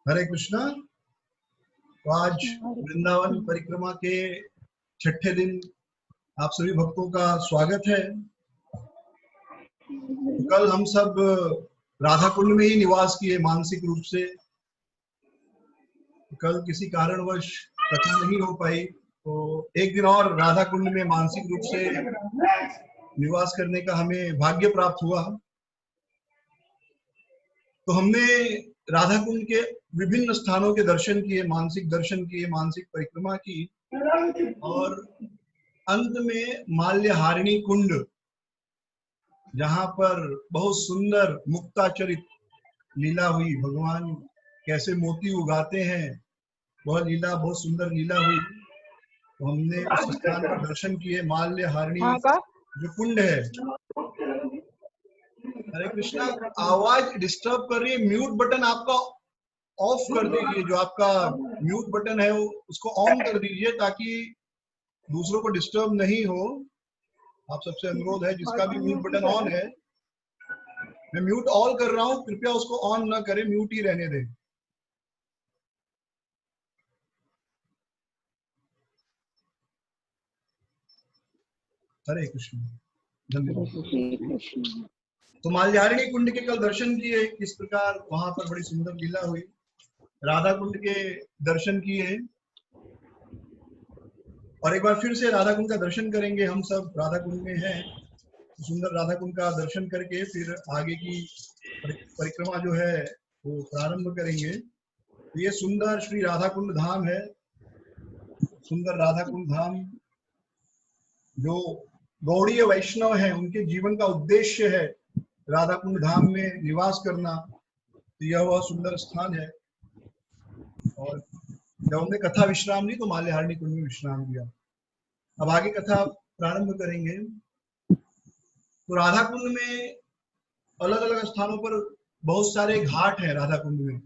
हरे कृष्णा। तो आज वृंदावन परिक्रमा के छठे दिन आप सभी भक्तों का स्वागत है। तो कल हम सब राधा कुंड में ही निवास किए मानसिक रूप से। कल किसी कारणवश कथा नहीं हो पाई, तो एक दिन और राधा कुंड में मानसिक रूप से निवास करने का हमें भाग्य प्राप्त हुआ। तो हमने राधा कुंड के विभिन्न स्थानों के दर्शन किए, मानसिक दर्शन किए, मानसिक परिक्रमा की, और अंत में माल्यहारिणी कुंड, जहां पर बहुत सुंदर मुक्ताचरित लीला हुई, भगवान कैसे मोती उगाते हैं, वह लीला बहुत सुंदर लीला हुई। तो हमने उस स्थान पर दर्शन किए, माल्यहारिणी जो कुंड है। हरे कृष्णा, आवाज डिस्टर्ब कर रही है, म्यूट बटन आपका ऑफ कर दीजिए। जो आपका म्यूट बटन है उसको ऑन कर दीजिए ताकि दूसरों को डिस्टर्ब नहीं हो। आप सबसे अनुरोध है, जिसका भी म्यूट बटन ऑन है, मैं म्यूट ऑल कर रहा हूं, कृपया उसको ऑन ना करें, म्यूट ही रहने दें। हरे कृष्ण, धन्यवाद। तो माल्यहारिणी कुंड के कल दर्शन किए, किस प्रकार वहां पर बड़ी सुंदर लीला हुई। राधा कुंड के दर्शन किए, और एक बार फिर से राधा कुंड का दर्शन करेंगे। हम सब राधा कुंड में हैं, सुंदर राधा कुंड का दर्शन करके फिर आगे की परिक्रमा जो है वो प्रारंभ करेंगे। तो ये सुंदर श्री राधा कुंड धाम है। सुंदर राधा कुंड धाम जो गौड़ीय वैष्णव है, उनके जीवन का उद्देश्य है राधा कुंड धाम में निवास करना। तो यह वह सुंदर स्थान है। और जब हमने कथा विश्राम ली तो माल्यहारिणी कुंड में विश्राम लिया। अब आगे कथा प्रारंभ करेंगे। तो राधा कुंड में अलग अलग स्थानों पर बहुत सारे घाट हैं। राधा कुंड में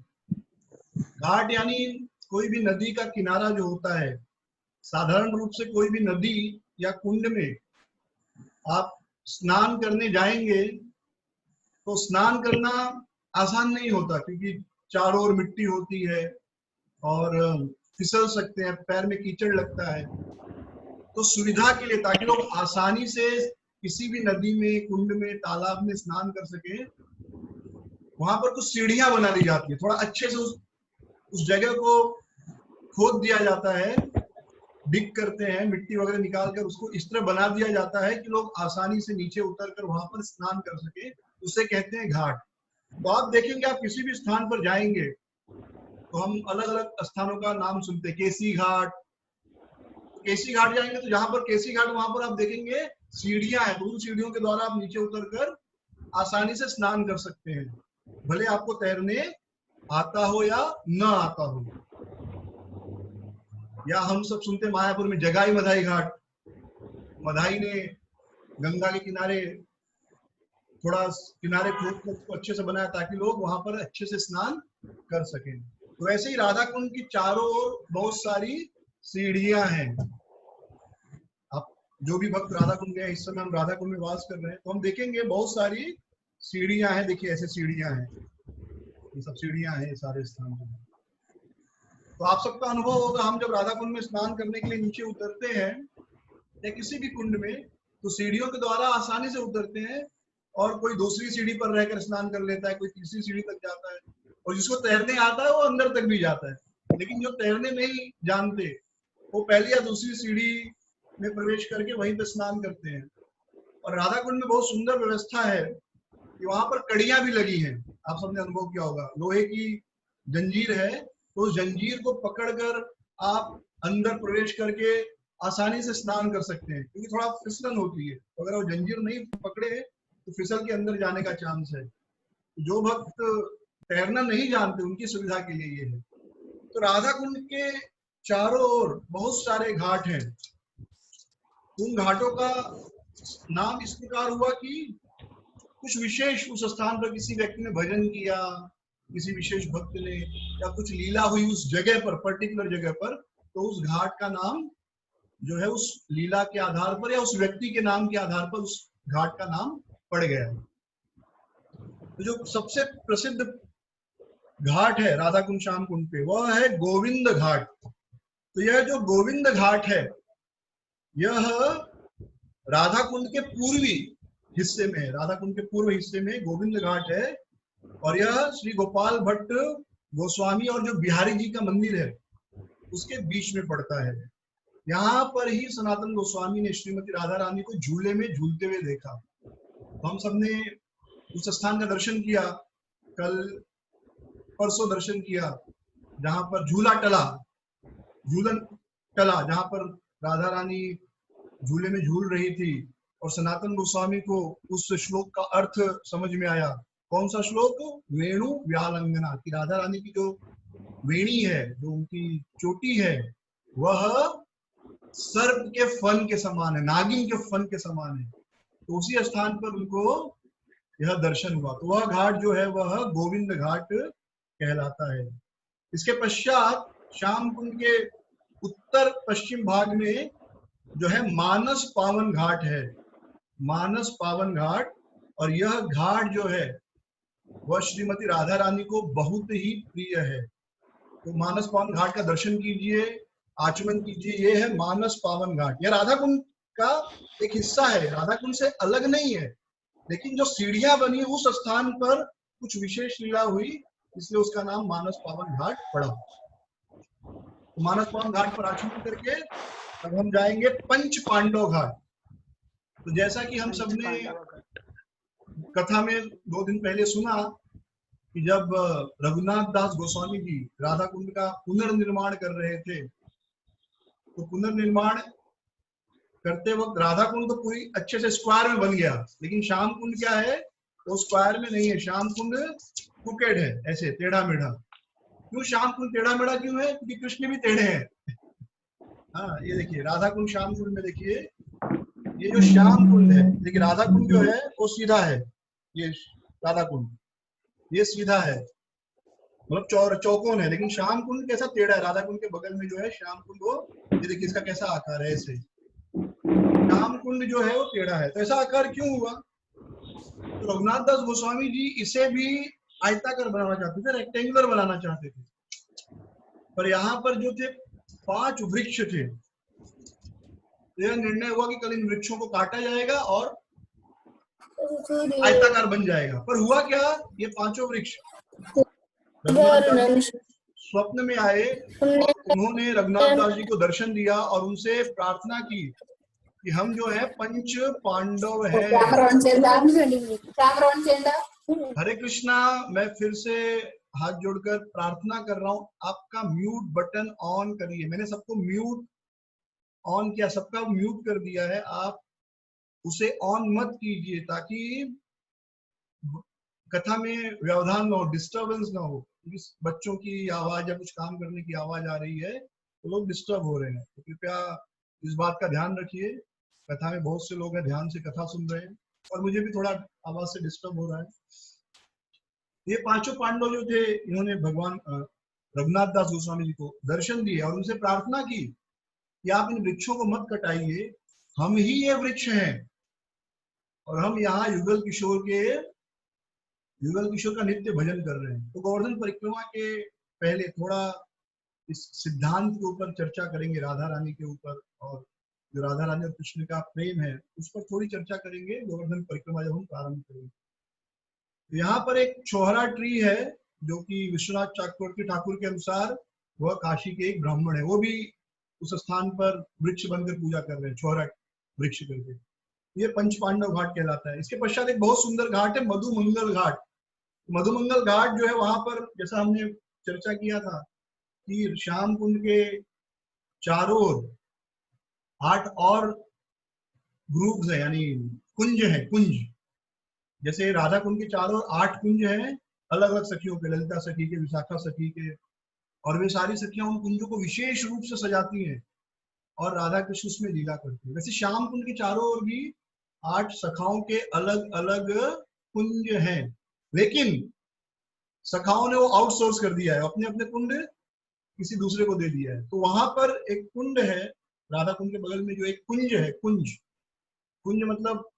घाट यानी कोई भी नदी का किनारा जो होता है। साधारण रूप से कोई भी नदी या कुंड में आप स्नान करने जाएंगे तो स्नान करना आसान नहीं होता, क्योंकि चारों ओर मिट्टी होती है और फिसल सकते हैं, पैर में कीचड़ लगता है। तो सुविधा के लिए, ताकि लोग आसानी से किसी भी नदी में, कुंड में, तालाब में स्नान कर सके, वहां पर कुछ सीढ़ियां बना दी जाती है। थोड़ा अच्छे से उस जगह को खोद दिया जाता है, डिग करते हैं, मिट्टी वगैरह निकाल कर उसको इस तरह बना दिया जाता है कि लोग आसानी से नीचे उतर कर वहां पर स्नान कर सके। उसे कहते हैं घाट। तो आप देखेंगे, आप किसी भी स्थान पर जाएंगे तो हम अलग अलग स्थानों का नाम सुनते हैं। केसी घाट, केसी घाट जाएंगे तो जहां पर केसी घाट, वहां पर आप देखेंगे सीढ़ियां हैं। तो उन सीढ़ियों के द्वारा आप नीचे उतरकर आसानी से स्नान कर सकते हैं, भले आपको तैरने आता हो या न आता हो। या हम सब सुनते मायापुर में जगाई मधाई घाट, मधाई ने गंगा के किनारे थोड़ा किनारे खोद कर उसको अच्छे से बनाया ताकि लोग वहां पर अच्छे से स्नान कर सकें। तो ऐसे ही राधा कुंड की चारों ओर बहुत सारी सीढ़ियां हैं। आप जो भी भक्त राधा कुंड गए, इस समय हम राधा कुंड में वास कर रहे हैं, तो हम देखेंगे बहुत सारी सीढ़ियां हैं। देखिए ऐसे सीढ़ियां हैं, ये सब सीढ़ियां हैं सारे स्थान पर। तो आप सबका अनुभव होगा, हम जब राधा कुंड में स्नान करने के लिए नीचे उतरते हैं या किसी भी कुंड में, तो सीढ़ियों के द्वारा आसानी से उतरते हैं, और कोई दूसरी सीढ़ी पर रहकर स्नान कर लेता है, कोई तीसरी सीढ़ी तक जाता है, और जिसको तैरने आता है वो अंदर तक भी जाता है। लेकिन जो तैरने नहीं जानते वो पहली या दूसरी सीढ़ी में प्रवेश करके वहीं पे स्नान करते हैं। और राधा कुंड में बहुत सुंदर व्यवस्था है कि वहां पर कड़ियां भी लगी हैं। आप सबने अनुभव किया होगा, लोहे की जंजीर है, तो उस जंजीर को पकड़कर आप अंदर प्रवेश करके आसानी से स्नान कर सकते हैं, क्योंकि थोड़ा फिसलन होती है। तो अगर वो जंजीर नहीं पकड़े तो फिसल के अंदर जाने का चांस है। जो भक्त तैरना नहीं जानते उनकी सुविधा के लिए ये है। तो राधा कुंड के चारों ओर बहुत सारे घाट हैं। उन घाटों का नाम इस प्रकार हुआ कि कुछ विशेष उस स्थान पर किसी व्यक्ति ने भजन किया, किसी विशेष भक्त ने, या कुछ लीला हुई उस जगह पर, पर्टिकुलर जगह पर, तो उस घाट का नाम जो है उस लीला के आधार पर या उस व्यक्ति के नाम के आधार पर उस घाट का नाम पड़ गया। तो जो सबसे प्रसिद्ध घाट है राधा कुंड श्याम कुंड पे, वह है गोविंद घाट। तो यह जो गोविंद घाट है, यह राधा कुंड के पूर्वी हिस्से में है। राधा कुंड के पूर्व हिस्से में गोविंद घाट है, और यह श्री गोपाल भट्ट गोस्वामी और जो बिहारी जी का मंदिर है उसके बीच में पड़ता है। यहाँ पर ही सनातन गोस्वामी ने श्रीमती राधा रानी को झूले में झूलते हुए देखा। तो हम सबने उस स्थान का दर्शन किया, कल परसों दर्शन किया, जहां पर झूला टला, झूलन टला, जहां पर राधा रानी झूले में झूल रही थी। और सनातन गोस्वामी को उस श्लोक का अर्थ समझ में आया। कौन सा श्लोक? वेणु व्यालंगना, की राधा रानी की जो वेणी है, जो उनकी चोटी है, वह सर्प के फन के समान है, नागिन के फन के समान है। तो उसी स्थान पर उनको यह दर्शन हुआ। तो वह घाट जो है वह गोविंद घाट कहलाता है। इसके पश्चात श्याम कुंड के उत्तर पश्चिम भाग में जो है मानस पावन घाट है, मानस पावन घाट। और यह घाट जो है वह श्रीमती राधा रानी को बहुत ही प्रिय है। तो मानस पावन घाट का दर्शन कीजिए, आचमन कीजिए। ये है मानस पावन घाट। यह राधा कुंड का एक हिस्सा है, राधा कुंड से अलग नहीं है, लेकिन जो सीढ़ियां बनी उस स्थान पर कुछ विशेष लीला हुई, इसलिए उसका नाम मानस पावन घाट पड़ा। तो मानस पावन घाट पर आचमन करके अब हम जाएंगे पंच पांडव घाट। तो जैसा कि हम सबने कथा में 2 दिन पहले सुना कि जब रघुनाथ दास गोस्वामी जी राधा कुंड का पुनर्निर्माण कर रहे थे, तो पुनर्निर्माण करते वक्त राधा कुंड तो पूरी अच्छे से स्क्वायर में बन गया, लेकिन श्याम कुंड क्या है, तो स्क्वायर में नहीं है। श्याम कुंड क्रिकेट है, ऐसे टेढ़ा मेढ़ा। क्यों श्याम कुंड टेढ़ा मेढ़ा क्यों है? क्योंकि कृष्ण भी टेढ़े हैं। हाँ, ये देखिए राधा कुंड श्याम कुंड में देखिए, ये जो श्याम कुंड है, देखिए राधा कुंड जो है वो सीधा है, ये राधा कुंड ये सीधा है, मतलब चौकोन है। लेकिन श्याम कुंड कैसा टेढ़ा है, राधा कुंड के बगल में जो है श्याम कुंड, वो ये देखिए इसका कैसा आकार है, ऐसे श्याम कुंड जो है वो टेढ़ा है। तो ऐसा आकार क्यों हुआ? तो रघुनाथ दास गोस्वामी जी इसे भी आयताकार बनाना चाहते थे, रेक्टेंगुलर बनाना चाहते थे। पर यहाँ पर जो थे 5 वृक्ष थे, यह निर्णय हुआ कि कल इन वृक्षों को काटा जाएगा और आयताकार बन जाएगा। पर हुआ क्या, ये 5 वृक्ष रघुनाथ दास जी स्वप्न में आए और उन्होंने रघुनाथ दास जी को दर्शन दिया और उनसे प्रार्थना की कि हम जो है पंच पांडव है। हरे कृष्णा, मैं फिर से हाथ जोड़कर प्रार्थना कर रहा हूं, आपका म्यूट बटन ऑन करिए। मैंने सबको म्यूट ऑन किया, सबका म्यूट कर दिया है, आप उसे ऑन मत कीजिए ताकि कथा में व्यवधान न हो, डिस्टर्बेंस ना हो। बच्चों की आवाज या कुछ काम करने की आवाज आ रही है तो लोग डिस्टर्ब हो रहे हैं, तो कृपया इस बात का ध्यान रखिए। कथा में बहुत से लोग हैं, ध्यान से कथा सुन रहे हैं और मुझे भी थोड़ा आवाज से डिस्टर्ब हो रहा है। ये 5 पांडव जो थे, इन्होंने भगवान रघुनाथ दास गोस्वामी जी को दर्शन दिए और उनसे प्रार्थना की कि आप इन वृक्षों को मत कटाइए, हम ही ये वृक्ष हैं और हम यहाँ युगल किशोर का नित्य भजन कर रहे हैं। तो गोवर्धन परिक्रमा के पहले थोड़ा इस सिद्धांत के ऊपर चर्चा करेंगे, राधा रानी के ऊपर, और जो राधा रानी और कृष्ण का प्रेम है उस पर थोड़ी चर्चा करेंगे गोवर्धन परिक्रमा जब हम प्रारंभ करेंगे। तो यहाँ पर एक छोहरा ट्री है जो कि विश्वनाथ चक्रवर्ती ठाकुर के अनुसार वह काशी के एक ब्राह्मण है, वो भी उस स्थान पर वृक्ष बनकर पूजा कर रहे हैं, छोहरा वृक्ष करके। ये पंच पांडव घाट कहलाता है। इसके पश्चात एक बहुत सुंदर घाट है मधुमंगल घाट। मधुमंगल घाट जो है, वहां पर जैसा हमने चर्चा किया था कि श्याम कुंड के चारों ओर 8 और ग्रुप्स है, यानी कुंज है, कुंज। जैसे राधा कुंड के चारों ओर 8 कुंज हैं अलग अलग सखियों के, ललिता सखी के, विशाखा सखी के, और वे सारी सखियां उन कुंजों को विशेष रूप से सजाती हैं और राधा कृष्ण उसमें लीला करते हैं। वैसे श्याम कुंड के चारों ओर भी 8 सखाओं के अलग अलग कुंज हैं, लेकिन सखाओं ने वो आउटसोर्स कर दिया है, अपने अपने कुंड किसी दूसरे को दे दिया है। तो वहां पर एक कुंड है, राधा कुंड के बगल में जो एक कुंज है, कुंज, कुंज मतलब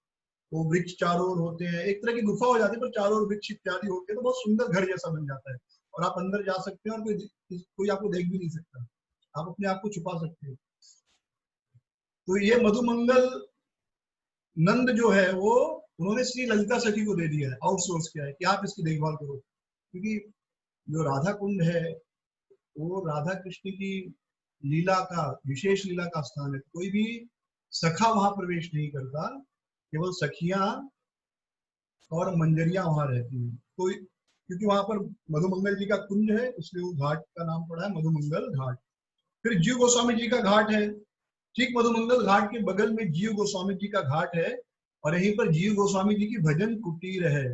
वो वृक्ष चारों ओर होते हैं, एक तरह की गुफा हो जाती है पर चारों ओर वृक्ष इत्यादि होते हैं, तो बहुत सुंदर घर जैसा बन जाता है। और आप अंदर जा सकते हैं और कोई आपको देख भी नहीं सकता, आप अपने आप को छुपा सकते हैं। तो ये मधुमंगल नंद जो है वो उन्होंने श्री ललिता सखी को दे दिया है, आउटसोर्स किया है कि आप इसकी देखभाल करो, क्योंकि जो राधा कुंड है वो राधा कृष्ण की लीला का, विशेष लीला का स्थान है। कोई भी सखा वहां प्रवेश नहीं करता, केवल सखियां और मंजरियां वहां रहती हैं। कोई, क्योंकि वहां पर मधुमंगल जी का कुंज है, इसलिए वो घाट का नाम पड़ा है मधुमंगल घाट। फिर जीव गोस्वामी जी का घाट है, ठीक मधुमंगल घाट के बगल में जीव गोस्वामी जी का घाट है, और यहीं पर जीव गोस्वामी जी की भजन कुटीर है।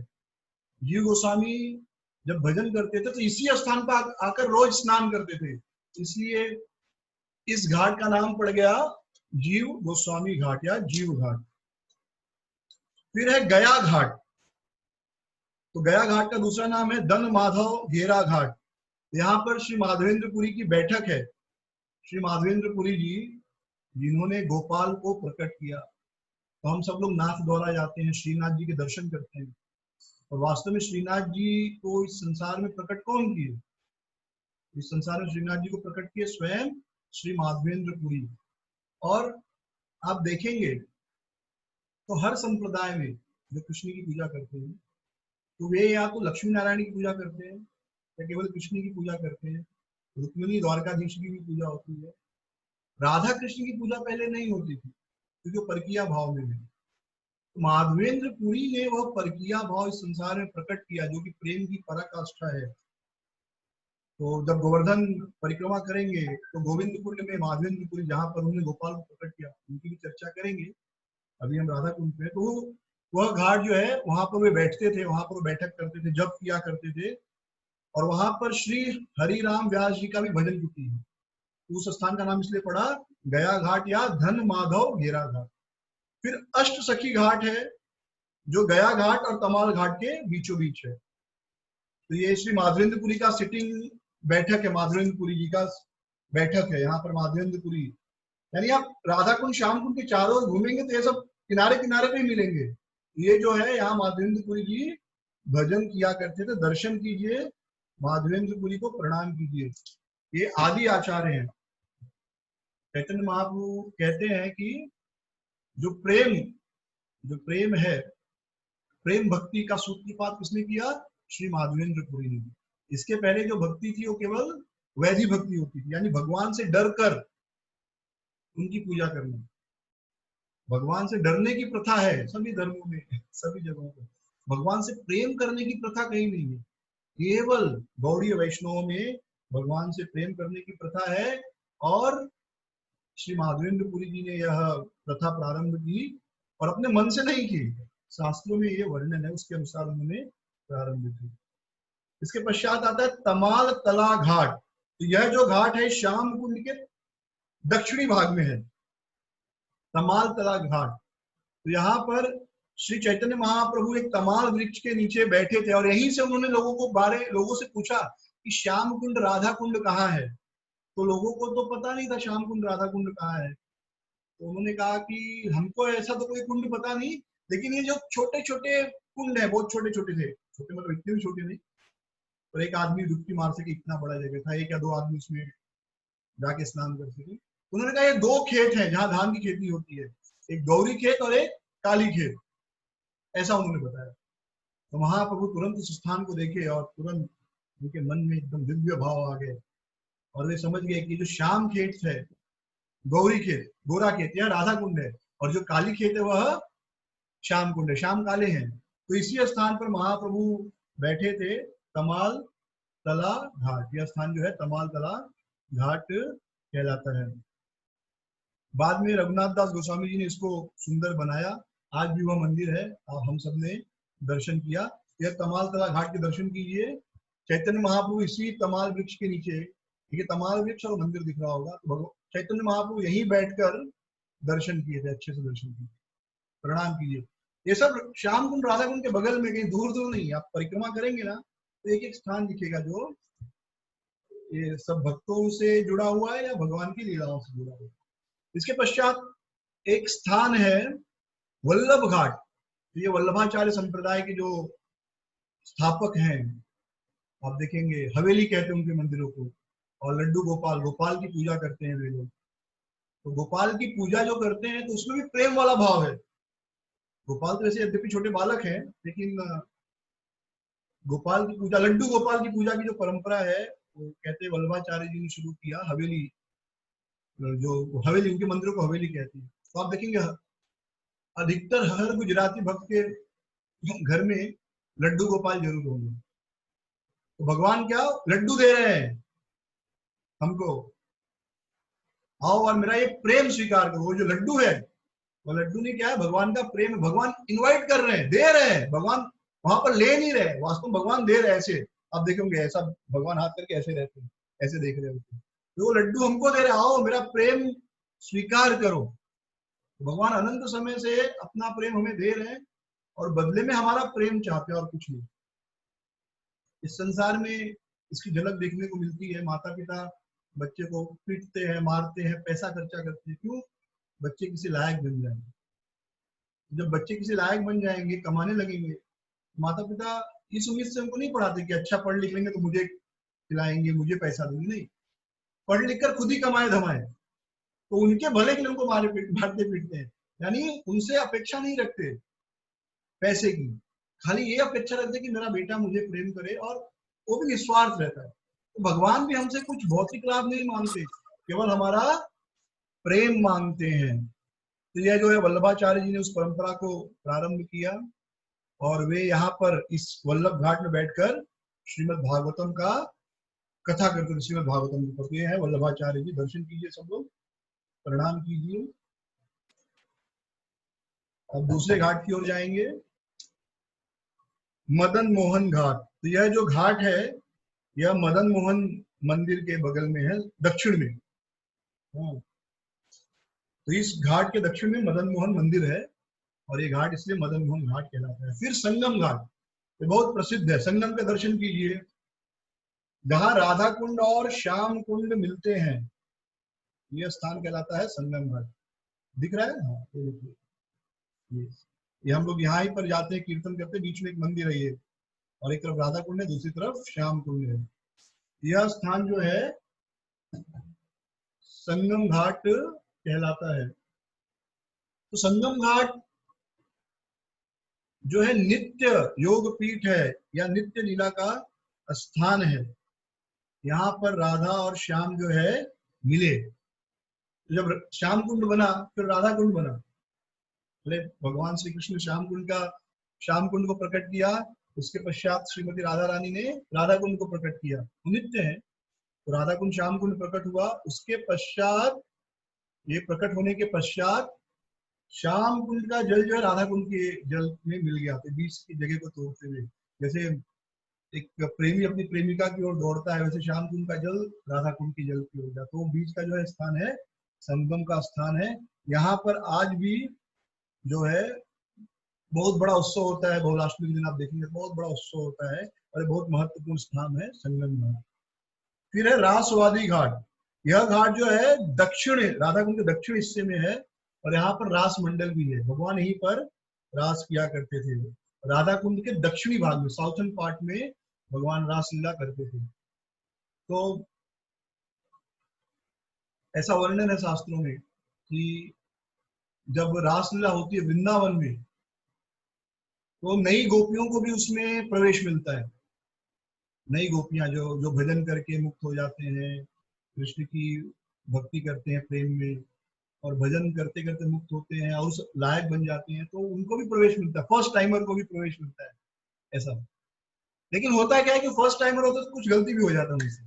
जीव गोस्वामी जब भजन करते थे तो इसी स्थान पर आकर रोज स्नान करते थे, इसलिए इस घाट का नाम पड़ गया जीव गोस्वामी घाट या जीव घाट। फिर है गया घाट। तो गया घाट का दूसरा नाम है धन माधव घेरा घाट। यहाँ पर श्री माधवेंद्रपुरी की बैठक है। श्री माधवेंद्रपुरी जी जिन्होंने गोपाल को प्रकट किया, तो हम सब लोग नाथ द्वारा जाते हैं, श्रीनाथ जी के दर्शन करते हैं, और वास्तव में श्रीनाथ जी को इस संसार में प्रकट कौन किए? इस संसार में श्रीनाथ जी को प्रकट किए स्वयं श्री माधवेंद्रपुरी। और आप देखेंगे तो हर संप्रदाय में जो कृष्ण की पूजा करते हैं तो वे या तो लक्ष्मी नारायण की पूजा करते हैं या केवल कृष्ण की पूजा करते हैं। रुक्मिणी द्वारकाधीश की भी पूजा होती है। राधा कृष्ण की पूजा पहले नहीं होती थी क्योंकि परकिया भाव में है। तो माधवेंद्र पुरी ने वह परकिया भाव इस संसार में प्रकट किया जो कि प्रेम की पराकाष्ठा है। तो जब गोवर्धन परिक्रमा करेंगे तो गोविंद कुंड में माधवेंद्रपुरी जहाँ पर उन्होंने गोपाल को प्रकट किया उनकी भी चर्चा करेंगे। अभी हम राधा कुंड पे, तो वह घाट जो है वहां पर वे बैठते थे, वहां पर वो बैठक करते थे, जप किया करते थे, और वहां पर श्री हरिराम व्यास जी का भी भजन कुटी है। उस स्थान का नाम इसलिए पड़ा गया घाट या धन माधव घेरा घाट। फिर अष्ट सखी घाट है जो गया घाट और तमाल घाट के बीचों बीच है। तो ये श्री माधवेंद्रपुरी का सिटिंग बैठक है, माधवेंद्रपुरी जी का बैठक है यहाँ पर माधवेंद्रपुरी। यानी आप राधा कुंड श्याम कुंड के चारों ओर घूमेंगे तो ये सब किनारे किनारे पे ही मिलेंगे। ये जो है यहाँ माधवेंद्रपुरी जी भजन किया करते थे। दर्शन कीजिए, माधवेंद्रपुरी को प्रणाम कीजिए। ये आदि आचार्य हैं। चैतन्य महाप्रभु कहते हैं कि जो प्रेम है, प्रेम भक्ति का सूत्रपात किसने किया? श्री माधवेंद्रपुरी ने। इसके पहले जो भक्ति थी वो केवल वैधि भक्ति होती थी, यानी भगवान से डर कर उनकी पूजा करना। भगवान से डरने की प्रथा है सभी धर्मों में, सभी जगहों पर। भगवान से प्रेम करने की प्रथा कहीं नहीं है। केवल गौड़ीय वैष्णवों में भगवान से प्रेम करने की प्रथा है, और श्री माधवेंद्रपुरी जी ने यह प्रथा प्रारंभ की और अपने मन से नहीं की, शास्त्रों में ये वर्णन है, उसके अनुसार उन्होंने प्रारंभ की। इसके पश्चात आता है तमाल तला घाट। तो यह जो घाट है श्याम कुंड के दक्षिणी भाग में है, तमाल तला घाट। तो यहाँ पर श्री चैतन्य महाप्रभु एक तमाल वृक्ष के नीचे बैठे थे, और यहीं से उन्होंने लोगों से पूछा कि श्याम कुंड राधा कुंड कहाँ है। तो लोगों को तो पता नहीं था श्याम कुंड राधा कुंड कहाँ है। तो उन्होंने कहा कि हमको ऐसा तो कोई कुंड पता नहीं, लेकिन ये जो छोटे छोटे कुंड है, बहुत छोटे छोटे थे, छोटे मतलब इतने भी छोटे नहीं, और एक आदमी डुबकी मार सके इतना बड़ा जगह था, एक या दो आदमी उसमें जाके स्नान कर सके। उन्होंने कहा ये दो खेत हैं जहाँ धान की खेती होती है, एक गौरी खेत और एक काली खेत, ऐसा उन्होंने बताया। तो महाप्रभु तुरंत उस स्थान को देखे और तुरंत उनके मन में एकदम दिव्य भाव आ गए, और वे समझ गए कि जो श्याम खेत है, गौरी खेत, गोरा खेत, यह राधा कुंड है, और जो काली खेत है वह श्याम कुंड है, श्याम काले हैं। तो इसी स्थान पर महाप्रभु बैठे थे, तमाल तला घाट। यह स्थान जो है तमाल तला घाट कहलाता है। बाद में रघुनाथ दास गोस्वामी जी ने इसको सुंदर बनाया, आज भी वह मंदिर है, हम सब ने दर्शन किया। यह तमाल तला घाट के दर्शन कीजिए। चैतन्य महाप्रभु इसी तमाल वृक्ष के नीचे, ठीक है, तमाल वृक्ष और मंदिर दिख रहा होगा, तो चैतन्य महाप्रभु यहीं बैठकर दर्शन किए थे, अच्छे से दर्शन किए, प्रणाम कीजिए। ये सब श्याम कुंड राधा कुंड के बगल में, कहीं दूर दूर नहीं। आप परिक्रमा करेंगे ना तो एक एक स्थान दिखेगा जो ये सब भक्तों से जुड़ा हुआ है या भगवान की लीलाओं से जुड़ा हुआ है। इसके पश्चात एक स्थान है वल्लभ घाट। ये वल्लभाचार्य संप्रदाय के जो स्थापक हैं, आप देखेंगे हवेली कहते हैं उनके मंदिरों को, और लड्डू गोपाल, गोपाल की पूजा करते हैं वे लोग। तो गोपाल की पूजा जो करते हैं तो उसमें भी प्रेम वाला भाव है। गोपाल तो ऐसे यद्यपि छोटे बालक हैं, लेकिन गोपाल की पूजा, लड्डू गोपाल की पूजा की जो परंपरा है, वो कहते हैं वल्लभाचार्य जी ने शुरू किया। हवेली, जो हवेली, उनके मंदिरों को हवेली कहती है। तो आप देखेंगे अधिकतर हर गुजराती भक्त के घर में लड्डू गोपाल जरूर होंगे। तो भगवान क्या लड्डू दे रहे हैं हमको, आओ और मेरा ये प्रेम स्वीकार करो। वो जो लड्डू है, वो लड्डू नहीं, क्या है, भगवान का प्रेम है। भगवान इनवाइट कर रहे हैं, दे रहे हैं। भगवान वहां पर ले नहीं रहे, वास्तव में भगवान दे रहे हैं। ऐसे आप देखेंगे, ऐसा भगवान हाथ करके ऐसे रहते हैं, ऐसे देख रहे होते हैं। तो वो लड्डू हमको दे रहे, आओ मेरा प्रेम स्वीकार करो। भगवान अनंत समय से अपना प्रेम हमें दे रहे हैं, और बदले में हमारा प्रेम चाहते हैं, और कुछ नहीं। इस संसार में इसकी झलक देखने को मिलती है। माता पिता बच्चे को पीटते हैं, मारते हैं, पैसा खर्चा करते हैं। क्यों? बच्चे किसी लायक बन जाएंगे। जब बच्चे किसी लायक बन जाएंगे, कमाने लगेंगे, माता पिता इस उम्मीद से उनको नहीं पढ़ाते कि अच्छा पढ़ लिख लेंगे तो मुझे खिलाएंगे, मुझे पैसा देंगे। नहीं, पढ़ लिख कर खुद ही कमाए धमाए, तो उनके भले के लिए उनको मारते पीटते हैं। यानी उनसे अपेक्षा नहीं रखते पैसे की, खाली ये अपेक्षा रखते कि मेरा बेटा मुझे प्रेम करे, और वो भी निस्वार्थ रहता है। तो भगवान भी हमसे कुछ भौतिक लाभ नहीं मांगते, केवल हमारा प्रेम मांगते हैं। तो यह जो है वल्लभाचार्य जी ने उस परंपरा को प्रारंभ किया, और वे यहाँ पर इस वल्लभ घाट में बैठकर श्रीमद् भागवतम का कथा करते थे। श्रीमद् भागवतम की पढ़ते हैं वल्लभाचार्य जी। दर्शन कीजिए सब लोग, प्रणाम कीजिए। अब दूसरे घाट की ओर जाएंगे, मदन मोहन घाट। तो यह जो घाट है, यह मदन मोहन मंदिर के बगल में है, दक्षिण में। तो इस घाट के दक्षिण में मदन मोहन मंदिर है, और ये घाट इसलिए मदन मोहन घाट कहलाता है। फिर संगम घाट, ये बहुत प्रसिद्ध है। संगम का दर्शन कीजिए, जहां राधा कुंड और श्याम कुंड मिलते हैं, यह स्थान कहलाता है संगम घाट। दिख रहा है? हाँ, ये देखिए, ये हम लोग यहाँ ही पर जाते हैं, कीर्तन करते हैं, बीच में एक मंदिर है ये, और एक तरफ राधा कुंड है, दूसरी तरफ श्याम कुंड है। यह स्थान जो है संगम घाट कहलाता है। तो संगम घाट जो है नित्य योग पीठ है, या नित्य लीला का स्थान है। यहाँ पर राधा और श्याम जो है मिले। जब श्याम कुंड बना, फिर राधा कुंड बना। अरे भगवान श्री कृष्ण श्याम कुंड को प्रकट किया, उसके पश्चात श्रीमती राधा रानी ने राधा कुंड को प्रकट किया। नित्य है, तो राधा कुंड श्याम कुंड प्रकट हुआ। उसके पश्चात, ये प्रकट होने के पश्चात, श्याम कुंड का जल जो है राधा कुंड के जल में मिल गया। तो बीच की जगह को तोड़ते हुए, जैसे एक प्रेमी अपनी प्रेमिका की ओर दौड़ता है, वैसे श्याम कुंड का जल राधा कुंड के जल की ओर जाता। तो बीच का जो है स्थान है, संगम का स्थान है। यहाँ पर आज भी जो है बहुत बड़ा उत्सव होता है। बहुलाष्टमी के दिन आप देखेंगे बहुत बड़ा उत्सव होता है, और बहुत महत्वपूर्ण स्थान है संगम घाट। फिर है रासवादी घाट। यह घाट जो है दक्षिण, राधा कुंड के दक्षिण हिस्से में है, और यहाँ पर रास मंडल भी है। भगवान यहीं पर रास किया करते थे। राधा कुंड के दक्षिणी भाग में, साउथर्न पार्ट में भगवान रासलीला करते थे। तो ऐसा वर्णन है शास्त्रों में कि जब रासलीला होती है वृंदावन में, तो नई गोपियों को भी उसमें प्रवेश मिलता है। नई गोपियां जो भजन करके मुक्त हो जाते हैं, कृष्ण की भक्ति करते हैं प्रेम में, और भजन करते करते मुक्त होते हैं और उस लायक बन जाते हैं, तो उनको भी प्रवेश मिलता है। फर्स्ट टाइमर को भी प्रवेश मिलता है, ऐसा। लेकिन होता क्या है कि फर्स्ट टाइमर होता है तो कुछ गलती भी हो जाता है उनसे।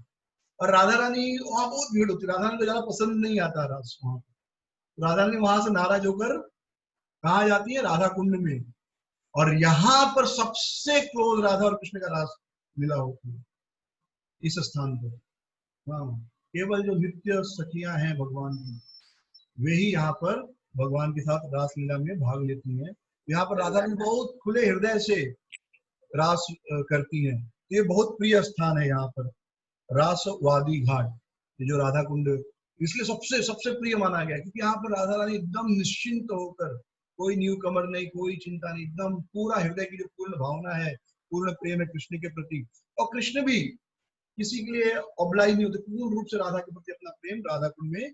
और राधा रानी, वहां बहुत भीड़ होती है, राधा रानी को ज्यादा पसंद नहीं आता रास वहां। राधा रानी वहां से नाराज होकर कहाँ जाती है? राधा कुंड में। और यहाँ पर सबसे क्लोज राधा और कृष्ण का रास लीला होती है, इस स्थान पर। हाँ, केवल जो नित्य सखियां हैं भगवान की, वे ही यहाँ पर भगवान के साथ रास लीला में भाग लेती हैं। यहाँ पर राधा रानी बहुत खुले हृदय से रास करती हैं। ये बहुत प्रिय स्थान है यहाँ पर, रासवादी घाट, ये जो राधा कुंड, इसलिए सबसे सबसे प्रिय माना गया, क्योंकि यहाँ पर राधा रानी एकदम निश्चिंत होकर, कोई न्यू कमर नहीं, कोई चिंता नहीं, एकदम पूरा हृदय की जो पूर्ण भावना है पूर्ण प्रेम है कृष्ण के प्रति, और कृष्ण भी किसी के लिए ऑब्लाइज नहीं होते, पूर्ण रूप से राधा के प्रति अपना प्रेम राधा कुंड में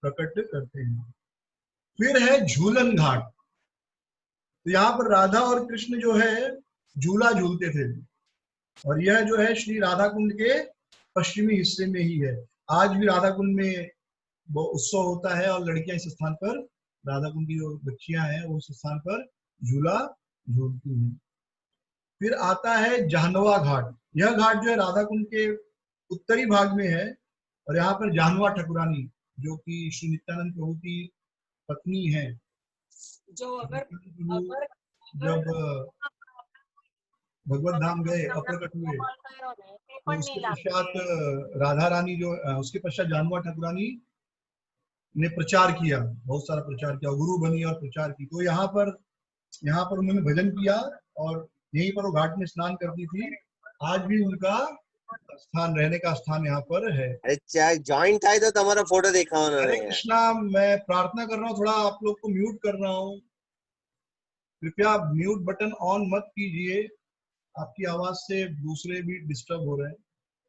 प्रकट करते हैं। फिर है झूलन घाट। तो यहाँ पर राधा और कृष्ण जो है झूला झूलते थे, और यह जो है श्री राधा कुंड के पश्चिमी हिस्से में ही है। आज भी राधा कुंड में वो उत्सव होता है और लड़कियां इस स्थान पर, राधा कुंड की जो बच्चियां हैं वो उस स्थान पर झूला झूलती हैं। फिर आता है जाहनवा घाट। यह घाट जो है राधा कुंड के उत्तरी भाग में है, और यहाँ पर जाहनवा ठाकुरानी जो कि श्री नित्यानंद प्रभु की पत्नी है, जो अगर जब भगवत धाम गए अप्रकट हुए, तो उसके पश्चात राधा रानी जो उसके पश्चात जाहनवा ठाकुरानी ने प्रचार किया, बहुत सारा प्रचार किया, गुरु बनी और प्रचार की। तो यहाँ पर उन्होंने भजन किया और यहीं पर वो घाट में स्नान करती थी। आज भी उनका स्थान, रहने का स्थान यहाँ पर है। अरे जॉइंट था तो तुम्हारा फोटो देखा उन्होंने। हरे कृष्णा, मैं प्रार्थना कर रहा हूँ, थोड़ा आप लोग को म्यूट कर रहा हूँ, कृपया म्यूट बटन ऑन मत कीजिए, आपकी आवाज से दूसरे भी डिस्टर्ब हो रहे हैं,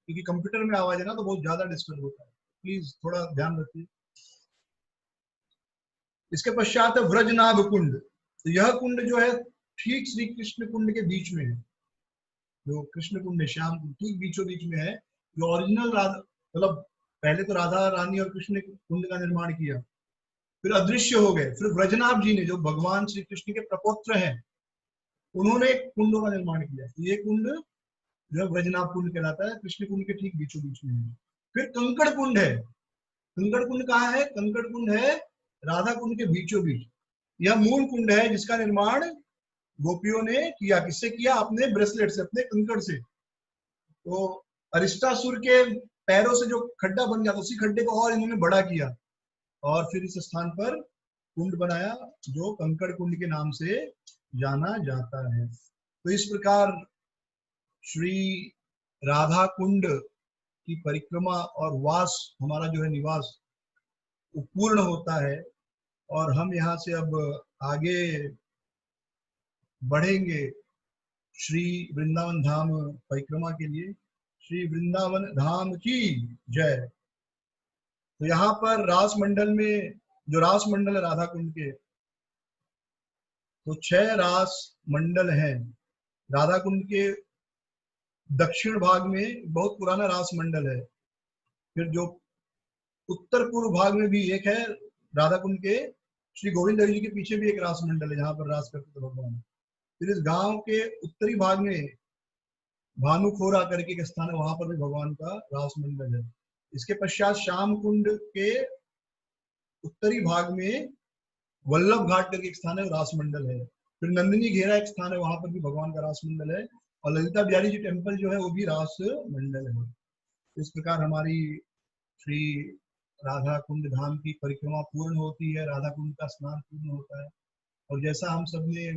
क्योंकि कंप्यूटर में आवाज है ना तो बहुत ज्यादा डिस्टर्ब होता है, प्लीज थोड़ा ध्यान रखिए। इसके पश्चात है व्रजनाभ कुंड। तो यह कुंड जो है ठीक श्री कृष्ण कुंड के बीच में है, जो कृष्ण कुंड है श्याम कुंड ठीक बीचों बीच में है। जो ओरिजिनल राधा, मतलब पहले तो राधा रानी और कृष्ण ने कुंड का निर्माण किया, फिर अदृश्य हो गए, फिर ब्रजनाभ जी ने जो भगवान श्री कृष्ण के प्रपौत्र हैं उन्होंने कुंडों का निर्माण किया। तो ये कुंड जो ब्रजनाभ कुंड कहलाता है, कृष्ण कुंड के ठीक बीचों बीच में है। फिर कंकड़ कुंड है। कंकड़ कुंड कहाँ है? कंकड़ कुंड है राधा कुंड के बीचों बीच। यह मूल कुंड है जिसका निर्माण गोपियों ने किया। किससे किया? अपने ब्रेसलेट से, अपने कंकड़ से। तो अरिष्टासुर के पैरों से जो खड्डा बन गया, उसी खड्डे को और इन्होंने बड़ा किया और फिर इस स्थान पर कुंड बनाया जो कंकड़ कुंड के नाम से जाना जाता है। तो इस प्रकार श्री राधा कुंड की परिक्रमा और वास, हमारा जो है निवास, वो पूर्ण होता है। और हम यहाँ से अब आगे बढ़ेंगे श्री वृंदावन धाम परिक्रमा के लिए। श्री वृंदावन धाम की जय। तो यहाँ पर रास मंडल में, जो रास मंडल है राधा कुंड के, तो 6 रास मंडल हैं। राधा कुंड के दक्षिण भाग में बहुत पुराना रास मंडल है। फिर जो उत्तर पूर्व भाग में भी एक है राधा कुंड के, श्री गोविंद हरि जी के पीछे भी एक रास मंडल है जहाँ पर रास करते थे भगवान। फिर इस गांव के उत्तरी भाग में भानुखोरा करके एक स्थान है, वहां पर भी भगवान का रास मंडल है। इसके पश्चात श्याम कुंड के उत्तरी भाग में वल्लभ घाट करके एक स्थान है, रास मंडल है। फिर नंदिनी घेरा एक स्थान है, वहां पर भी भगवान का रास मंडल है। और ललिता बिहारी जी टेम्पल जो है वो भी रास मंडल है। इस प्रकार हमारी श्री राधा कुंड धाम की परिक्रमा पूर्ण होती है, राधा कुंड का स्नान पूर्ण होता है। और जैसा हम सबने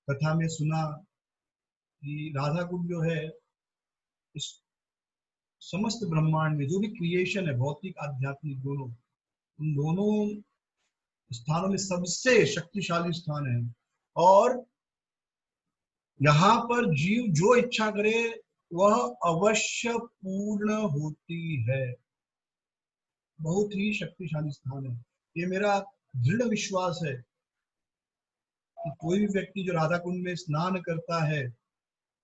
कथा में सुना कि राधा कुंड जो है इस समस्त ब्रह्मांड में जो भी क्रिएशन है, भौतिक आध्यात्मिक दोनों, उन दोनों स्थानों में सबसे शक्तिशाली स्थान है। और यहाँ पर जीव जो इच्छा करे वह अवश्य पूर्ण होती है। बहुत ही शक्तिशाली स्थान है। ये मेरा दृढ़ विश्वास है कि कोई भी व्यक्ति जो राधा कुंड में स्नान करता है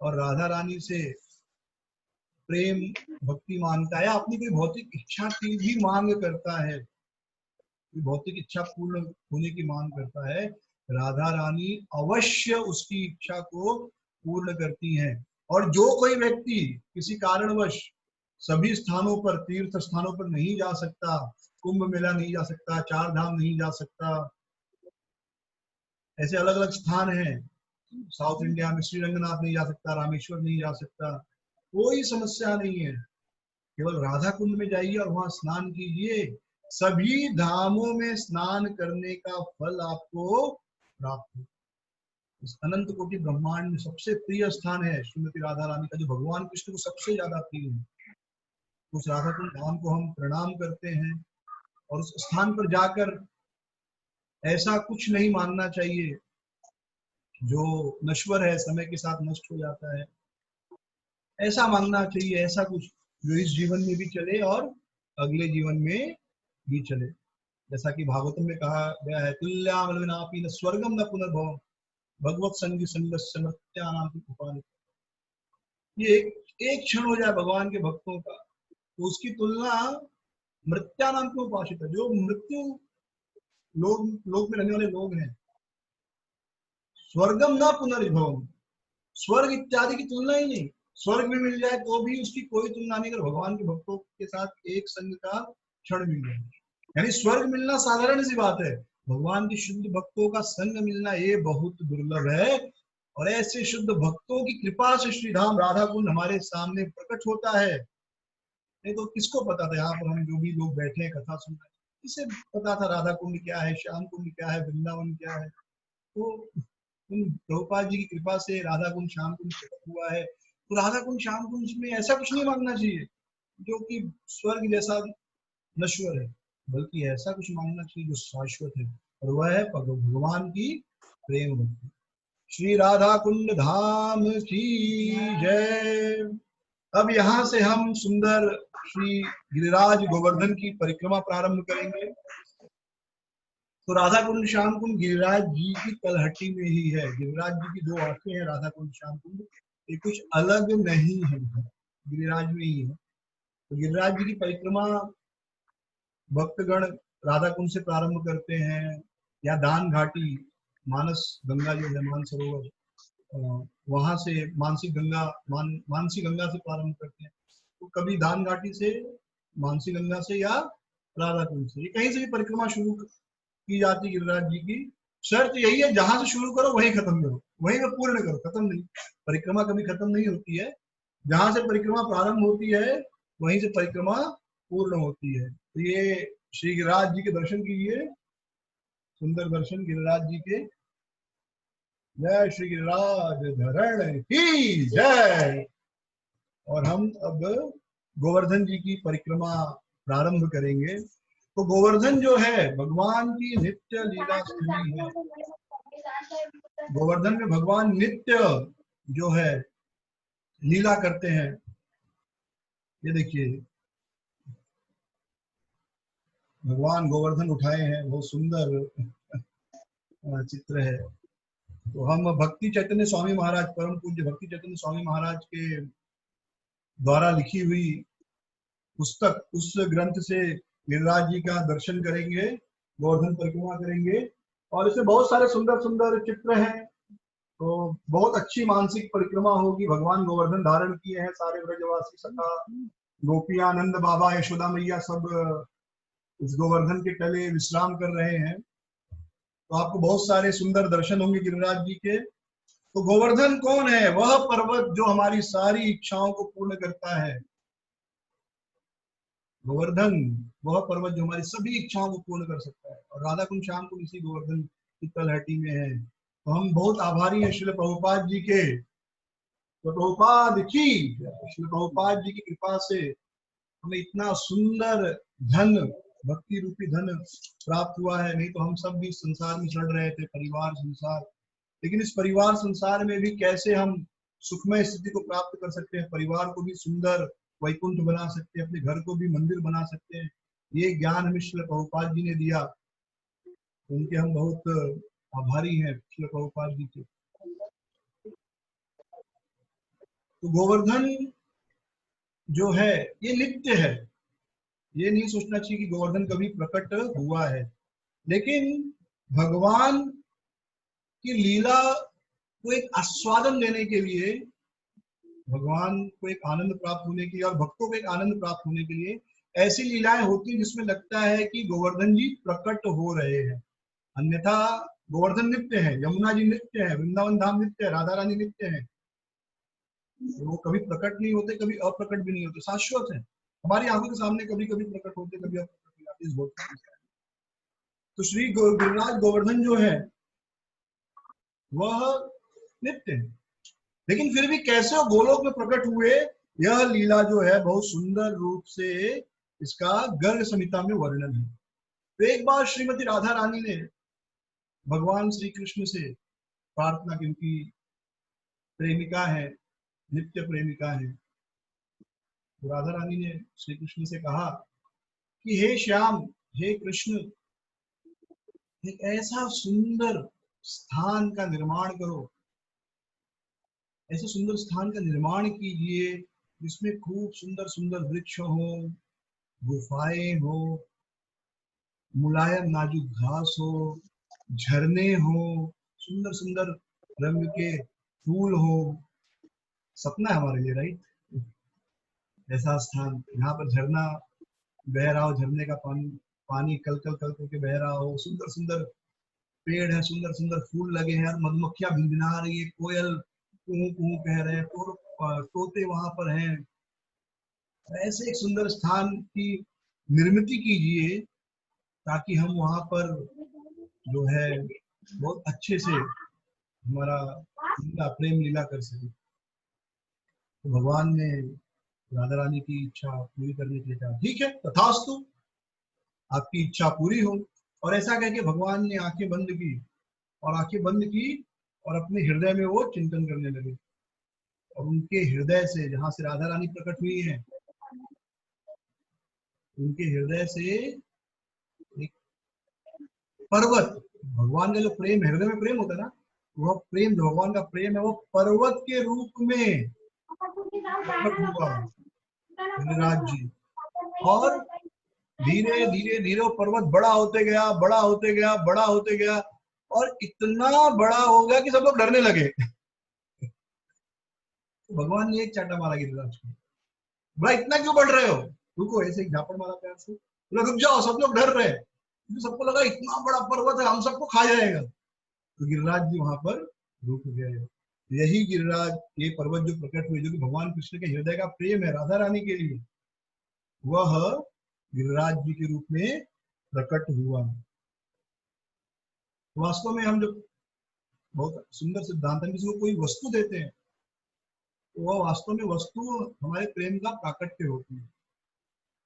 और राधा रानी से प्रेम भक्ति मांगता है, अपनी कोई भौतिक इच्छा की भी मांग करता है, भौतिक इच्छा पूर्ण होने की मांग करता है, राधा रानी अवश्य उसकी इच्छा को पूर्ण करती हैं। और जो कोई व्यक्ति किसी कारणवश सभी स्थानों पर, तीर्थ स्थानों पर नहीं जा सकता, कुंभ मेला नहीं जा सकता, 4 धाम नहीं जा सकता, ऐसे अलग अलग स्थान हैं, साउथ इंडिया में श्री रंगनाथ नहीं जा सकता, रामेश्वर नहीं जा सकता, कोई समस्या नहीं है। केवल राधा कुंड में जाइए और वहां स्नान कीजिए। सभी धामों में स्नान करने का फल आपको प्राप्त हो। इस अनंत कोटि ब्रह्मांड में सबसे प्रिय स्थान है श्रीमती राधा रानी का, जो भगवान कृष्ण को सबसे ज्यादा प्रिय है। उस राधा कुंड धाम को हम प्रणाम करते हैं। और उस स्थान पर जाकर ऐसा कुछ नहीं मांगना चाहिए जो नश्वर है, समय के साथ नष्ट हो जाता है, ऐसा मांगना चाहिए, ऐसा कुछ जो इस जीवन में भी चले और अगले जीवन में भी चले। जैसा कि भागवतम में कहा गया है, तुल्यामलविनापि न स्वर्गम न पुनर्भवम भगवत संग संगस्य मर्त्यानां उपानि। ये एक क्षण हो जाए भगवान के भक्तों का, तो उसकी तुलना मृत्यानाम के उपासित है, जो मृत्यु लोग में रहने वाले लोग हैं। स्वर्गम न पुनर्भवम, स्वर्ग इत्यादि की तुलना ही नहीं, स्वर्ग में मिल जाए तो भी उसकी कोई तुलना नहीं अगर भगवान के भक्तों के साथ एक संग का क्षण मिल जाए। यानी स्वर्ग मिलना साधारण सी बात है, भगवान के शुद्ध भक्तों का संग मिलना ये बहुत दुर्लभ है। और ऐसे शुद्ध भक्तों की कृपा से श्री धाम राधा कुंड हमारे सामने प्रकट होता है। नहीं तो किसको पता था, यहाँ पर हम जो भी लोग बैठे हैं कथा सुन रहे हैं, किसे पता था राधा कुंड क्या है, श्याम कुंड क्या है, वृंदावन क्या है। तो प्रभुपाद जी की कृपा से राधा कुंड श्याम कुंड प्रकट हुआ है। तो राधा कुंड श्याम कुंड में ऐसा कुछ नहीं मांगना चाहिए जो कि स्वर्ग जैसा नश्वर है, बल्कि ऐसा कुछ मांगना चाहिए जो शाश्वत है, और वह है भगवान की प्रेम भक्ति। श्री राधा कुंड धाम की जय। अब यहाँ से हम सुंदर श्री गिरिराज गोवर्धन की परिक्रमा प्रारंभ करेंगे। तो राधा कुंड श्याम कुंड गिरिराज जी की तलहटी में ही है। गिरिराज जी की दो आंखें हैं, राधा कुंड श्याम कुंड, ये कुछ अलग नहीं है, गिरिराज में ही है। तो गिरिराज जी की परिक्रमा भक्तगण राधा कुंड से प्रारंभ करते हैं, या दान घाटी मानस गंगा जो है मानसरोवर, वहां से मानसी गंगा से प्रारंभ करते हैं। तो कभी दान घाटी से, मानसी गंगा से, या राधा कुंड से, कहीं से भी परिक्रमा शुरू की जाती गिरिराज जी की। शर्त यही है, जहां से शुरू करो वहीं खत्म करो, वहीं में पूर्ण करो, खत्म नहीं। परिक्रमा कभी खत्म नहीं होती है, जहां से परिक्रमा प्रारंभ होती है वहीं से परिक्रमा पूर्ण होती है। तो ये श्री गिरिराज जी के दर्शन कीजिए, सुंदर दर्शन गिरिराज जी के। जय श्री गिरिराज धरण की जय। और हम अब गोवर्धन जी की परिक्रमा प्रारंभ करेंगे। तो गोवर्धन जो है भगवान की नित्य लीला स्थली है। गोवर्धन में भगवान नित्य जो है लीला करते हैं। ये देखिए भगवान गोवर्धन उठाए हैं, बहुत सुंदर चित्र है। तो हम भक्ति चैतन्य स्वामी महाराज, परम पूज्य भक्ति चैतन्य स्वामी महाराज के द्वारा लिखी हुई पुस्तक, उस ग्रंथ से गिरिराज जी का दर्शन करेंगे, गोवर्धन परिक्रमा करेंगे। और इसमें बहुत सारे सुंदर सुंदर चित्र हैं। तो बहुत अच्छी मानसिक परिक्रमा होगी। भगवान गोवर्धन धारण किए हैं, सारे ब्रजवासी सखा गोपियानंद बाबा यशोदा मैया सब उस गोवर्धन के तले विश्राम कर रहे हैं। तो आपको बहुत सारे सुंदर दर्शन होंगे गिरिराज जी के। तो गोवर्धन कौन है? वह पर्वत जो हमारी सारी इच्छाओं को पूर्ण करता है। गोवर्धन वह पर्वत जो हमारी सभी इच्छाओं को पूर्ण कर सकता है। और राधा कुंड श्याम कुंड इसी गोवर्धन की तलहटी में है। तो हम बहुत आभारी हैं श्रील प्रभुपाद जी के। तो प्रभुपाद की, श्रील प्रभुपाद जी की कृपा से हमें इतना सुंदर धन, भक्ति रूपी धन प्राप्त हुआ है। नहीं तो हम सब भी संसार में चढ़ रहे थे, परिवार संसार। लेकिन इस परिवार संसार में भी कैसे हम सुखमय स्थिति को प्राप्त कर सकते हैं, परिवार को भी सुंदर वैकुंठ बना सकते हैं, अपने घर को भी मंदिर बना सकते हैं, ये ज्ञान हमें श्रील प्रभुपाद जी ने दिया। उनके हम बहुत आभारी हैं श्रील प्रभुपाद जी के। तो गोवर्धन जो है ये नित्य है। ये नहीं सोचना चाहिए कि गोवर्धन कभी प्रकट हुआ है, लेकिन भगवान की लीला को एक आस्वादन देने के लिए, भगवान को एक आनंद प्राप्त होने के लिए और भक्तों को एक आनंद प्राप्त होने के लिए ऐसी लीलाएं होती हैं जिसमें लगता है कि गोवर्धन जी प्रकट हो रहे हैं। अन्यथा गोवर्धन नित्य है, यमुना जी नित्य है, वृंदावन धाम नित्य है, राधा रानी नित्य है। वो कभी प्रकट नहीं होते, कभी अप्रकट भी नहीं होते, शाश्वत है। हमारी आंखों के सामने कभी कभी प्रकट होते, कभी अप्रकट हो जाते, इस भौतिक। तो श्री गिरिराज गोवर्धन जो है वह नित्य है। लेकिन फिर भी कैसे वो गोलोक में प्रकट हुए, यह लीला जो है बहुत सुंदर रूप से इसका गर्ग संहिता में वर्णन है। तो एक बार श्रीमती राधा रानी ने भगवान श्री कृष्ण से प्रार्थना की उनकी प्रेमिका है, नित्य प्रेमिका है। तो राधा रानी ने श्री कृष्ण से कहा कि हे श्याम, हे कृष्ण, एक ऐसा सुंदर स्थान का निर्माण करो, ऐसे सुंदर स्थान का निर्माण कीजिए जिसमें खूब सुंदर सुंदर वृक्ष हो, गुफाएं हो, मुलायम नाजुक घास हो, झरने हो, सुंदर सुंदर रंग के फूल हो। सपना है हमारे लिए, राइट? ऐसा स्थान यहाँ पर झरना बह रहा हो, झरने का पानी पानी कल कल कल करके बह रहा हो, सुंदर सुंदर पेड़ है, सुंदर सुंदर फूल लगे हैं, मधुमक्खियां भिनभिना रही है, कोयल कूं कूं कह रहे हैं, तोते वहां पर हैं। ऐसे एक सुंदर स्थान की निर्मित कीजिए ताकि हम वहां पर जो है बहुत अच्छे से हमारा प्रेम लीला कर सके। तो भगवान ने राधा रानी की इच्छा पूरी करने के लिए कहा, ठीक है, तथास्तु, आपकी इच्छा पूरी हो। और ऐसा कह के भगवान ने आंखें बंद की, और आंखें बंद की और अपने हृदय में वो चिंतन करने लगे। और उनके हृदय से, जहां से राधा रानी प्रकट हुई है, उनके हृदय से एक पर्वत, भगवान का जो प्रेम, हृदय में प्रेम होता है ना, वह प्रेम, जो भगवान का प्रेम है, वो पर्वत के रूप में प्रकट हुआ गिरिराज जी। और धीरे धीरे धीरे वो पर्वत बड़ा होते गया, बड़ा होते गया, बड़ा होते गया, और इतना बड़ा हो गया कि सब लोग डरने लगे। तो भगवान ने एक चाटा मारा गिरिराज को, बोला इतना क्यों बढ़ रहे हो? रुको, ऐसे एक झापड़ मारा प्यार से, बोला रुक जाओ, सब लोग डर रहे हैं। तो सबको लगा इतना बड़ा पर्वत है, हम सबको खा जाएगा। तो गिरिराज जी वहां पर रुक गए। यही गिरिराज, ये पर्वत जो प्रकट हुए, जो कि भगवान कृष्ण के हृदय का प्रेम है राधा रानी के लिए, वह गिरिराज जी के रूप में प्रकट हुआ। वास्तव में हम जब बहुत सुंदर सिद्धांत है, किसी को कोई वस्तु देते हैं तो वह वास्तव में वस्तु हमारे प्रेम का प्राकट्य होती है।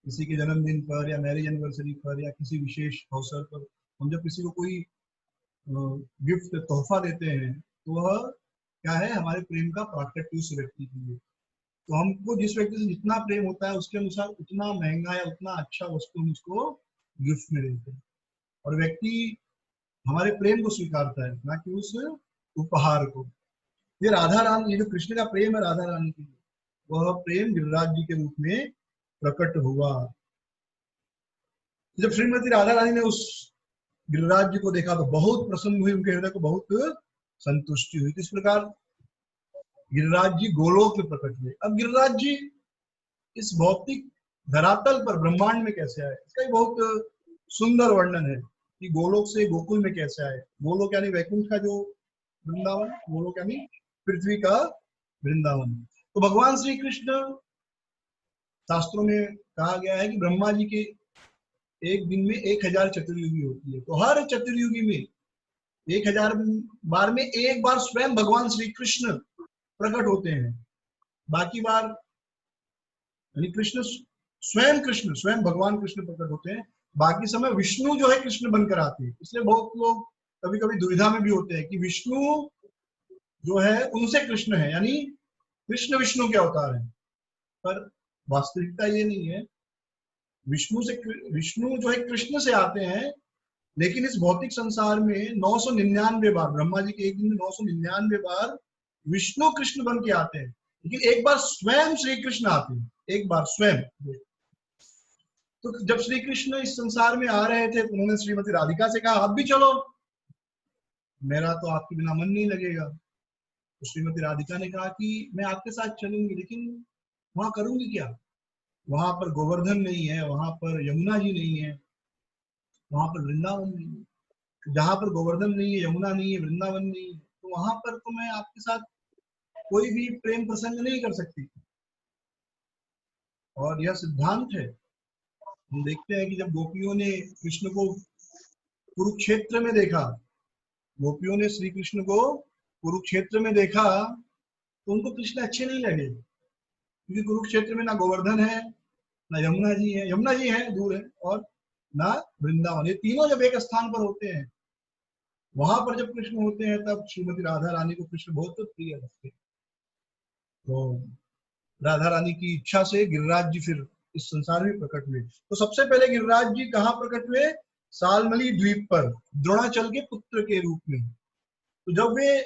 किसी के जन्मदिन पर या मैरिज एनिवर्सरी पर या किसी विशेष अवसर पर हम जब किसी को कोई गिफ्ट, तोहफा देते हैं तो वह क्या है, हमारे प्रेम का प्राकट्य उस व्यक्ति के लिए। तो हमको जिस व्यक्ति से जितना प्रेम होता है उसके अनुसार उतना महंगा या उतना अच्छा वस्तु हम उसको गिफ्ट में देते हैं, और व्यक्ति हमारे प्रेम को स्वीकारता है, ना कि उस उपहार को। ये राधा रानी, ये जो कृष्ण का प्रेम है राधा रानी के लिए, वह प्रेम गिरिराज जी के रूप में प्रकट हुआ। जब श्रीमती राधा रानी ने उस गिरिराज जी को देखा तो बहुत प्रसन्न हुई, उनके हृदय को बहुत संतुष्टि हुई। इस प्रकार गिरिराज जी गोलोक में प्रकट हुए। अब गिरिराज जी इस भौतिक धरातल पर ब्रह्मांड में कैसे आए, इसका बहुत सुंदर वर्णन है कि गोलोक से गोकुल में कैसे आए। गोलोक यानी वैकुंठ का जो वृंदावन, गोलोक यानी पृथ्वी का वृंदावन। तो भगवान श्री कृष्ण, शास्त्रों में कहा गया है कि ब्रह्मा जी के एक दिन में 1000 चतुर्युगी होती है। तो हर चतुर्युगी में 1000 बार में एक बार स्वयं भगवान श्री कृष्ण प्रकट होते हैं। बाकी बार यानी कृष्ण स्वयं भगवान कृष्ण प्रकट होते हैं। बाकी समय विष्णु जो है कृष्ण बनकर आते हैं। इसलिए बहुत लोग कभी कभी दुविधा में भी होते हैं कि विष्णु जो है उनसे कृष्ण है, यानी कृष्ण विष्णु के अवतार है। पर वास्तविकता ये नहीं है। विष्णु जो है कृष्ण से आते हैं, लेकिन इस भौतिक संसार में 999 बार, ब्रह्मा जी के एक दिन में 999 बार विष्णु कृष्ण बन के आते हैं, लेकिन एक बार स्वयं श्री कृष्ण आते हैं, एक बार स्वयं। तो जब श्री कृष्ण इस संसार में आ रहे थे तो उन्होंने श्रीमती राधिका से कहा, आप भी चलो, मेरा तो आपके बिना मन नहीं लगेगा। तो श्रीमती राधिका ने कहा कि मैं आपके साथ चलूंगी, लेकिन वहां करूंगी क्या? वहां पर गोवर्धन नहीं है, वहां पर यमुना जी नहीं है, वहां पर वृंदावन नहीं है। जहां पर गोवर्धन नहीं है, यमुना नहीं है, वृंदावन नहीं है, तो वहां पर तो मैं आपके साथ कोई भी प्रेम प्रसंग नहीं कर सकती। और यह सिद्धांत है। हम देखते हैं कि जब गोपियों ने कृष्ण को कुरुक्षेत्र में देखा, गोपियों ने श्री कृष्ण को कुरुक्षेत्र में देखा, तो उनको कृष्ण अच्छे नहीं लगे, क्योंकि कुरुक्षेत्र में ना गोवर्धन है, ना यमुना जी है, यमुना जी है दूर है, और ना वृंदावन। ये तीनों जब एक स्थान पर होते हैं वहां पर जब कृष्ण होते हैं तब श्रीमती राधा रानी को कृष्ण बहुत प्रिय लगते हैं। तो राधा रानी की इच्छा से गिरिराज जी फिर इस संसार में प्रकट हुए। तो सबसे पहले गिरिराज जी कहाँ प्रकट हुए? सालमली द्वीप पर द्रोणाचल के पुत्र के रूप में। तो जब वे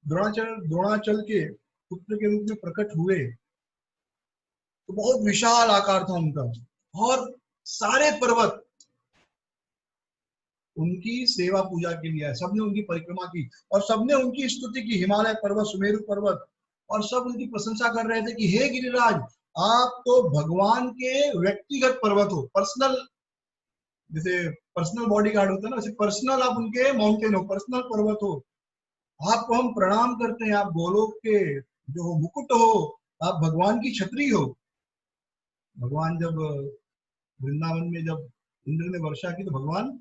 द्रोणाचल के पुत्र के रूप में प्रकट हुए तो बहुत विशाल आकार था उनका, और सारे पर्वत उनकी सेवा पूजा के लिए आए। सबने उनकी परिक्रमा की और सबने उनकी स्तुति की। हिमालय पर्वत, सुमेरु पर्वत, और सब उनकी प्रशंसा कर रहे थे कि हे गिरिराज, आप तो भगवान के व्यक्तिगत पर्वत हो, पर्सनल, जैसे पर्सनल बॉडी गार्ड होता है ना, वैसे पर्सनल आप उनके माउंटेन हो, पर्सनल पर्वत हो। आपको हम प्रणाम करते हैं, आप गोलोक के जो हो मुकुट हो, आप भगवान की छतरी हो। भगवान जब वृंदावन में जब इंद्र ने वर्षा की तो भगवान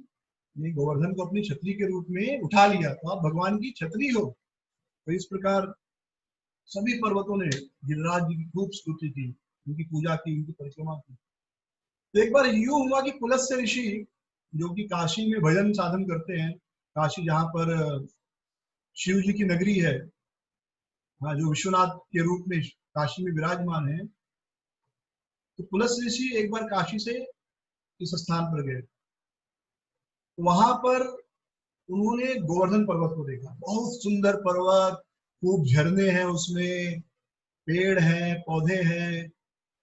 ने गोवर्धन को अपनी छतरी के रूप में उठा लिया, तो आप भगवान की छतरी हो। तो इस प्रकार सभी पर्वतों ने गिरिराज जी की खूब स्तुति की, उनकी पूजा की, उनकी परिक्रमा की। तो एक बार यूं हुआ कि पुलस्त्य ऋषि, जो कि काशी में भजन साधन करते हैं, काशी जहाँ पर शिव जी की नगरी है, हाँ, जो विश्वनाथ के रूप में काशी में विराजमान है, तो पुलस्त्य ऋषि एक बार काशी से इस स्थान पर गए। तो वहां पर उन्होंने गोवर्धन पर्वत को देखा। बहुत सुंदर पर्वत, खूब झरने हैं उसमें, पेड़ हैं, पौधे हैं,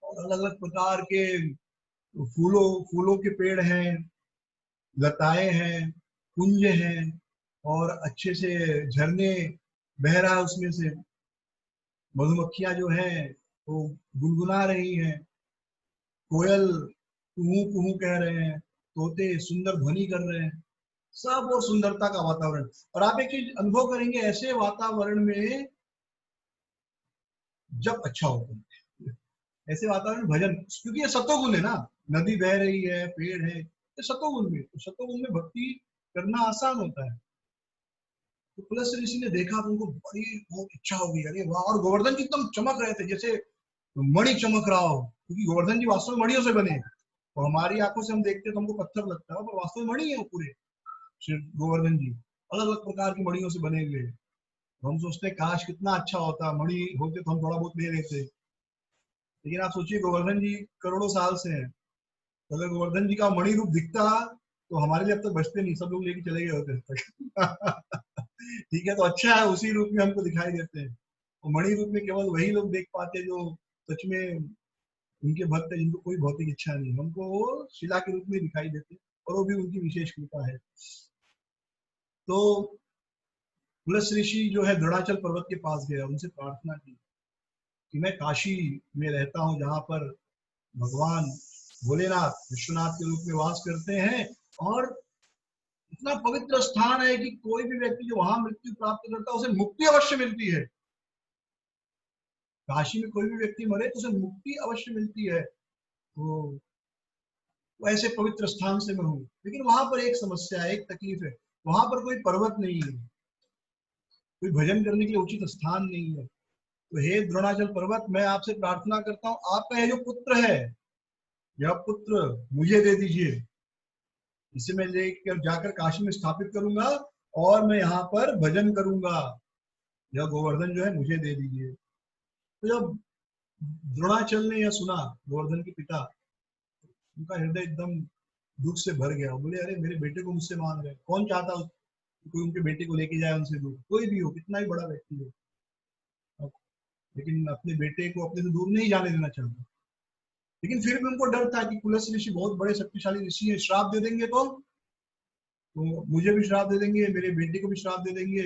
और अलग अलग प्रकार के फूलों के पेड़ हैं, लताएं हैं, कुंज हैं, और अच्छे से झरने बह रहा है उसमें से। मधुमक्खियां जो हैं वो गुनगुना रही हैं, कोयल कुहू कुहू कह रहे हैं, तोते सुंदर ध्वनि कर रहे हैं। सब वो सुंदरता का वातावरण। और आप एक चीज अनुभव करेंगे, ऐसे वातावरण में जब अच्छा होता है, ऐसे वातावरण में भजन, क्योंकि ये सतोगुण है ना, नदी बह रही है, पेड़ है, ये सतोगुण में, तो सतोगुण में भक्ति करना आसान होता है। तो पुलस्त्य ऋषि ने देखा तो उनको बड़ी बहुत इच्छा हो गई, अरे वाह। और गोवर्धन जी एकदम चमक रहे थे जैसे मणि चमक रहा हो, क्योंकि गोवर्धन जी वास्तव में मणियों से बने हैं। तो हमारी आंखों से हम देखते हैं तो हमको पत्थर लगता है, पर वास्तव में मणि है वो पूरे। श्री गोवर्धन जी अलग अलग प्रकार की मणियों से बने हुए हैं। तो हम सोचते हैं काश कितना अच्छा होता, मणि होते तो हम थोड़ा बहुत ले लेते। लेकिन आप सोचिए गोवर्धन जी करोड़ों साल से हैं, तो अगर गोवर्धन जी का मणि रूप दिखता तो हमारे लिए अब तक बचते नहीं, सब लोग लेके चले गए होते अब तक। ठीक है, तो अच्छा है उसी रूप में हमको दिखाई देते हैं। और मणि रूप में केवल वही लोग देख पाते हैं जो सच में उनके भक्त है, जिनको कोई भौतिक इच्छा नहीं, हमको वो शिला के रूप में दिखाई देते हैं, और वो भी उनकी विशेष कृपा है। तो पुलस्त्य ऋषि जो है द्रोणाचल पर्वत के पास गया, उनसे प्रार्थना की कि मैं काशी में रहता हूँ, जहाँ पर भगवान भोलेनाथ विश्वनाथ के रूप में वास करते हैं, और इतना पवित्र स्थान है कि कोई भी व्यक्ति जो वहां मृत्यु प्राप्त करता है उसे मुक्ति अवश्य मिलती है। काशी में कोई भी व्यक्ति मरे तो उसे मुक्ति अवश्य मिलती है। तो ऐसे पवित्र स्थान से मैं हूँ, लेकिन वहां पर एक समस्या है, एक तकलीफ है, वहां पर कोई पर्वत नहीं है, कोई भजन करने के लिए उचित स्थान नहीं है। तो हे द्रोणाचल पर्वत, मैं आपसे प्रार्थना करता हूँ, आपका यह जो पुत्र है, यह पुत्र मुझे दे दीजिए। इसे मैं लेकर जाकर काशी में स्थापित करूंगा, और मैं यहाँ पर भजन करूंगा। यह गोवर्धन जो है मुझे दे दीजिए। तो जब द्रोणाचल ने यह सुना, गोवर्धन के पिता, उनका हृदय एकदम दुख से भर गया। बोले अरे मेरे बेटे को मुझसे मांग रहे हैं, कौन चाहता कि कोई उनके बेटे को लेके जाए उनसे दूर, कोई भी हो, कितना ही बड़ा व्यक्ति हो, लेकिन अपने बेटे को अपने से दूर नहीं जाने देना चाहता। लेकिन फिर भी उनको डर था कि पुलस्त्य ऋषि बहुत बड़े शक्तिशाली ऋषि है, श्राप दे देंगे तो मुझे भी श्राप दे देंगे, मेरे बेटे को भी श्राप दे देंगे,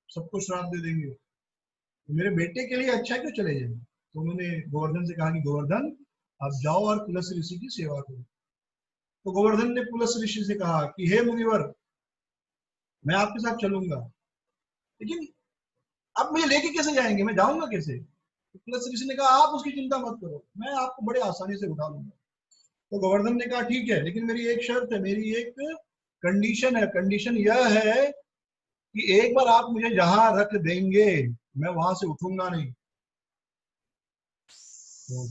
सबको श्राप दे देंगे, तो मेरे बेटे के लिए अच्छा क्यों चले जाए। तो उन्होंने गोवर्धन से कहा कि गोवर्धन आप जाओ और पुलस्त्य ऋषि की सेवा करो। तो गोवर्धन ने पुलस्त्य ऋषि से कहा कि हे मुनिवर, मैं आपके साथ चलूंगा, लेकिन आप मुझे लेके कैसे जाएंगे, मैं जाऊंगा कैसे। तो पुलस्त्य ऋषि ने कहा आप उसकी चिंता मत करो, मैं आपको बड़े आसानी से उठा लूंगा। तो गोवर्धन ने कहा ठीक है, लेकिन मेरी एक शर्त है, मेरी एक कंडीशन है। कंडीशन यह है कि एक बार आप मुझे जहां रख देंगे मैं वहां से उठूंगा नहीं। तो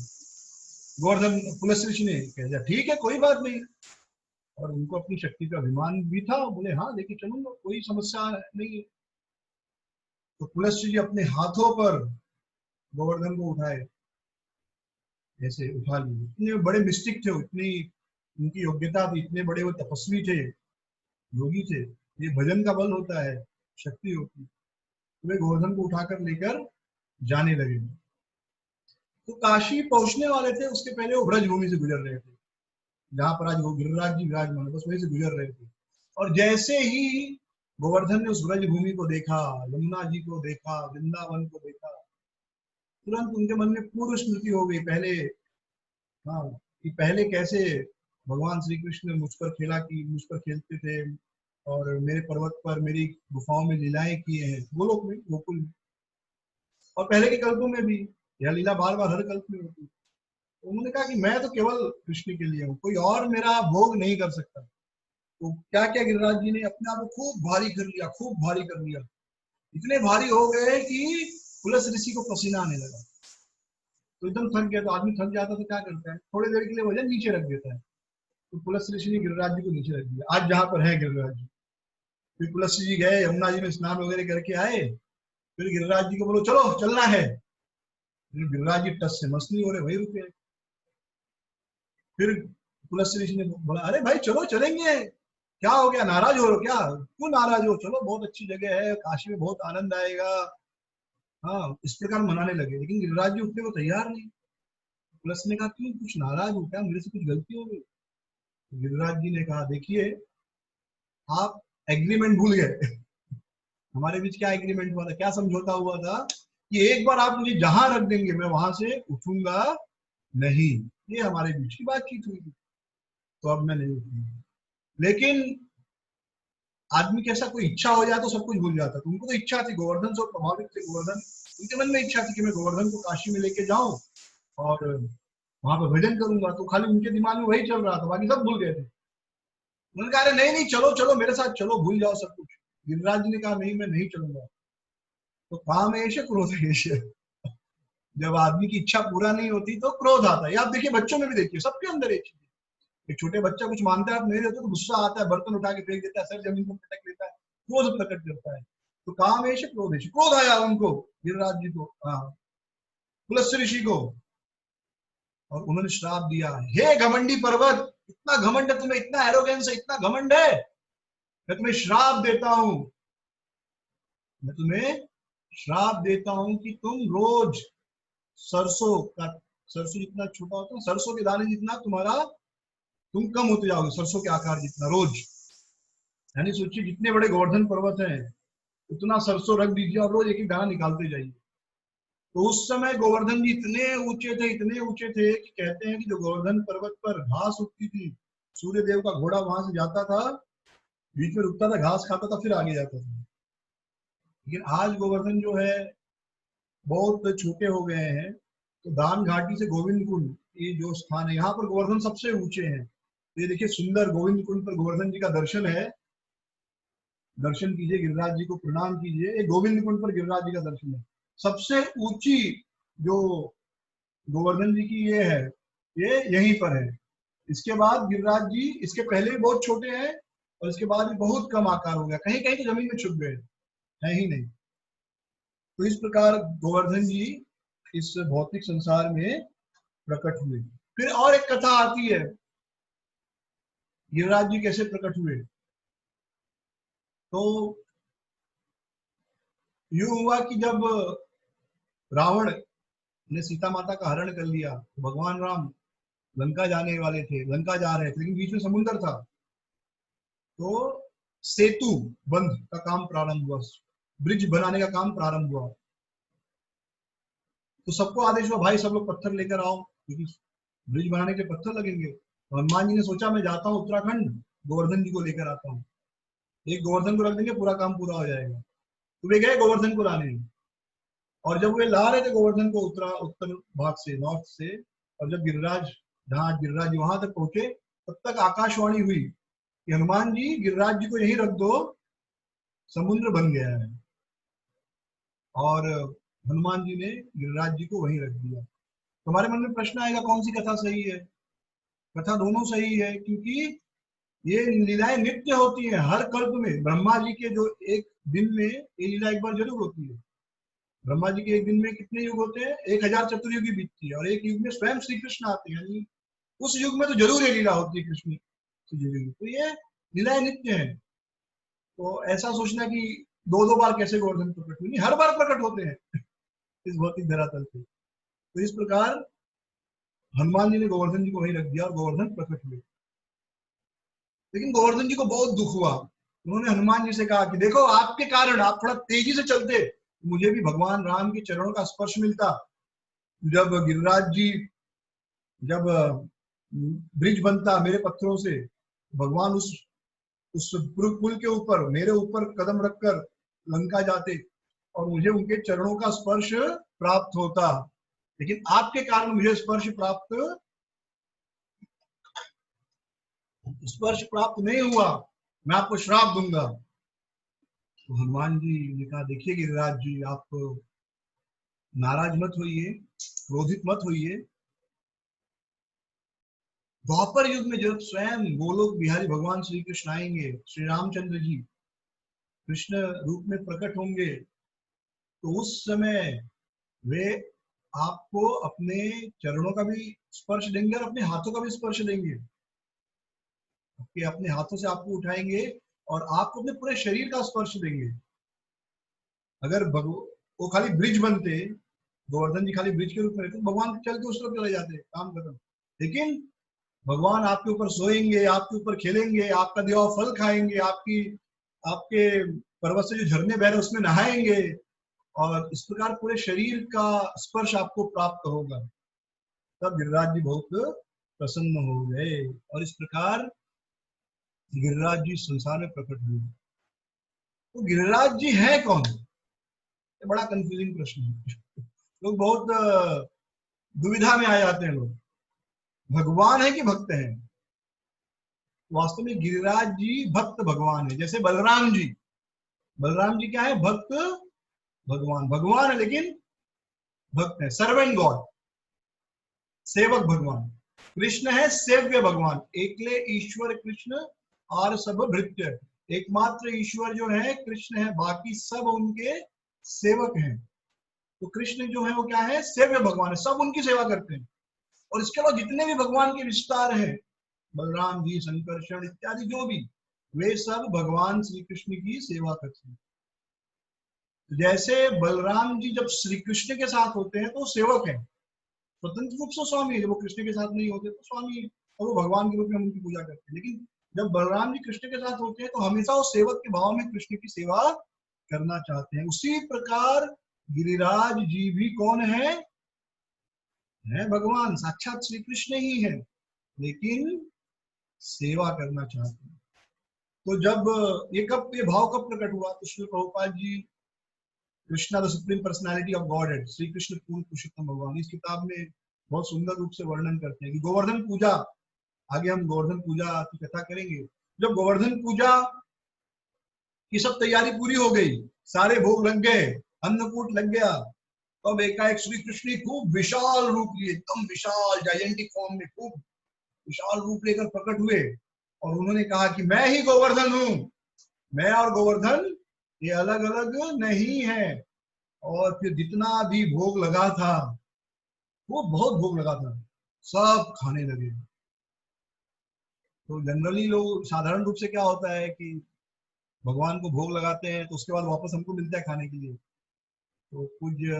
गोवर्धन पुलस्त्य ऋषि ने कह दिया ठीक है, कोई बात नहीं, और उनको अपनी शक्ति का अभिमान भी था। बोले हाँ लेके चलूंगा, कोई समस्या नहीं है। तो पुलस्त्य जी अपने हाथों पर गोवर्धन को उठाए, ऐसे उठा लिए। इतने बड़े मिस्टिक थे, इतनी उनकी योग्यता थी, इतने बड़े वो तपस्वी थे, योगी थे। ये भजन का बल होता है, शक्ति होती है। तो वे गोवर्धन को उठाकर लेकर जाने लगे। तो काशी पहुंचने वाले थे, उसके पहले वो ब्रज भूमि से गुजर रहे थे, जहां पर आज वो गिरिराज जी विराजमान है, बस वहीं से गुजर रहे थे। और जैसे ही गोवर्धन ने उस ब्रज भूमि को देखा, यमुना जी को देखा, वृंदावन को देखा, तुरंत उनके मन में पूर्व स्मृति हो गई पहले। हाँ, कि पहले कैसे भगवान श्री कृष्ण मुझ पर खेला की, मुझ पर खेलते थे और मेरे पर्वत पर, मेरी गुफाओं में लीलाएं किए हैं, गोलोक में, गोकुल में, और पहले के कल्पों में भी। यह लीला बार बार हर कल्प में होती है। तो उन्होंने कहा कि मैं तो केवल कृष्ण के लिए हूँ, कोई और मेरा भोग नहीं कर सकता। तो क्या क्या गिरिराज जी ने अपने आप को खूब भारी कर लिया, खूब भारी कर लिया। इतने भारी हो गए कि पुलस ऋषि को पसीना आने लगा। तो एकदम थक गया। तो आदमी थक जाता तो क्या करता है, थोड़ी देर के लिए वजन नीचे रख देता है। तो पुलस ऋषि ने गिरिराज जी को नीचे रख दिया, आज जहां पर है गिरिराज जी। फिर पुलस जी गए, यमुना जी में स्नान वगैरह करके आए। फिर गिरिराज जी को बोलो चलो चलना है। फिर गिरिराज जी टस से मस्त नहीं हो रहे, वही रुके। फिर पुलस ऋषि ने बोला अरे भाई चलो चलेंगे, क्या हो गया, नाराज हो क्या, क्यों नाराज हो, चलो बहुत अच्छी जगह है, काशी में बहुत आनंद आएगा। हाँ, इस प्रकार मनाने लगे। लेकिन गिरिराज जी उठने को तैयार नहीं। पुलस ने कहा क्यों, कुछ नाराज हो क्या, मेरे से कुछ गलती हो गई। तो गिरिराज जी ने कहा देखिए, आप एग्रीमेंट भूल गए। हमारे बीच क्या एग्रीमेंट हुआ था, क्या समझौता हुआ था कि एक बार आप मुझे जहां रख देंगे मैं वहां से उठूंगा नहीं। ये हमारे बीच की बातचीत हुई थी। तो अब मैं नहीं उठूंगा। लेकिन आदमी की ऐसा कोई इच्छा हो जाए तो सब कुछ भूल जाता। तो उनको तो इच्छा थी, गोवर्धन से प्रभावित थे गोवर्धन। उनके मन में इच्छा थी कि मैं गोवर्धन को काशी में लेके जाऊं और वहां पर भजन करूंगा। तो खाली उनके दिमाग में वही चल रहा था, बाकी सब भूल गए थे। उन्होंने कहा नहीं नहीं चलो चलो मेरे साथ चलो, भूल जाओ सब कुछ। गिरिराज जी ने कहा नहीं, मैं नहीं चलूंगा। तो कामेश क्रोधेश, जब आदमी की इच्छा पूरा नहीं होती तो क्रोध आता है। आप देखिए बच्चों में भी देखिए, सबके अंदर एक चीज, एक छोटे बच्चा कुछ मांगता है, आप नहीं देते तो गुस्सा आता है, बर्तन उठा के फेंक देता है, सर जमीन पर पटक लेता है, क्रोध प्रकट करता है। तो कामेश क्रोधेश, क्रोध आया उनको, गिरिराज जी को, हाँ, पुलस्त्य ऋषि को। और उन्होंने श्राप दिया, हे घमंडी पर्वत, इतना घमंड है तुम्हें, इतना एरोगेंस है, इतना घमंड है, मैं तुम्हें श्राप देता हूं, मैं तुम्हें श्राप देता हूं कि तुम रोज सरसों का, सरसों जितना छोटा होता है, सरसों के दाने जितना तुम्हारा, तुम कम होते जाओगे, सरसों के आकार जितना रोज। यानी सोचिए जितने बड़े गोवर्धन पर्वत हैं उतना सरसों रख दीजिए और रोज एक एक दाना निकालते जाइए। तो उस समय गोवर्धन जी इतने ऊंचे थे, इतने ऊंचे थे कि कहते हैं कि जो गोवर्धन पर्वत पर घास उगती थी, सूर्य देव का घोड़ा वहां से जाता था, बीच में रुकता था, घास खाता था, फिर आगे जाता था। लेकिन आज गोवर्धन जो है बहुत छोटे हो गए हैं। तो दान घाटी से गोविंद कुंड, ये जो स्थान है, यहाँ पर गोवर्धन सबसे ऊंचे हैं। तो ये देखिए सुंदर गोविंद कुंड पर गोवर्धन जी का दर्शन है, दर्शन कीजिए, गिरिराज जी को प्रणाम कीजिए। ये गोविंद कुंड पर गिरिराज जी का दर्शन है। सबसे ऊंची जो गोवर्धन जी की ये है, ये यहीं पर है। इसके बाद गिरिराज जी इसके पहले भी बहुत छोटे हैं और इसके बाद भी बहुत कम आकार हो गया, कहीं कहीं तो जमीन में छुप गए, है ही नहीं। तो इस प्रकार गोवर्धन जी इस भौतिक संसार में प्रकट हुए। फिर और एक कथा आती है, गिरिराज जी कैसे प्रकट हुए। तो यूं हुआ कि जब रावण ने सीता माता का हरण कर लिया तो भगवान राम लंका जाने वाले थे, लंका जा रहे थे, लेकिन बीच में समुद्र था। तो सेतु बंध का काम प्रारंभ हुआ, ब्रिज बनाने का काम प्रारंभ हुआ। तो सबको आदेश हुआ भाई सब लोग पत्थर लेकर आओ, क्योंकि ब्रिज बनाने के पत्थर लगेंगे। तो हनुमान जी ने सोचा मैं जाता हूँ उत्तराखंड, गोवर्धन जी को लेकर आता हूँ, एक गोवर्धन को रख देंगे, पूरा काम पूरा हो जाएगा। तो वे गए गोवर्धन को लाने। और जब वे ला रहे थे गोवर्धन को उत्तर भाग से, नॉर्थ से, और जब गिरिराज, जहाँ गिरिराज जी वहां तक पहुंचे, तब तक आकाशवाणी हुई कि हनुमान जी गिरिराज जी को यहीं रख दो, समुद्र बन गया है। और हनुमान जी ने गिरिराज जी को वहीं रख दिया। तुम्हारे मन में प्रश्न आएगा कौन सी कथा सही है। कथा दोनों सही है, क्योंकि ये लीलाएं नित्य होती हैं हर कल्प में। ब्रह्मा जी के जो एक दिन में ये लीला एक बार जरूर होती है। ब्रह्मा जी के एक दिन में कितने युग होते हैं? 1000 चतुर्युगी बीतती है और एक युग में स्वयं श्री कृष्ण आते हैं, यानी उस युग में तो जरूर ये लीला होती है कृष्ण की। तो ये लीलाएं नित्य है। तो ऐसा सोचना कि दो दो बार कैसे गोवर्धन प्रकट हुए, नहीं, हर बार प्रकट होते हैं इस भौतिक धरातल पे। तो इस प्रकार हनुमान जी ने गोवर्धन जी को वहीं रख दिया और गोवर्धन प्रकट हुए। लेकिन गोवर्धन जी को बहुत दुख हुआ। उन्होंने हनुमान जी से कहा कि देखो, आपके कारण, आप थोड़ा तेजी से चलते, मुझे भी भगवान राम के चरणों का स्पर्श मिलता। जब गिरिराज जी, जब ब्रिज बनता मेरे पत्थरों से, भगवान उस पुल के ऊपर मेरे ऊपर कदम रखकर लंका जाते और मुझे उनके चरणों का स्पर्श प्राप्त होता। लेकिन आपके कारण मुझे स्पर्श प्राप्त नहीं हुआ, मैं आपको श्राप दूंगा। तो हनुमान जी ने कहा, देखिए गिरिराज जी, आप नाराज मत होइए, क्रोधित मत होइए। द्वापर युग में जब स्वयं गोलोक बिहारी भगवान श्री कृष्ण आएंगे, श्री रामचंद्र जी कृष्ण रूप में प्रकट होंगे, तो उस समय वे आपको अपने चरणों का भी स्पर्श देंगे और अपने हाथों का भी स्पर्श देंगे। कि अपने हाथों से आपको उठाएंगे और आपको अपने पूरे शरीर का स्पर्श देंगे। अगर वो खाली ब्रिज बनते, गोवर्धन जी खाली ब्रिज के रूप में रहते, भगवान चल के उस तरफ चले जाते, काम खत्म। लेकिन भगवान आपके ऊपर सोएंगे, आपके ऊपर खेलेंगे, आपका दिया हुआ फल खाएंगे, आपके पर्वत से जो झरने बह रहे उसमें नहाएंगे और इस प्रकार पूरे शरीर का स्पर्श आपको प्राप्त होगा। तब गिरिराज जी बहुत प्रसन्न हो गए और इस प्रकार गिरिराज जी संसार में प्रकट हुए। तो गिरिराज जी है कौन? ये बड़ा कंफ्यूजिंग प्रश्न है। लोग बहुत दुविधा में आ जाते हैं। लोग भगवान है कि भक्त है? वास्तव में गिरिराज जी भक्त भगवान है। जैसे बलराम जी क्या है? भक्त भगवान है, लेकिन भक्त है, सर्वेंट गॉड, सेवक भगवान। कृष्ण है सेव्य भगवान, एकले ईश्वर कृष्ण और सब भृत्य। एकमात्र ईश्वर जो है कृष्ण है, बाकी सब उनके सेवक हैं। तो कृष्ण जो है वो क्या है? सेव्य भगवान है, सब उनकी सेवा करते हैं। और इसके अलावा जितने भी भगवान के विस्तार हैं, बलराम जी, संकर्षण इत्यादि जो भी, वे सब भगवान श्री कृष्ण की सेवा करते हैं। जैसे बलराम जी जब श्री कृष्ण के साथ होते हैं तो सेवक हैं, स्वतंत्र रूप से स्वामी है। जब वो कृष्ण के साथ नहीं होते तो स्वामी और वो भगवान के रूप में हम उनकी पूजा करते हैं। लेकिन जब बलराम जी कृष्ण के साथ होते हैं तो हमेशा वो सेवक के भाव में कृष्ण की सेवा करना चाहते हैं। उसी प्रकार गिरिराज जी भी कौन है भगवान, साक्षात श्री कृष्ण ही है, लेकिन सेवा करना चाहते हैं। तो जब ये भाव कब प्रकट हुआ? तो Shri Prabhupada ji Krishna the supreme personality of Godhead, Shri Krishna पूर्ण पुरुषोत्तम भगवान, इस किताब में बहुत सुंदर रूप से वर्णन करते हैं कि गोवर्धन पूजा, आगे हम गोवर्धन पूजा की कथा करेंगे। जब गोवर्धन पूजा की सब तैयारी पूरी हो गई, सारे भोग लग गए, अन्नकूट लग गया, तब एकाएक श्री कृष्ण खूब विशाल रूप लिए, एकदम विशाल जायंटिक फॉर्म में खूब विशाल रूप लेकर प्रकट हुए और उन्होंने कहा कि मैं ही गोवर्धन हूं, मैं और गोवर्धन ये अलग अलग नहीं है। और फिर जितना भी भोग लगा था, वो बहुत भोग लगा था, सब खाने लगे। तो जनरली लोग, साधारण रूप से क्या होता है कि भगवान को भोग लगाते हैं तो उसके बाद वापस हमको मिलता है खाने के लिए। तो पूज्य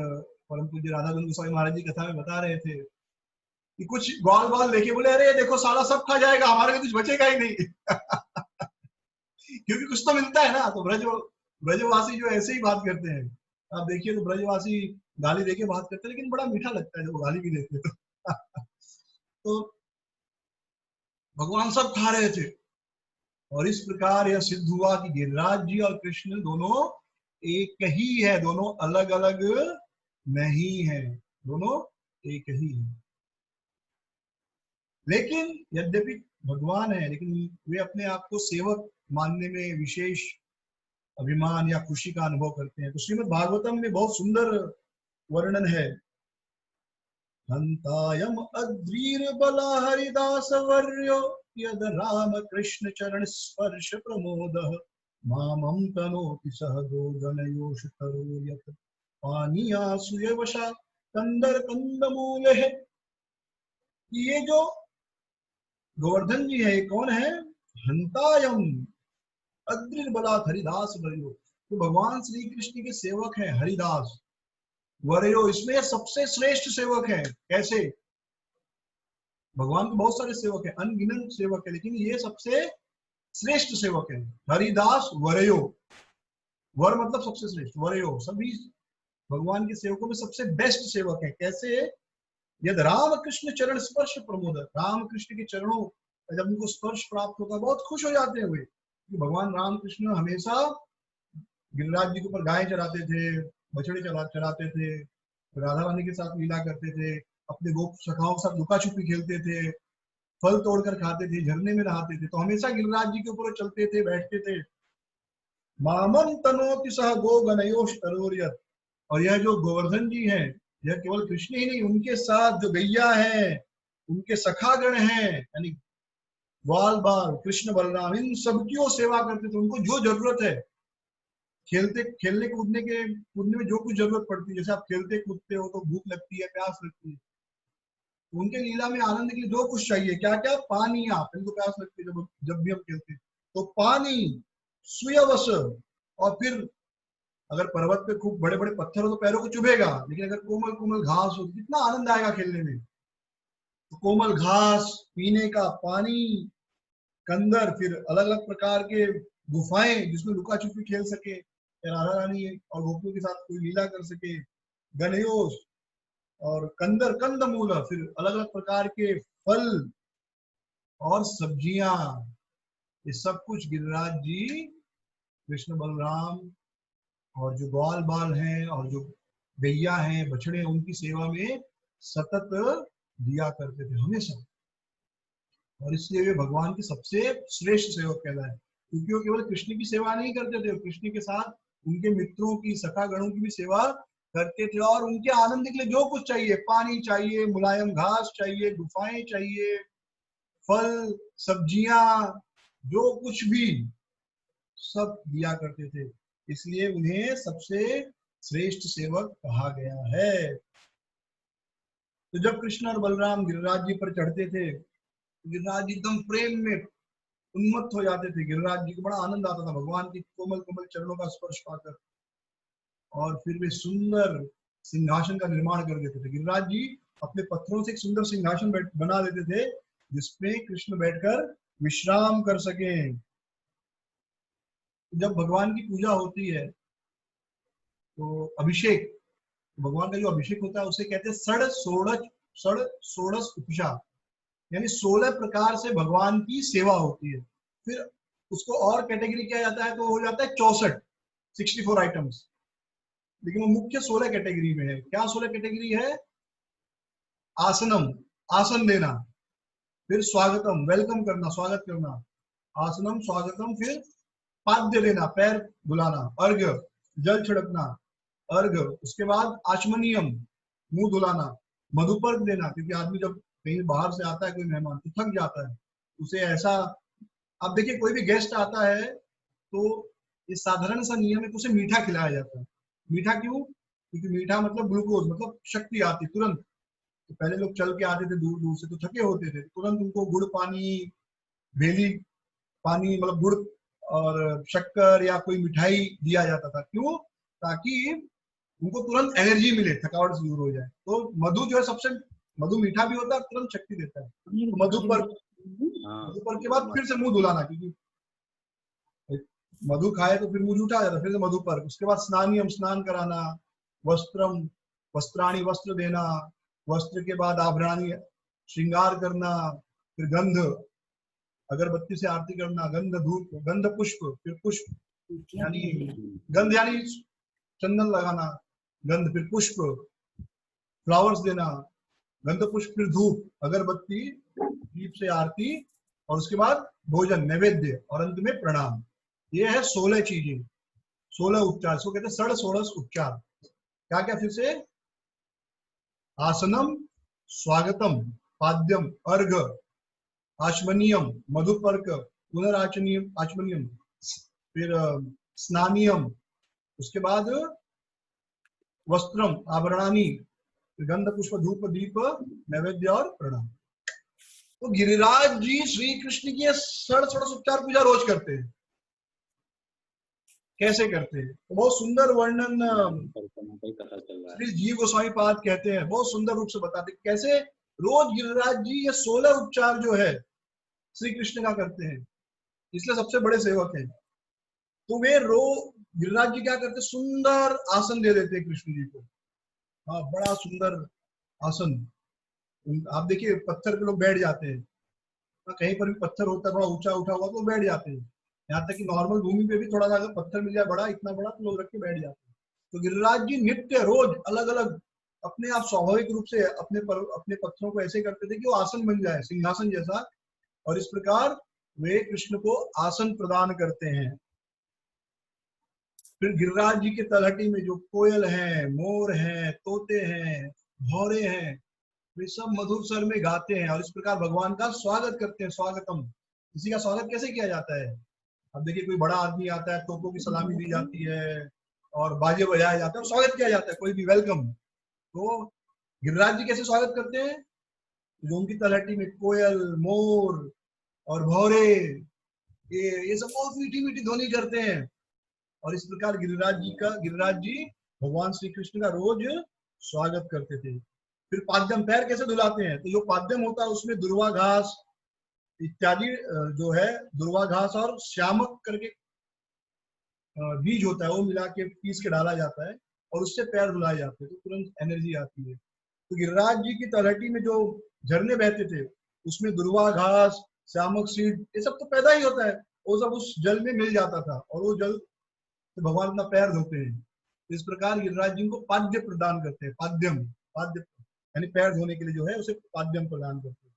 परम पूज्य राधा गोस्वामी महाराज जी कथा में बता रहे थे कि कुछ ग्वाल बाल लेके बोले, अरे देखो साला सब खा जाएगा, हमारे लिए कुछ बचेगा ही नहीं। क्योंकि कुछ तो मिलता है ना। तो ब्रजवासी जो ऐसे ही बात करते हैं, आप देखिए तो ब्रजवासी गाली देके बात करते हैं, लेकिन बड़ा मीठा लगता है जब गाली भी देते तो। तो भगवान सब खा रहे थे और इस प्रकार यह सिद्ध हुआ कि गिरिराज जी और कृष्ण दोनों एक ही है, दोनों अलग अलग नहीं है, दोनों एक ही है। लेकिन यद्यपि भगवान है, लेकिन वे अपने आप को सेवक मानने में विशेष अभिमान या खुशी का अनुभव करते हैं। तो श्रीमद् भागवतम में बहुत सुंदर वर्णन है। हंतायम अद्रीर बला हरिदास वर्यो यद राम कृष्ण चरण स्पर्श प्रमोदः मामं तनोति सह गोगणयोष तरोर्यत् पानीयासुयवशा कंदर कंदमूले। ये जो गोवर्धन जी है, कौन है? हंतायम अद्रिर्बलात् हरिदास वर्यो। तो भगवान श्री कृष्ण के सेवक है हरिदास वर्यो, इसमें सबसे श्रेष्ठ सेवक है। कैसे? भगवान के बहुत सारे सेवक है, अनगिनत सेवक है, लेकिन ये सबसे श्रेष्ठ सेवक है हरिदास वर्यो। वर मतलब सबसे श्रेष्ठ, वर्यो सभी भगवान के सेवकों में सबसे बेस्ट सेवक है। कैसे? यदि राम कृष्ण चरण स्पर्श प्रमोद, राम कृष्ण के चरणों जब उनको स्पर्श प्राप्त होता है बहुत खुश हो जाते हैं वे। भगवान राम कृष्ण हमेशा गिरिराज जी के ऊपर गाय चराते थे, बछड़े चराते थे, राधा रानी के साथ लीला करते थे, अपने गोप सखाओं के साथ लुका छुपी खेलते थे, फल तोड़कर खाते थे, झरने में नहाते थे। तो हमेशा गिरिराज जी के ऊपर चलते थे, बैठते थे। मामम तनोति सह गो गणयोष तरोर्यत्। और यह जो गोवर्धन जी हैं, यह केवल कृष्ण ही नहीं, उनके साथ जो गैया है, उनके सखागण हैं, यानी ग्वाल बाल कृष्ण बलराम, इन सबकी वो सेवा करते थे। उनको जो जरूरत है, खेलने कूदने में जो कुछ जरूरत पड़ती है, जैसे आप खेलते कूदते हो तो भूख लगती है, प्यास लगती है, उनके लीला में आनंद के लिए जो कुछ चाहिए, क्या क्या? पानी। आप इनको प्यास लगती है जब भी हम खेलते हैं, तो पानी, सुयवस। और फिर अगर पर्वत पे खूब बड़े बड़े पत्थर हो तो पैरों को चुभेगा, लेकिन अगर कोमल कोमल घास हो तो कितना आनंद आएगा खेलने में। तो कोमल घास, पीने का पानी, कंदर, फिर अलग अलग प्रकार के गुफाएं जिसमें लुका छुपी खेल सके, राधा रानी और गोपियों के साथ कोई लीला कर सके, गणयोष और कंदर कंदमूल, फिर अलग अलग प्रकार के फल और सब्जियां, ये सब कुछ गिरिराज जी कृष्ण बलराम और जो ग्वाल बाल हैं और जो गैया हैं, बछड़े हैं, उनकी सेवा में सतत दिया करते थे हमेशा। और इसलिए वे भगवान के सबसे श्रेष्ठ सेवक कहलाए, क्योंकि वो केवल कृष्ण की सेवा नहीं करते थे, कृष्ण के साथ उनके मित्रों की, सखा गणों की भी सेवा करते थे। और उनके आनंद के लिए जो कुछ चाहिए, पानी चाहिए, मुलायम घास चाहिए, गुफाएं चाहिए, फल सब्जियां, जो कुछ भी, सब दिया करते थे। इसलिए उन्हें सबसे श्रेष्ठ सेवक कहा गया है। तो जब कृष्ण और बलराम गिरिराज जी पर चढ़ते थे, गिरिराज जी एकदम प्रेम में उन्मत्त हो जाते थे। गिरिराज जी को बड़ा आनंद आता था भगवान की कोमल कोमल चरणों का स्पर्श पाकर। और फिर वे सुंदर सिंहासन का निर्माण कर देते थे। गिरिराज जी अपने पत्थरों से एक सुंदर सिंहासन बना देते थे, जिसपे कृष्ण बैठकर विश्राम कर सके। जब भगवान की पूजा होती है तो अभिषेक, भगवान का जो अभिषेक होता है उसे कहते हैं षड़ षोडश उपचार, यानी 16 प्रकार से भगवान की सेवा होती है। फिर उसको और कैटेगरी किया जाता है तो हो जाता है 64 आइटम्स, लेकिन वो मुख्य 16 कैटेगरी में है। क्या 16 कैटेगरी है? आसनम, आसन देना, फिर स्वागतम, वेलकम करना, स्वागत करना, आसनम स्वागतम, फिर पाद्य देना, पैर धुलाना, अर्घ्य जल छिड़कना, अर्घ्य, उसके बाद आचमनियम मुंह धुलाना, मधुपर्क देना, क्योंकि आदमी जब कहीं बाहर से आता है कोई मेहमान तो थक जाता है, उसे ऐसा, आप देखिए कोई भी गेस्ट आता है तो ये साधारण सा नियम है कि उसे मीठा खिलाया जाता है। मीठा क्यों? क्योंकि मीठा मतलब ग्लूकोज, मतलब शक्ति आती तुरंत। तो पहले लोग चल के आते थे दूर दूर से तो थके होते थे, तुरंत उनको गुड़ पानी, बेली पानी, मतलब गुड़ और शक्कर या कोई मिठाई दिया जाता था। क्यों? ताकि उनको तुरंत एनर्जी मिले, थकावट से दूर हो जाए। तो मधु जो है सबसे, मधु मीठा भी होता है, तुरंत शक्ति देता है। तो मधु पर के बाद फिर से मुंह धुलाना, क्योंकि मधु खाए तो फिर मुंह उठा जाता, फिर से मधु पर। उसके बाद स्नानियम, स्नान कराना, वस्त्रम वस्त्राणी, वस्त्र देना, वस्त्र के बाद आभरणी, श्रृंगार करना, फिर गंध, अगरबत्ती से आरती करना, गंध धूप, गंध पुष्प, फिर पुष्प यानी गंध यानी चंदन लगाना, गंध, फिर पुष्प फ्लावर्स देना, गंध पुष्प, फिर धूप, अगरबत्ती, दीप से आरती, और उसके बाद भोजन नैवेद्य, और अंत में प्रणाम। ये है 16 चीजें, 16 उपचार, इसको कहते हैं षड़ षोडश उपचार। क्या क्या? फिर से आसनम, स्वागतम, पाद्यम, अर्घ, आचमनियम मधुपर्क, पुनराचनियम आचमनियम, फिर स्नानियम, उसके बाद वस्त्रम आभरणानी, गंध पुष्प धूप दीप नैवेद्य और प्रणाम। तो गिरिराज जी श्री कृष्ण की षोडश उपचार पूजा रोज करते हैं। कैसे करते हैं तो बहुत सुंदर वर्णन श्री जीव गोस्वामी पाद कहते हैं, बहुत सुंदर रूप से बताते हैं कैसे रोज गिरिराज जी ये 16 उपचार जो है श्री कृष्ण का करते हैं, इसलिए सबसे बड़े सेवक हैं। तो वे गिरिराज जी क्या करते, सुंदर आसन दे देते हैं कृष्ण जी को। हाँ, बड़ा सुंदर आसन। आप देखिए पत्थर पे लोग बैठ जाते हैं, कहीं पर भी पत्थर होता है बड़ा ऊंचा उठा हुआ तो बैठ जाते हैं। यहाँ तक कि नॉर्मल भूमि पे भी थोड़ा सा अगर पत्थर मिल जाए बड़ा, इतना बड़ा, तो लोग रख के बैठ जाते हैं। तो गिरिराज जी नित्य रोज अलग अलग अपने आप स्वाभाविक रूप से अपने पत्थरों को ऐसे करते थे कि वो आसन बन जाए, सिंहासन जैसा, और इस प्रकार वे कृष्ण को आसन प्रदान करते हैं। फिर गिरिराज जी के तलहटी में जो कोयल है, मोर है, तोते हैं, भौरे हैं, वे सब मधुर स्वर में गाते हैं और इस प्रकार भगवान का स्वागत करते हैं। स्वागतम, किसी का स्वागत कैसे किया जाता है? अब देखिए कोई बड़ा आदमी आता है, तोपों की सलामी दी जाती है और बाजे बजाया जाता है और स्वागत किया जाता है, कोई भी वेलकम। तो गिरिराज जी कैसे स्वागत करते हैं? जो उनकी तलहटी में कोयल, मोर और भौरे, ये सब बहुत मीठी मीठी ध्वनि करते हैं और इस प्रकार गिरिराज जी भगवान श्री कृष्ण का रोज स्वागत करते थे। फिर पाद्यम, पैर कैसे धुलाते हैं? तो जो पाद्यम होता है उसमें दुर्वा घास इत्यादि जो है, दुर्वा घास और श्यामक करके बीज होता है, वो मिला के पीस के डाला जाता है और उससे पैर धुलाए जाते हैं, तो तुरंत एनर्जी आती है। तो गिरिराज जी की तलहटी में जो झरने बहते थे उसमें दुर्वा घास, श्यामक सीड, ये सब तो पैदा ही होता है, वो सब उस जल में मिल जाता था और वो जल से भगवान अपना पैर धोते हैं। इस प्रकार गिरिराज जी को पाद्य प्रदान करते हैं। पाद्य यानी पैर धोने के लिए जो है उसे पाद्यम प्रदान करते हैं।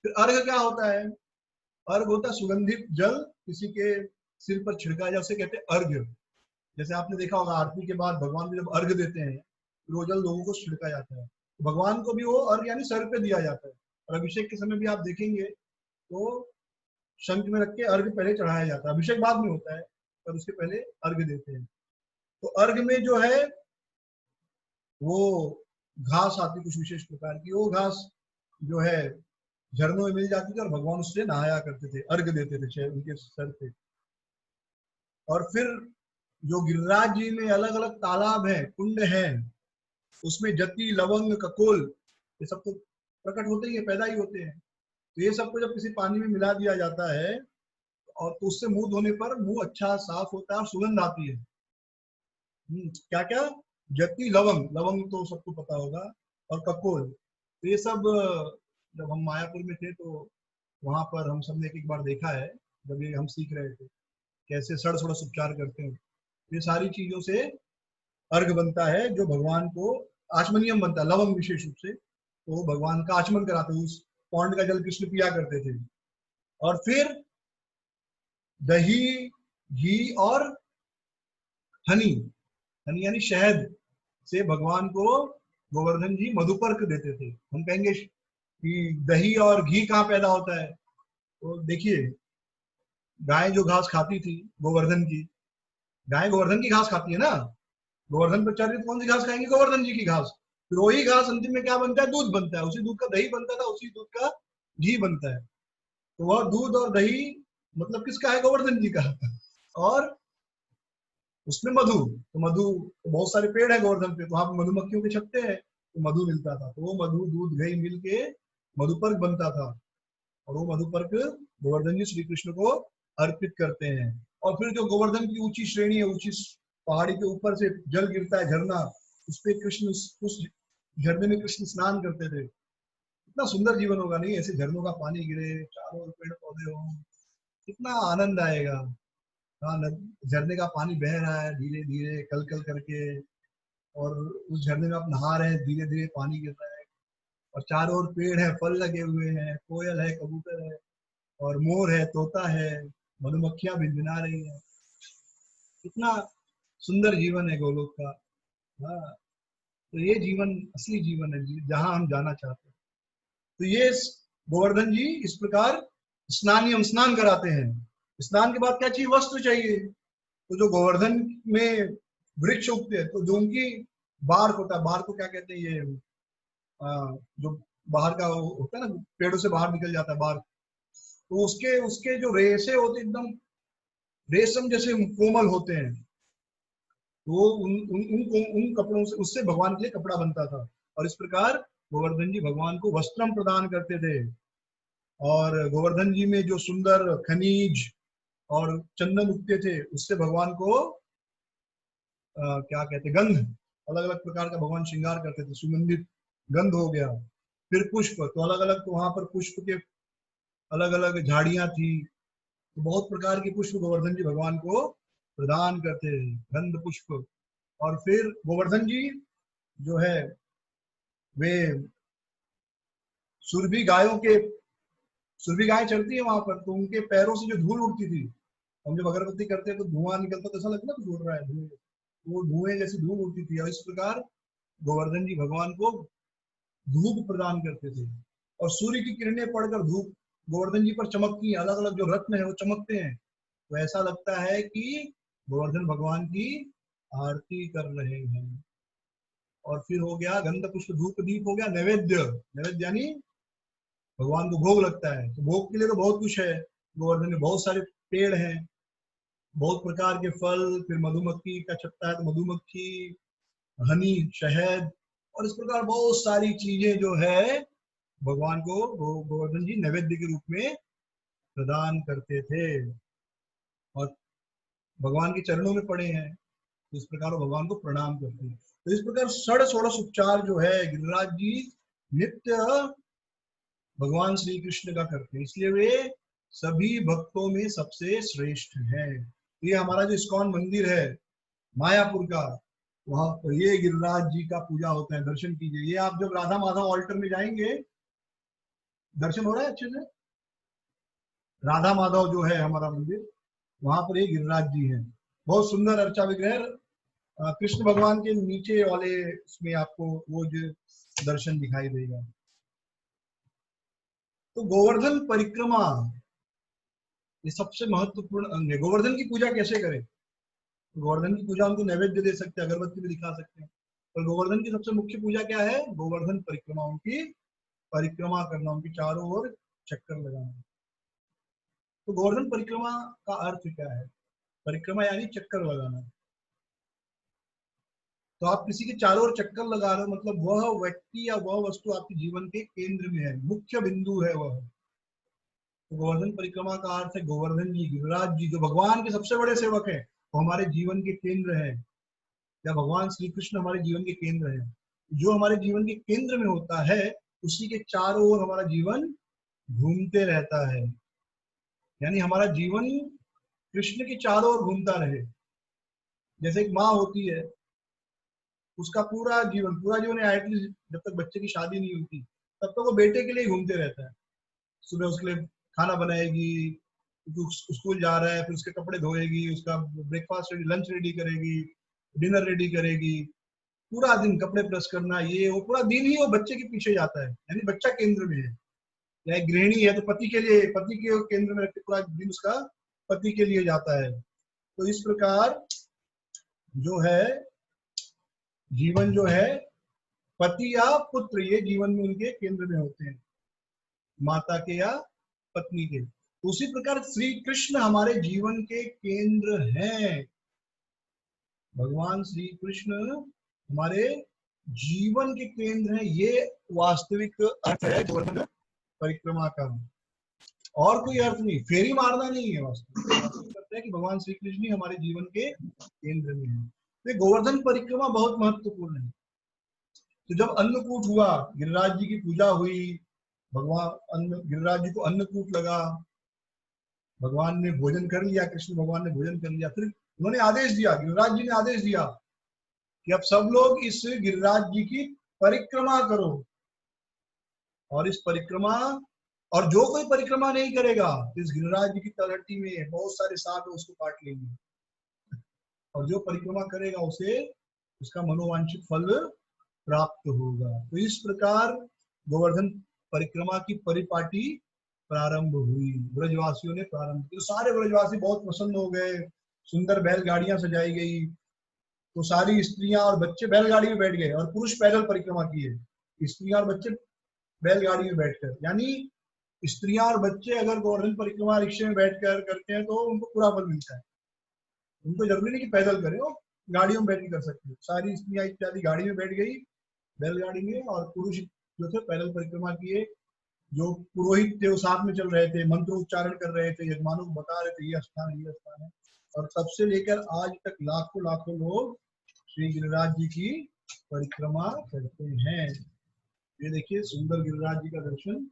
फिर अर्घ क्या होता है? अर्घ होता है सुगंधित जल किसी के सिर पर छिड़का जाए, उसे कहते हैं अर्घ्य। जैसे आपने देखा होगा आरती के बाद भगवान को जब अर्घ देते हैं तो वो जल लोगों को छिड़का जाता है, तो भगवान को भी वो अर्घ यानी सर पे दिया जाता है। और अभिषेक के समय भी आप देखेंगे तो शंख में रख के अर्घ पहले चढ़ाया जाता है, अभिषेक बाद में होता है पर उसके पहले अर्घ देते हैं। तो अर्घ में जो है वो घास आती कुछ विशेष प्रकार की, वो घास जो है झरनों में मिल जाती थी और भगवान उससे नहाया करते थे, अर्घ देते थे उनके सर पे। और फिर जो गिरिराज जी में अलग अलग तालाब है, कुंड है, उसमें जति, लवंग, ककोल, ये सब तो प्रकट होते ही है, पैदा ही होते हैं। तो ये सबको जब किसी पानी में मिला दिया जाता है और तो उससे मुंह धोने पर मुंह अच्छा साफ होता है और सुगंध आती है। क्या क्या? जति, लवंग, लवंग तो सबको पता होगा, और ककोल। तो ये सब जब हम मायापुर में थे तो वहां पर हम सबने एक बार देखा है, जब ये हम सीख रहे थे कैसे षोडश उपचार करते हैं। ये सारी चीजों से अर्घ बनता है जो भगवान को आचमनियम बनता है, लवंग विशेष रूप से, तो भगवान का आचमन कराते हैं, उस पौंड का जल कृष्ण पिया करते थे। और फिर दही, घी और हनी, हनी यानी शहद से भगवान को गोवर्धन जी मधुपर्क देते थे। हम कहेंगे कि दही और घी कहाँ पैदा होता है? तो देखिए गाय जो घास खाती थी गोवर्धन की, गाय गोवर्धन की घास खाती है ना, गोवर्धन पर चल रही कौन सी घास खाएंगे? गोवर्धन जी की घास। फिर वही घास अंतिम में क्या बनता है? दूध बनता है, उसी दूध का दही बनता था, उसी दूध का घी बनता है। तो वह दूध और दही मतलब किसका है? गोवर्धन जी का। और उसमें मधु, तो मधु तो बहुत सारे पेड़ है गोवर्धन पे, तो वहां पर मधुमक्खियों के छत्ते हैं, तो मधु मिलता था, तो वो मधु, दूध, दही मिल के मधुपर्क बनता था और वो मधुपर्क गोवर्धन जी श्री कृष्ण को अर्पित करते हैं। और फिर जो गोवर्धन की ऊंची श्रेणी है, ऊंची पहाड़ी के ऊपर से जल गिरता है, झरना, उस पे कृष्ण, उस झरने में कृष्ण स्नान करते थे। कितना सुंदर जीवन होगा नहीं? ऐसे झरनों का पानी गिरे, चारों ओर पेड़ पौधे हो, कितना आनंद आएगा। हाँ, झरने का पानी बह रहा है धीरे धीरे कल कल करके, और उस झरने में आप नहा रहे हैं, धीरे धीरे पानी गिर रहा है और चारों ओर पेड़ है, फल लगे हुए हैं, कोयल है, कबूतर है और मोर है, तोता है, मधुमक्खियां भिनभिना रही है। कितना सुंदर जीवन है गोलोक का। हाँ, तो ये जीवन असली जीवन है जहां हम जाना चाहते हैं। तो ये गोवर्धन जी इस प्रकार स्नान कराते हैं। स्नान के बाद क्या चाहिए? वस्त्र चाहिए। तो जो गोवर्धन में वृक्ष उगते हैं, तो जो उनकी बार्क होता है, बार्क को क्या कहते हैं, ये जो बाहर का होता है ना, पेड़ों से बाहर निकल जाता है बार्क, तो उसके उसके जो रेशे होते हैं एकदम रेशम जैसे कोमल होते हैं। वो उन कपड़ों से, उससे भगवान के लिए कपड़ा बनता था। और इस प्रकार गोवर्धन जी भगवान को वस्त्रम प्रदान करते थे। और गोवर्धन जी में जो सुंदर खनिज और चंदन उगते थे, उससे भगवान को क्या कहते, गंध, अलग अलग प्रकार का भगवान श्रृंगार करते थे, सुगंधित गंध हो गया। फिर पुष्प, तो अलग अलग, तो वहां पर पुष्प के अलग अलग झाड़ियां थी, तो बहुत प्रकार के पुष्प गोवर्धन जी भगवान को प्रदान करते हैं, गंध पुष्प। और फिर गोवर्धन जी जो है वे सुरभि गायों के, सुरभि गाय चलती है वहां पर, तो उनके पैरों से जो धूल उड़ती थी, हम जब अगरबत्ती करते हैं तो धुआं निकलता, तो ऐसा लगता है ना उड़ रहा है धुएं, वो धुएं जैसी धूल उड़ती थी। और इस प्रकार गोवर्धन जी भगवान को धूप प्रदान करते थे। और सूर्य की किरणें पड़कर धूप गोवर्धन जी पर चमकती है, अलग अलग जो रत्न है वो चमकते हैं, तो ऐसा लगता है कि गोवर्धन भगवान की आरती कर रहे हैं। और फिर हो गया गंध पुष्प धूप दीप, हो गया नैवेद्य। नैवेद्य यानी भगवान को भोग लगता है। तो भोग के लिए तो बहुत कुछ है, गोवर्धन में बहुत सारे पेड़ हैं, बहुत प्रकार के फल, फिर मधुमक्खी का छत्ता है तो मधुमक्खी, हनी, शहद, और इस प्रकार बहुत सारी चीजें जो है भगवान को गोवर्धन जी नैवेद्य के रूप में प्रदान करते थे। और भगवान के चरणों में पड़े हैं, तो इस प्रकार वो भगवान को प्रणाम करते हैं। तो इस प्रकार षोडश उपचार जो है गिरिराज जी नित्य भगवान श्री कृष्ण का करते हैं, इसलिए वे सभी भक्तों में सबसे श्रेष्ठ हैं। ये हमारा जो इस्कॉन मंदिर है मायापुर का, वहां पर ये गिरिराज जी का पूजा होता है, दर्शन कीजिए। ये आप जब राधा माधव ऑल्टर में जाएंगे, दर्शन हो रहा है अच्छे से, राधा माधव जो है हमारा मंदिर, वहां पर ये गिरिराज जी हैं, बहुत सुंदर अर्चा विग्रह, कृष्ण भगवान के नीचे वाले इसमें आपको वो जो दर्शन दिखाई देगा। तो गोवर्धन परिक्रमा ये सबसे महत्वपूर्ण अंग है। गोवर्धन की पूजा कैसे करें? गोवर्धन की पूजा उनको नैवेद्य दे सकते हैं, अगरबत्ती भी दिखा सकते हैं, पर गोवर्धन की सबसे मुख्य पूजा क्या है? गोवर्धन परिक्रमा, उनकी परिक्रमा करना, उनकी चारों ओर चक्कर लगाना। तो गोवर्धन परिक्रमा का अर्थ क्या है? परिक्रमा यानी चक्कर लगाना। तो आप किसी के चारों ओर चक्कर लगा रहे हो, मतलब वह व्यक्ति या वह वस्तु आपके जीवन के केंद्र में है, मुख्य बिंदु है वह। तो गोवर्धन परिक्रमा का अर्थ है गोवर्धन जी, गिरिराज जी जो भगवान के सबसे बड़े सेवक हैं, वो हमारे जीवन के केंद्र है, या भगवान श्री कृष्ण हमारे जीवन के केंद्र है। जो हमारे जीवन के केंद्र में होता है, उसी के चारों ओर हमारा जीवन घूमते रहता है। यानी हमारा जीवन कृष्ण के चारों ओर घूमता रहे। जैसे एक माँ होती है, उसका पूरा जीवन एटलीस्ट जब तक बच्चे की शादी नहीं होती तब तक वो बेटे के लिए घूमते रहता है। सुबह उसके लिए खाना बनाएगी, स्कूल जा रहा है, फिर उसके कपड़े धोएगी, उसका ब्रेकफास्ट रेडी, लंच रेडी करेगी, डिनर रेडी करेगी, पूरा दिन कपड़े प्रेस करना, ये वो पूरा दिन ही वो बच्चे के पीछे जाता है, यानी बच्चा केंद्र में है। या एक गृहिणी है तो पति के लिए, पति के केंद्र में रखते पूरा दिन उसका पति के लिए जाता है। तो इस प्रकार जो है जीवन जो है, पति या पुत्र ये जीवन में उनके केंद्र में होते हैं, माता के या पत्नी के। तो उसी प्रकार श्री कृष्ण हमारे जीवन के केंद्र हैं। भगवान श्री कृष्ण हमारे जीवन के केंद्र हैं, ये वास्तविक अर्थ है गोवर्धन परिक्रमा का। और कोई अर्थ नहीं, फेरी मारना नहीं है। वास्तविक अर्थ है कि भगवान श्री कृष्ण ही हमारे जीवन के केंद्र में है। तो गोवर्धन परिक्रमा बहुत महत्वपूर्ण है। तो जब अन्नकूट हुआ, गिरिराज जी की पूजा हुई, भगवान गिरिराज जी को अन्नकूट लगा, भगवान ने भोजन कर लिया, कृष्ण भगवान ने भोजन कर लिया, फिर उन्होंने आदेश दिया, गिरिराज जी ने आदेश दिया कि अब सब लोग इस गिरिराज जी की परिक्रमा करो। और इस परिक्रमा, और जो कोई परिक्रमा नहीं करेगा, इस गिरिराज जी की तलहटी में बहुत सारे सांप है, उसको काट लेंगे। और जो परिक्रमा करेगा उसे उसका मनोवांछित फल प्राप्त होगा। तो इस प्रकार गोवर्धन परिक्रमा की परिपाटी प्रारंभ हुई, ब्रजवासियों ने प्रारंभ किया। सारे ब्रजवासी बहुत प्रसन्न हो गए, सुंदर बैलगाड़ियां सजाई गई, तो सारी स्त्रियां और बच्चे बैलगाड़ी में बैठ गए और पुरुष पैदल परिक्रमा किए, स्त्रियां और बच्चे बैलगाड़ी में बैठकर। यानी स्त्रियां और बच्चे अगर गोवर्धन परिक्रमा रिक्शे में बैठकर करते हैं तो उनको पूरा फल मिलता है। उनको जरूरी नहीं कि पैदल करें, वो गाड़ियों में बैठ के कर सकते हैं। सारी स्त्रियां इत्यादि गाड़ी में बैठ गई, बैलगाड़ी में, और पुरुष जो थे पैदल परिक्रमा किए। जो पुरोहित थे वो साथ में चल रहे थे, मंत्र उच्चारण कर रहे थे, यजमानों को बता रहे थे ये स्थान है, ये स्थान है। और तब से लेकर आज तक लाखों लाखों लोग श्री गिरिराज जी की परिक्रमा करते हैं। ये देखिए सुंदर गिरिराज जी का दर्शन,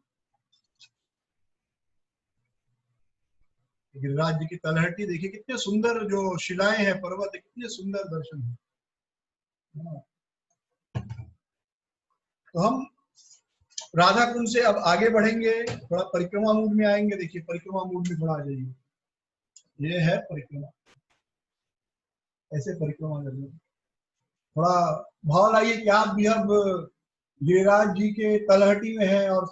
गिरिराज जी की तलहटी देखिए, कितने सुंदर जो शिलाएं हैं, पर्वत है, कितने सुंदर दर्शन है। तो हम राधा कुंड से अब आगे बढ़ेंगे, थोड़ा परिक्रमा मूड में आएंगे। देखिए परिक्रमा मूड में थोड़ा आ जाइए, ये है परिक्रमा, ऐसे परिक्रमा करनी। थोड़ा भाव लाइए कि आप भी अब गिरिराज जी के तलहटी में हैं और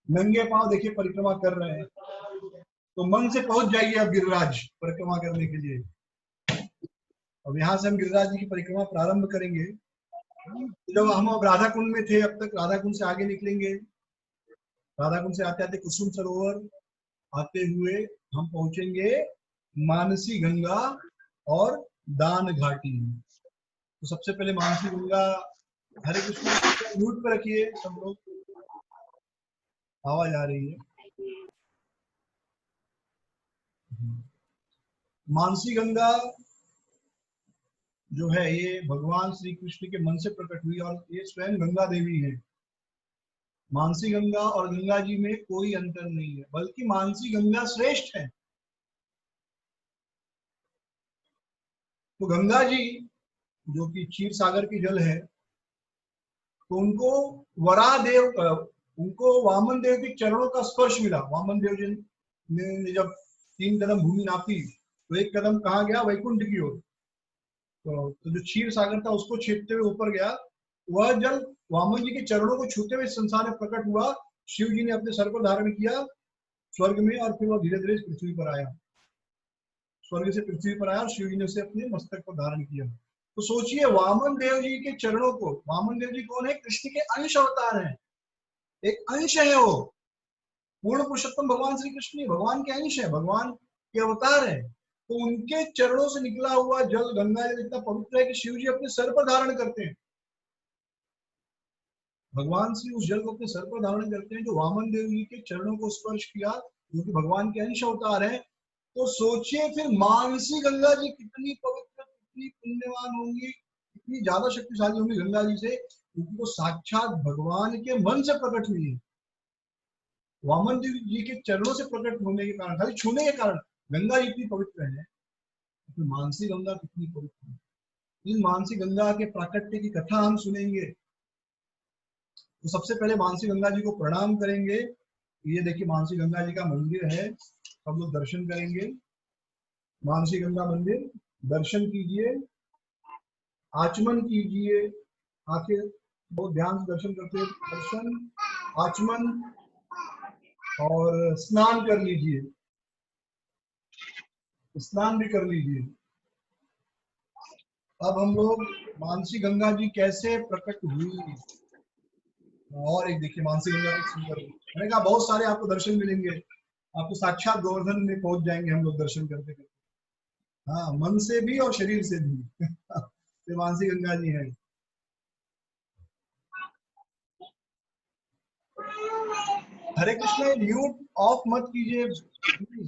नंगे पांव देखिए परिक्रमा कर रहे हैं, तो मन से पहुंच जाइए अब गिरिराज परिक्रमा करने के लिए। अब यहाँ से हम गिरिराज जी की परिक्रमा प्रारंभ करेंगे। जब हम अब राधा कुंड में थे, अब तक राधा कुंड से आगे निकलेंगे। राधा कुंड से आते आते कुसुम सरोवर आते हुए हम पहुंचेंगे मानसी गंगा और दान घाटी। तो सबसे पहले मानसी गंगा, हरे कृष्ण म्यूट पे रखिए सब लोग, आवाज आ रही है। मानसी गंगा जो है ये भगवान श्री कृष्ण के मन से प्रकट हुई और ये स्वयं गंगा देवी है। मानसी गंगा और गंगा जी में कोई अंतर नहीं है, बल्कि मानसी गंगा श्रेष्ठ है। तो गंगा जी जो कि क्षीर सागर की जल है, तो उनको वराह देव, उनको वामन देव के चरणों का स्पर्श मिला। वामन देव जी ने जब 3 कदम भूमि नापी तो 1 कदम कहाँ गया? वैकुंठ की ओर। तो जो क्षीर सागर था उसको छेदते हुए ऊपर गया। वह जल वामन जी के चरणों को छूते हुए संसार में प्रकट हुआ। शिव जी ने अपने सर पर धारण किया स्वर्ग में, और फिर वह धीरे धीरे पृथ्वी पर आया, स्वर्ग से पृथ्वी पर आया और शिव जी ने उसे अपने मस्तक पर धारण किया। तो सोचिए वामन देव जी के चरणों को, वामन देव जी कौन है? कृष्ण के अंश अवतार हैं, एक अंश है वो। पूर्ण पुरुषोत्तम भगवान श्री कृष्ण भगवान के अंश है, भगवान के अवतार है। तो उनके चरणों से निकला हुआ जल, गंगा जल इतना पवित्र है कि शिव जी अपने सर पर धारण करते हैं। भगवान श्री उस जल को अपने सर पर धारण करते हैं, जो वामन देव जी के चरणों को स्पर्श किया, जो कि भगवान के अंश अवतार है। तो सोचिए फिर मानसी गंगा जी कितनी पवित्र, कितनी पुण्यवान होंगी, कितनी ज्यादा शक्तिशाली होंगी गंगा जी से, क्योंकि वो साक्षात भगवान के मन से प्रकट हुई है। वामन देव जी के चरणों से प्रकट होने के कारण, खाली छूने के कारण गंगा जी इतनी पवित्र है। तो मानसी गंगा कितनी पवित्र है। इन मानसी गंगा के प्राकट्य की कथा हम सुनेंगे। तो सबसे पहले मानसी गंगा जी को प्रणाम करेंगे। ये देखिए मानसी गंगा जी का मंदिर है, सब लोग दर्शन करेंगे। मानसी गंगा मंदिर दर्शन कीजिए, आचमन कीजिए, आंखें बहुत ध्यान से दर्शन करते हैं। दर्शन, आचमन और स्नान कर लीजिए, स्नान भी कर लीजिए। अब हम लोग मानसी गंगा जी कैसे प्रकट हुई, और एक देखिए मानसी गंगा की सुंदर, मैंने कहा बहुत सारे आपको दर्शन मिलेंगे, आपको साक्षात गोवर्धन में पहुंच जाएंगे हम लोग दर्शन करते करते। हाँ, मन से भी और शरीर से भी। ये मानसी गंगा जी है। हरे कृष्ण, म्यूट ऑफ मत कीजिए,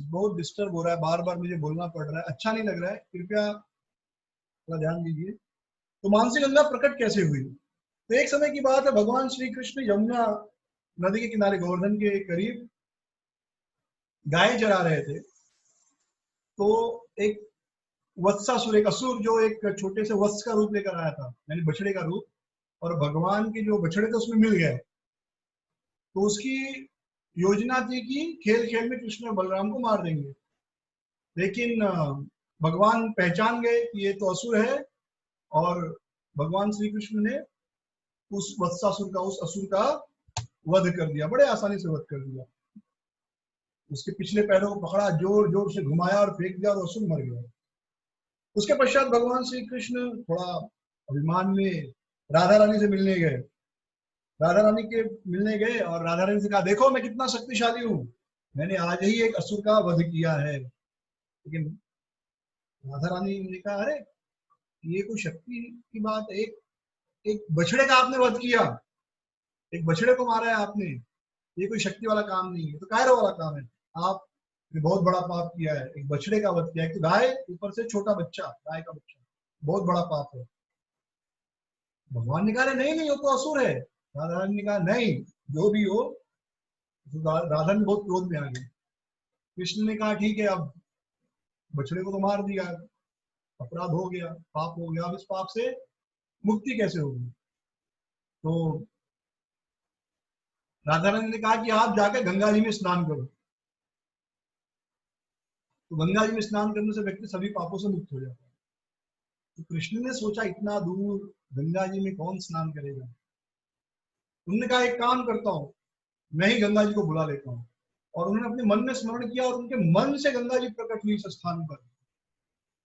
बहुत डिस्टर्ब हो रहा है, बार बार मुझे बोलना पड़ रहा है, अच्छा नहीं लग रहा है, कृपया थोड़ा ध्यान दीजिए। तो मानसी गंगा प्रकट कैसे हुई? तो एक समय की बात है, भगवान श्री कृष्ण यमुना नदी के किनारे गोवर्धन के करीब गाय चरा रहे थे। तो एक वत्सासुर, एक असुर, जो एक छोटे से वत्स का रूप लेकर आया था, यानी बछड़े का रूप, और भगवान के जो बछड़े थे उसमें मिल गए। तो उसकी योजना थी कि खेल खेल में कृष्ण और बलराम को मार देंगे, लेकिन भगवान पहचान गए कि ये तो असुर है, और भगवान श्री कृष्ण ने उस वत्सासुर का, उस असुर का वध कर दिया, बड़े आसानी से वध कर दिया। उसके पिछले पैरों को पकड़ा, जोर जोर से घुमाया और फेंक दिया और असुर मर गया। उसके पश्चात भगवान श्री कृष्ण थोड़ा अभिमान में राधा रानी से मिलने गए। राधा रानी के मिलने गए और राधा रानी से कहा, देखो मैं कितना शक्तिशाली हूँ, मैंने आज ही एक असुर का वध किया है। लेकिन राधा रानी ने कहा, अरे ये कोई शक्ति की बात है, एक बछड़े का आपने वध किया, एक बछड़े को मारा है आपने, ये कोई शक्ति वाला काम नहीं है, तो कायरों वाला काम है। आप ने बहुत बड़ा पाप किया है, एक बछड़े का वध किया है, तो गाय ऊपर से छोटा बच्चा, गाय का बच्चा, बहुत बड़ा पाप है। भगवान ने कहा, नहीं नहीं वो तो असुर है। राधा रानी ने कहा, नहीं जो भी हो। राधा ने बहुत क्रोध में आ गई। कृष्ण ने कहा, ठीक है, अब बछड़े को तो मार दिया, अपराध हो गया, पाप हो गया, अब इस पाप से मुक्ति कैसे होगी? तो राधा रानी ने कहा कि आप जाकर गंगा जी में स्नान करो। तो गंगा जी में स्नान करने से व्यक्ति सभी पापों से मुक्त हो जाता है। तो कृष्ण ने सोचा, इतना दूर गंगा जी में कौन स्नान करेगा? उन्होंने कहा, एक काम करता हूँ, मैं ही गंगा जी को बुला लेता हूँ। और उन्होंने अपने मन में स्मरण किया और उनके मन से गंगा जी प्रकट हुई इस स्थान पर।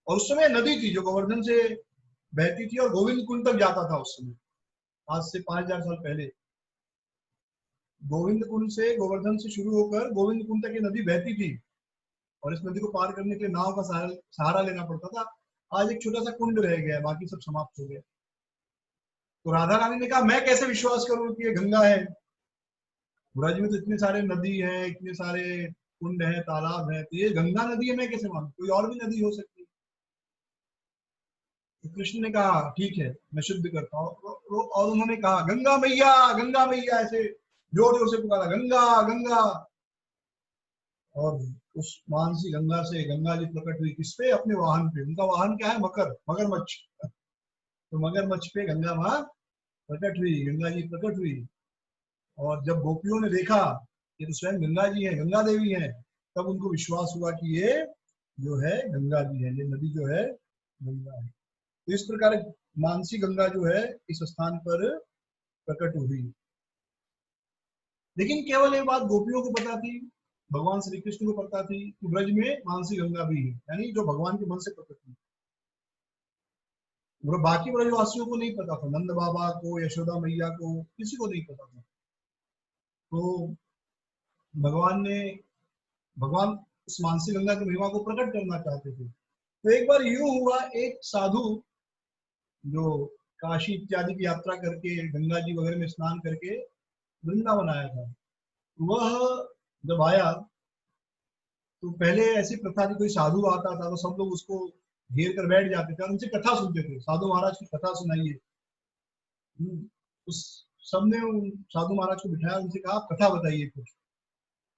और उस समय नदी थी जो गोवर्धन से बहती थी और गोविंद कुंड तक जाता था। उस समय आज से 5000 साल पहले गोविंद कुंड से, गोवर्धन से शुरू होकर गोविंद कुंड तक ये नदी बहती थी। और इस नदी को पार करने के लिए नाव का सहारा लेना पड़ता था। आज एक छोटा सा कुंड रह गया, बाकी सब समाप्त हो गया। तो राधा रानी ने कहा, मैं कैसे विश्वास करूं कि ये गंगा है? ब्रज में तो इतने सारे नदी है, इतने सारे कुंड है, तालाब है, तो ये गंगा नदी है मैं कैसे मानूं? कोई और भी नदी हो सकती है। तो कृष्ण ने कहा, ठीक है मैं शुद्ध करता हूँ। और उन्होंने कहा, गंगा मैया, गंगा मैया, ऐसे जोर जोर से पुकारा, गंगा गंगा। और उस मानसी गंगा से गंगा जी प्रकट हुई। किस पे? अपने वाहन पे। उनका वाहन क्या है? मगरमच्छ। तो मगरमच्छ पे गंगा माँ प्रकट हुई, गंगा जी प्रकट हुई। और जब गोपियों ने देखा ये तो स्वयं गंगा जी है, गंगा देवी है, तब उनको विश्वास हुआ कि ये जो है गंगा जी है, ये नदी जो है गंगा है। तो इस प्रकार मानसी गंगा जो है इस स्थान पर प्रकट हुई। लेकिन केवल एक बात गोपियों को पता थी, भगवान श्री कृष्ण को पता थी कि ब्रज में मानसी गंगा भी है, यानी जो भगवान के मन से प्रकट हुई। और बाकी ब्रजवासियों को नहीं पता था, नंद बाबा को, यशोदा मैया को, किसी को नहीं पता था। तो भगवान उस मानसी गंगा की महिमा को प्रकट करना चाहते थे। तो एक बार यूं हुआ, एक साधु जो काशी इत्यादि की यात्रा करके गंगा जी वगैरह में स्नान करके वृंदावन आया था, वह जब आया तो पहले ऐसी प्रथा थी, कोई साधु आता था तो सब लोग उसको घेर कर बैठ जाते थे और उनसे कथा सुनते थे। साधु महाराज की कथा सुनाइए। उस सबने साधु महाराज को बिठाया, उनसे कहा, आप कथा बताइए कुछ,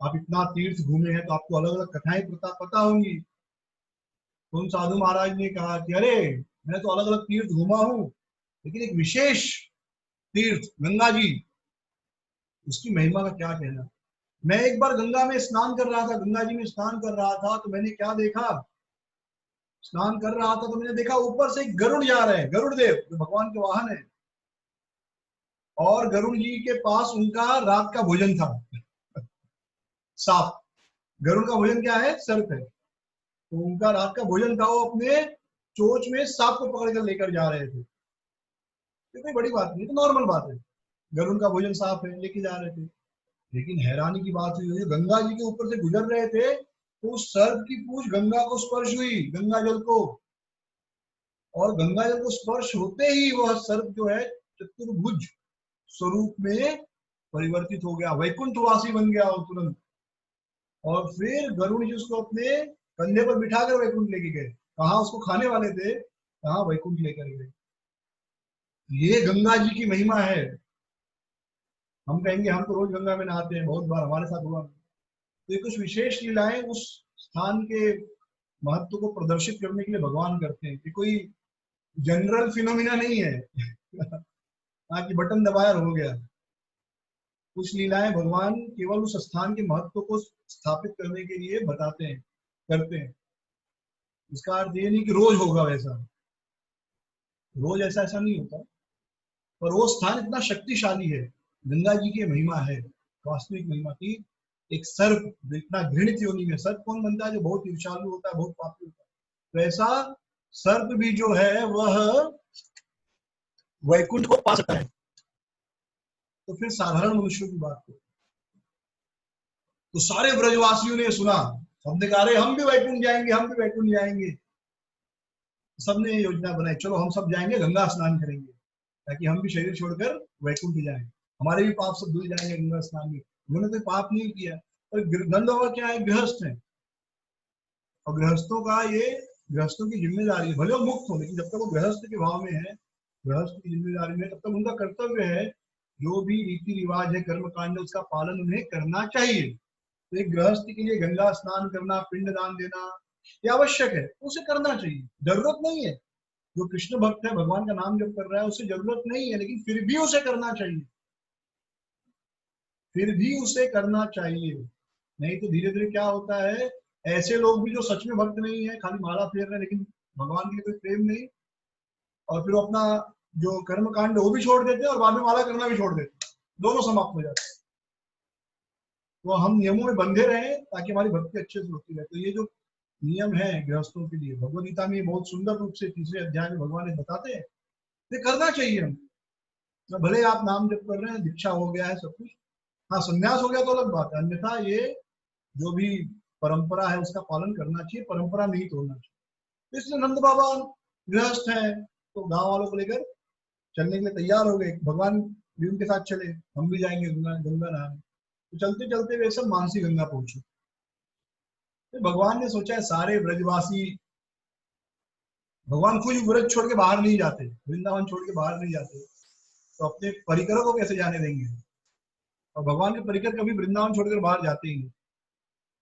आप इतना तीर्थ घूमे हैं तो आपको अलग अलग कथाएं पता होंगी। तो उन साधु महाराज ने कहा कि अरे मैं तो अलग अलग तीर्थ घूमा हूँ, लेकिन एक विशेष तीर्थ गंगा जी, उसकी महिमा का क्या कहना। मैं एक बार गंगा में स्नान कर रहा था, गंगा जी में स्नान कर रहा था, तो मैंने क्या देखा, स्नान कर रहा था तो मैंने देखा ऊपर से एक गरुड़ जा रहे हैं, गरुड़ देव जो भगवान के वाहन है। और गरुड़ जी के पास उनका रात का भोजन था, सांप। गरुड़ का भोजन क्या है? सर्प है। तो उनका रात का भोजन था, वो अपने चोंच में सांप को पकड़ कर लेकर जा रहे थे। ये कोई बड़ी बात नहीं, तो नॉर्मल बात है, गरुड़ का भोजन सांप है, लेके जा रहे थे। लेकिन हैरानी की बात हुई, गंगा जी के ऊपर से गुजर रहे थे तो उस सर्प की पूंछ गंगा को स्पर्श हुई, गंगा जल को। और गंगा जल को स्पर्श होते ही वह सर्प जो है चतुर्भुज स्वरूप में परिवर्तित हो गया, वैकुंठवासी बन गया वो तुरंत। और फिर गरुड़ जी उसको अपने कंधे पर बिठाकर वैकुंठ लेके गए। कहाँ उसको खाने वाले थे, कहाँ वैकुंठ लेकर गए। ये गंगा जी की महिमा है। हम कहेंगे हम तो रोज गंगा में नहाते हैं, बहुत बार हमारे साथ हुआ। तो ये कुछ विशेष लीलाएं उस स्थान के महत्व को प्रदर्शित करने के लिए भगवान करते हैं, कि कोई जनरल फिनोमिना नहीं है हाँ कि बटन दबाया और हो गया। कुछ लीलाएं भगवान केवल उस स्थान के महत्व को स्थापित करने के लिए बताते हैं, करते हैं। इसका अर्थ ये नहीं कि रोज होगा वैसा, रोज ऐसा ऐसा नहीं होता। पर वो स्थान इतना शक्तिशाली है, गंगा जी की महिमा है, वास्तविक महिमा की एक सर्प जो इतना घृणित योनि में, सर्प कौन बनता है? जो बहुत ईर्ष्यालु होता है, बहुत पापी होता है। तो ऐसा सर्प भी जो है वह वैकुंठ को पा सकता है। तो फिर साधारण मनुष्यों की बात करो। तो सारे ब्रजवासियों ने सुना, सबने कहा अरे हम भी वैकुंठ जाएंगे, हम भी वैकुंठ जाएंगे। सबने योजना बनाई, चलो हम सब जाएंगे, गंगा स्नान करेंगे ताकि हम भी शरीर छोड़कर वैकुंठ जाएं, हमारे भी पाप सब धुल जाएंगे गंगा स्नान में। उन्होंने कोई पाप नहीं किया। और नंद बाबा क्या है? गृहस्थ है, और गृहस्थों का ये गृहस्थों की जिम्मेदारी है, भले वो मुक्त हो, लेकिन जब तक वो गृहस्थ के भाव में है, गृहस्थ की जिम्मेदारी में, तब तक उनका कर्तव्य है जो भी रीति रिवाज है, कर्म कांड, उसका पालन उन्हें करना चाहिए। तो एक गृहस्थ के लिए गंगा स्नान करना, पिंड दान देना ये आवश्यक है, उसे करना चाहिए। जरूरत नहीं है, जो कृष्ण भक्त है, भगवान का नाम जप कर रहा है, उसे जरूरत नहीं है, लेकिन फिर भी उसे करना चाहिए, फिर भी उसे करना चाहिए। नहीं तो धीरे धीरे क्या होता है, ऐसे लोग भी जो सच में भक्त नहीं है, खाली माला फेर रहे हैं, लेकिन भगवान के लिए कोई प्रेम नहीं, और फिर अपना जो कर्म कांड वो भी छोड़ देते हैं और बाद में माला करना भी छोड़ देते हैं, दोनों समाप्त हो जाते हैं। तो हम नियमों में बंधे रहे ताकि हमारी भक्ति अच्छे से होती रहे। तो ये जो नियम है गृहस्थों के लिए, भगवद गीता में बहुत सुंदर रूप से 3रे अध्याय में भगवान ने बताते हैं, ये करना चाहिए हम। तो भले आप नाम जप कर रहे हैं, दीक्षा हो गया है, सब कुछ, हाँ संन्यास हो गया तो अलग बात है, अन्यथा ये जो भी परंपरा है उसका पालन करना चाहिए, परंपरा नहीं तोड़ना चाहिए। तो इसलिए नंद बाबा गृहस्थ है, तो गांव वालों को लेकर चलने के लिए तैयार हो गए, भगवान भी उनके साथ चले, हम भी जाएंगे गंगा नहाने। तो चलते चलते वे सब मानसी गंगा पहुंचे। तो भगवान ने सोचा है सारे ब्रजवासी, भगवान खुद व्रज छोड़ के बाहर नहीं जाते, वृंदावन छोड़ के बाहर नहीं जाते, तो अपने परिकरों को कैसे जाने देंगे? और भगवान के परिकर कभी वृंदावन छोड़कर बाहर जाते ही नहीं।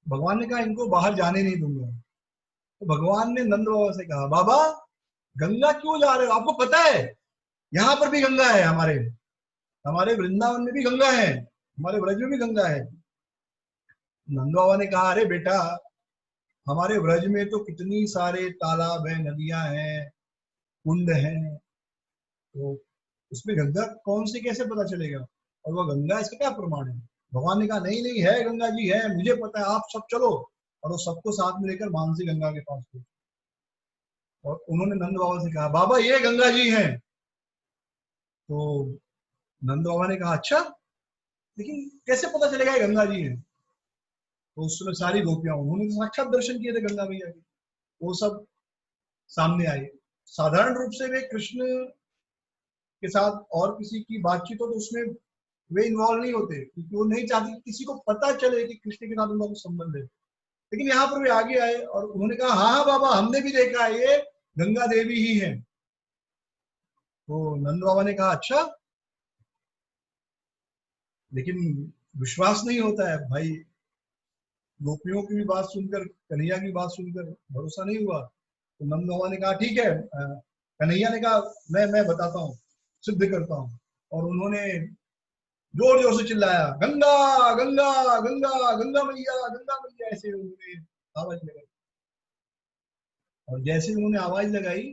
भगवान ने कहा इनको बाहर जाने नहीं दूंगा। तो भगवान ने नंद बाबा से कहा, बाबा गंगा क्यों जा रहे हो? आपको पता है यहाँ पर भी गंगा है, हमारे हमारे वृंदावन में भी गंगा है, हमारे ब्रज में भी गंगा है। नंद बाबा ने कहा, अरे बेटा, हमारे ब्रज में तो कितनी सारे तालाब है, नदियां हैं, कुंड हैं, तो उसमें गंगा कौन सी कैसे पता चलेगा? और वह गंगा, इसका क्या प्रमाण है? भगवान ने कहा नहीं नहीं है, गंगा जी है, मुझे पता है, आप सब चलो। और वो सबको साथ में लेकर मानसी गंगा के पास गए, और उन्होंने नंद बाबा से कहा, बाबा ये गंगा जी हैं। तो नंद बाबा ने कहा, अच्छा, लेकिन कैसे पता चलेगा ये गंगा जी है? तो उस समय सारी गोपियां, उन्होंने तो साक्षात दर्शन किए थे गंगा मैया के, वो सब सामने आए। साधारण रूप से वे कृष्ण के साथ और किसी की बातचीत हो तो उसमें वे इन्वॉल्व नहीं होते, क्योंकि वो नहीं चाहते कि किसी को पता चले कि कृष्ण के साथ उनका कुछ संबंध है। लेकिन यहाँ पर वे आगे आए और उन्होंने कहा, हाँ हाँ बाबा, हमने भी देखा है, ये गंगा देवी ही है। तो नंद बाबा ने कहा, अच्छा, लेकिन विश्वास नहीं होता है भाई, गोपियों की भी बात सुनकर, कन्हैया की बात सुनकर भरोसा नहीं हुआ। तो नंद बाबा ने कहा, ठीक है। कन्हैया ने कहा, मैं बताता हूँ, सिद्ध करता हूँ। और उन्होंने जोर जोर से चिल्लाया, गंगा गंगा गंगा गंगा मैया, ऐसे उन्होंने आवाज लगाई। और जैसे उन्होंने आवाज लगाई,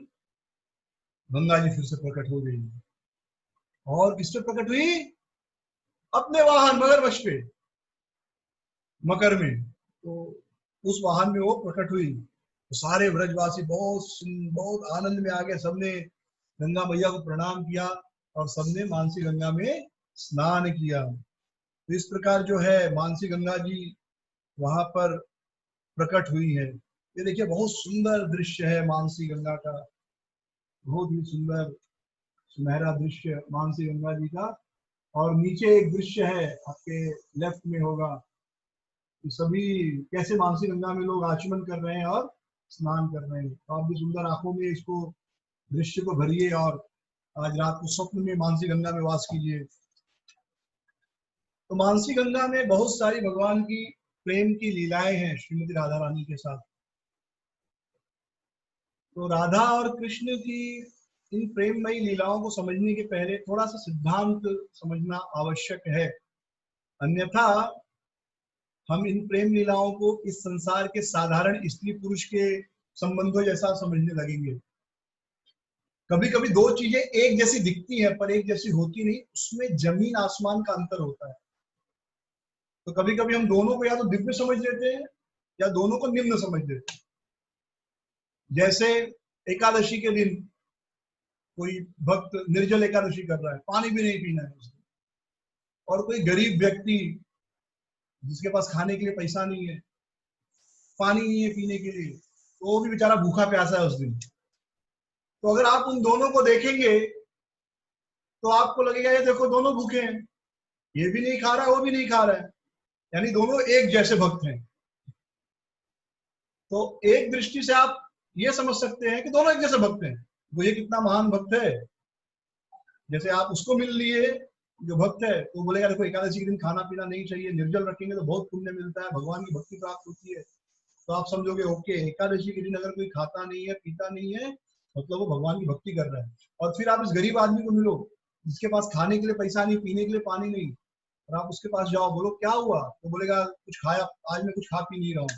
गंगा जी फिर से प्रकट हो गई। और किस पे प्रकट हुई? अपने वाहन मगरमच्छ पे, मकर में। तो उस वाहन में वो प्रकट हुई। तो सारे ब्रजवासी बहुत आनंद में आ गए, सबने गंगा मैया को प्रणाम किया और सबने मानसी गंगा में स्नान किया। तो इस प्रकार जो है मानसी गंगा जी वहां पर प्रकट हुई है। ये देखिए बहुत सुंदर दृश्य है मानसी गंगा का, बहुत ही सुंदर सुनहरा दृश्य मानसी गंगा जी का। और नीचे एक दृश्य है, आपके लेफ्ट में होगा, कि सभी कैसे मानसी गंगा में लोग आचमन कर रहे हैं और स्नान कर रहे हैं। तो आप भी सुंदर आंखों में इसको दृश्य को भरिए और आज रात को स्वप्न में मानसी गंगा में वास कीजिए। तो मानसी गंगा में बहुत सारी भगवान की प्रेम की लीलाएं हैं श्रीमती राधा रानी के साथ। तो राधा और कृष्ण की इन प्रेममयी लीलाओं को समझने के पहले थोड़ा सा सिद्धांत समझना आवश्यक है, अन्यथा हम इन प्रेम लीलाओं को इस संसार के साधारण स्त्री पुरुष के संबंधों जैसा समझने लगेंगे। कभी कभी दो चीजें एक जैसी दिखती हैं पर एक जैसी होती नहीं, उसमें जमीन आसमान का अंतर होता है। तो कभी कभी हम दोनों को या तो दिव्य समझ लेते हैं या दोनों को निम्न समझ लेते हैं। जैसे एकादशी के दिन कोई भक्त निर्जल एकादशी कर रहा है, पानी भी नहीं पीना है उसको, और कोई गरीब व्यक्ति जिसके पास खाने के लिए पैसा नहीं है, पानी नहीं है पीने के लिए, तो वो भी बेचारा भूखा प्यासा है उस दिन। तो अगर आप उन दोनों को देखेंगे तो आपको लगेगा ये देखो दोनों भूखे हैं, ये भी नहीं खा रहा है वो भी नहीं खा रहा है, यानी दोनों एक जैसे भक्त हैं। तो एक दृष्टि से आप ये समझ सकते हैं कि दोनों एक जैसे भक्त हैं। वो ये कितना महान भक्त है, जैसे आप उसको मिल लिए जो भक्त है तो बोलेगा देखो एकादशी के दिन खाना पीना नहीं चाहिए, निर्जल रखेंगे तो बहुत पुण्य मिलता है, भगवान की भक्ति प्राप्त होती है। तो आप समझोगे ओके, एकादशी के दिन अगर कोई खाता नहीं है पीता नहीं है मतलब वो भगवान की भक्ति कर रहा है। और फिर आप इस गरीब आदमी को मिलो जिसके पास खाने के लिए पैसा नहीं, पीने के लिए पानी नहीं, और आप उसके पास जाओ, बोलो क्या हुआ, तो बोलेगा कुछ खाया, आज मैं कुछ खा पी नहीं रहा हूँ।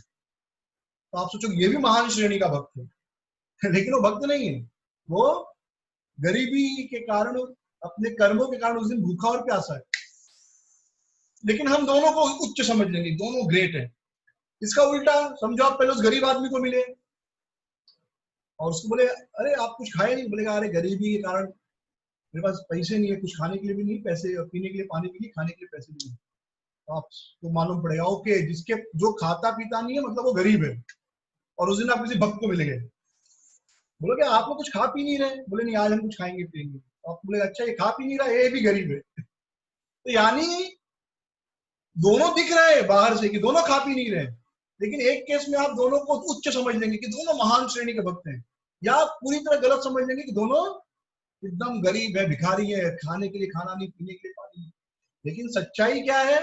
तो आप सोचो ये भी महान श्रेणी का भक्त है लेकिन वो भक्त नहीं है, वो गरीबी के कारण, अपने कर्मों के कारण उस दिन भूखा और प्यासा है। लेकिन हम दोनों को उच्च समझ लेंगे, दोनों ग्रेट है। इसका उल्टा समझो, आप पहले उस गरीब आदमी को मिले और उसको बोले अरे आप कुछ खाए नहीं, बोलेगा अरे गरीबी के कारण मेरे पास पैसे नहीं है, कुछ खाने के लिए भी नहीं, पैसे पीने के लिए पानी भी नहीं, खाने के लिए पैसे भी नहीं। तो आपको मालूम पड़ेगा ओके, जिसके जो खाता पीता नहीं है मतलब वो गरीब है। और उस दिन आप किसी भक्त को मिल गए, बोलोगे आप लोग कुछ खा पी नहीं रहे, बोले नहीं आज हम कुछ खाएंगे पिएंगे। तो आप बोलेगा अच्छा ये खा पी नहीं रहा, ये भी गरीब है। तो यानी दोनों दिख रहे हैं बाहर से कि दोनों खा पी नहीं रहे, लेकिन एक केस में आप दोनों को उच्च समझ लेंगे कि दोनों महान श्रेणी के भक्त हैं, या आप पूरी तरह गलत समझ लेंगे कि दोनों एकदम गरीब है, भिखारी है, खाने के लिए खाना नहीं, पीने के लिए पानी नहीं। लेकिन सच्चाई क्या है?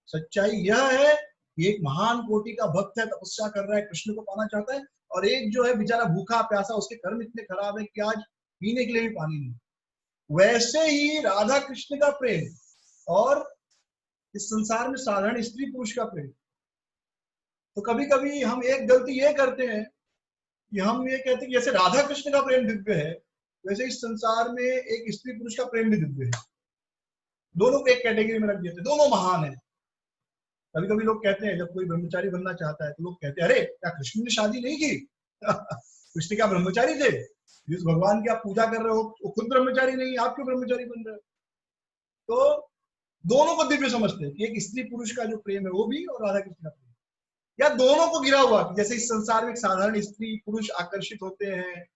सच्चाई यह है कि एक महान कोटि का भक्त है, तपस्या कर रहा है, कृष्ण को पाना चाहता है, और एक जो है बेचारा भूखा प्यासा, उसके कर्म इतने खराब है कि आज पीने के लिए भी पानी नहीं। वैसे ही राधा कृष्ण का प्रेम और इस संसार में साधारण स्त्री पुरुष का प्रेम। तो कभी कभी हम एक गलती ये करते हैं कि हम ये कहते हैं कि जैसे राधा कृष्ण का प्रेम दिव्य है, वैसे इस संसार में एक स्त्री पुरुष का प्रेम भी दिव्य है। दोनों को एक कैटेगरी में रख देते हैं, दोनों महान है। कभी कभी लोग कहते हैं, जब कोई ब्रह्मचारी बनना चाहता है तो लोग कहते हैं अरे क्या कृष्ण ने शादी नहीं की कृष्ण क्या ब्रह्मचारी थे? जिस भगवान की आप पूजा कर रहे हो वो खुद ब्रह्मचारी नहीं, आप क्यों ब्रह्मचारी बन रहे हो? तो दोनों को दिव्य समझते हैं कि एक स्त्री पुरुष का जो प्रेम है वो भी, और राधा कृष्ण का प्रेम, या दोनों को गिरा हुआ कि जैसे इस संसार में एक साधारण स्त्री पुरुष आकर्षित होते हैं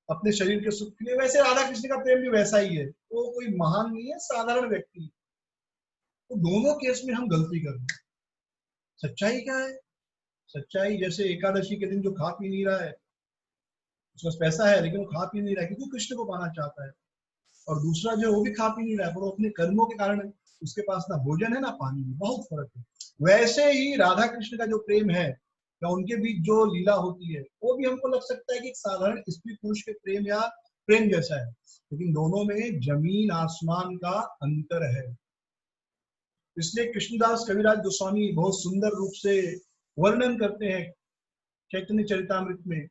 अपने शरीर के सुख के लिए, वैसे राधा कृष्ण का प्रेम भी वैसा ही है। वो कोई महान नहीं है, साधारण व्यक्ति। तो दोनों केस में हम गलती कर रहे हैं। सच्चाई क्या है? सच्चाई जैसे एकादशी के दिन जो खा पी नहीं रहा है, उसके पास पैसा है लेकिन वो खा पी नहीं रहा है क्योंकि कृष्ण को पाना चाहता है, और दूसरा जो वो भी खा पी नहीं रहा है पर वो अपने कर्मों के कारण उसके पास ना भोजन है ना पानी है, बहुत फर्क है। वैसे ही राधा कृष्ण का जो प्रेम है या उनके बीच जो लीला होती है वो भी हमको लग सकता है कि एक साधारण स्त्री पुरुष के प्रेम या प्रेम जैसा है, लेकिन दोनों में जमीन आसमान का अंतर है। इसलिए कृष्णदास कविराज गोस्वामी बहुत सुंदर रूप से वर्णन करते हैं चैतन्य चरितामृत में,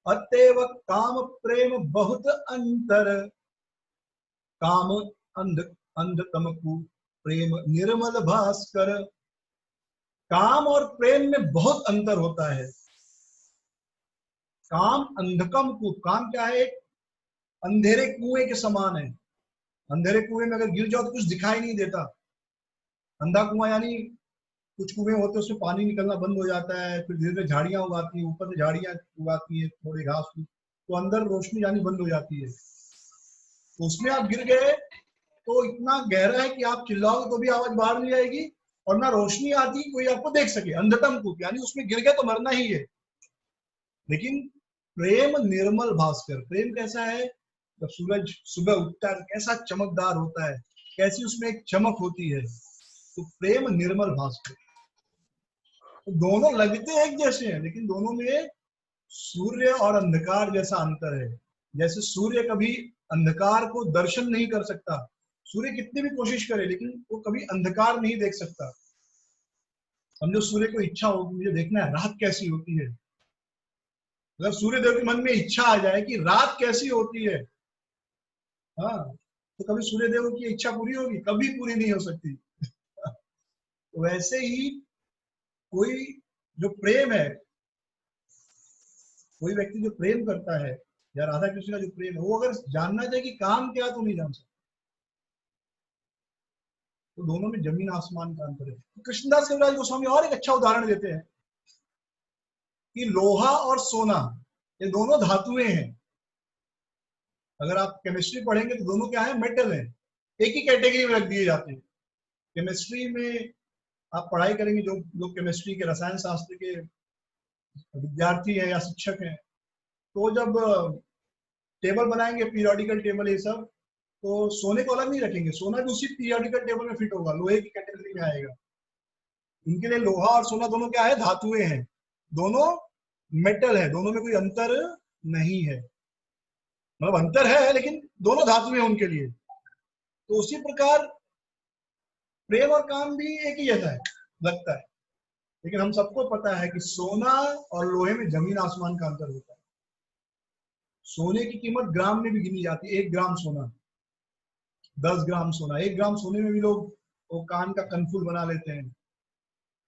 अतएव काम प्रेम बहुत अंतर, काम अंधतमकु प्रेम निर्मल भास्कर। काम और प्रेम में बहुत अंतर होता है। काम अंधकम कु, काम क्या है? एक अंधेरे कुएं के समान है। अंधेरे कुएं में अगर गिर जाओ तो कुछ दिखाई नहीं देता। अंधा कुआं यानी कुछ कुएं होते हैं उसमें पानी निकलना बंद हो जाता है, फिर धीरे धीरे झाड़ियां उगाती हैं, ऊपर से झाड़ियां उगाती है, थोड़ी घास, तो अंदर रोशनी यानी बंद हो जाती है। तो उसमें आप गिर गए तो इतना गहरा है कि आप चिल्लाओगे तो भी आवाज बाहर नहीं आएगी, और ना रोशनी आती कोई आपको देख सके। अंधतम कूप यानी उसमें गिर गए तो मरना ही है। लेकिन प्रेम निर्मल भास्कर, प्रेम कैसा है? जब सूरज सुबह उगता है कैसा चमकदार होता है, कैसी उसमें एक चमक होती है, तो प्रेम निर्मल भास्कर। तो दोनों लगते एक जैसे हैं लेकिन दोनों में सूर्य और अंधकार जैसा अंतर है। जैसे सूर्य कभी अंधकार को दर्शन नहीं कर सकता, सूर्य कितनी भी कोशिश करे लेकिन वो कभी अंधकार नहीं देख सकता। समझो सूर्य को इच्छा होगी मुझे देखना है रात कैसी होती है, अगर सूर्यदेव के मन में इच्छा आ जाए कि रात कैसी होती है, हाँ, तो कभी सूर्यदेव की इच्छा पूरी होगी? कभी पूरी नहीं हो सकती। तो वैसे ही कोई जो प्रेम है, कोई व्यक्ति जो प्रेम करता है या राधा कृष्ण का जो प्रेम है, वो अगर जानना चाहे कि काम क्या तो नहीं जान सकता। तो दोनों में जमीन आसमान का अंतर है। तो कृष्णदास कविराज गोस्वामी और एक अच्छा उदाहरण देते हैं कि लोहा और सोना ये दोनों धातुएं हैं। अगर आप केमिस्ट्री पढ़ेंगे तो दोनों क्या है, मेटल है, एक ही कैटेगरी में रख दिए जाते हैं। केमिस्ट्री में आप पढ़ाई करेंगे, जो लोग केमिस्ट्री के रसायन शास्त्र के विद्यार्थी है या शिक्षक हैं, तो जब टेबल बनाएंगे पीरियोडिकल टेबल ये सब, तो सोने को अलग नहीं रखेंगे, सोना भी उसी पीरियोडिकल टेबल में फिट होगा, लोहे की कैटेगरी में आएगा। इनके लिए लोहा और सोना दोनों क्या है, धातुएं हैं, दोनों मेटल है, दोनों में कोई अंतर नहीं है, मतलब अंतर है लेकिन दोनों धातुएं हैं उनके लिए। तो उसी प्रकार प्रेम और काम भी एक ही जैसा है लगता है, लेकिन हम सबको पता है कि सोना और लोहे में जमीन आसमान का अंतर होता है। सोने की कीमत ग्राम में भी गिनी जाती है, 1 ग्राम सोना, 10 ग्राम सोना, 1 ग्राम सोने में भी लोग वो कान का कनफुल बना लेते हैं।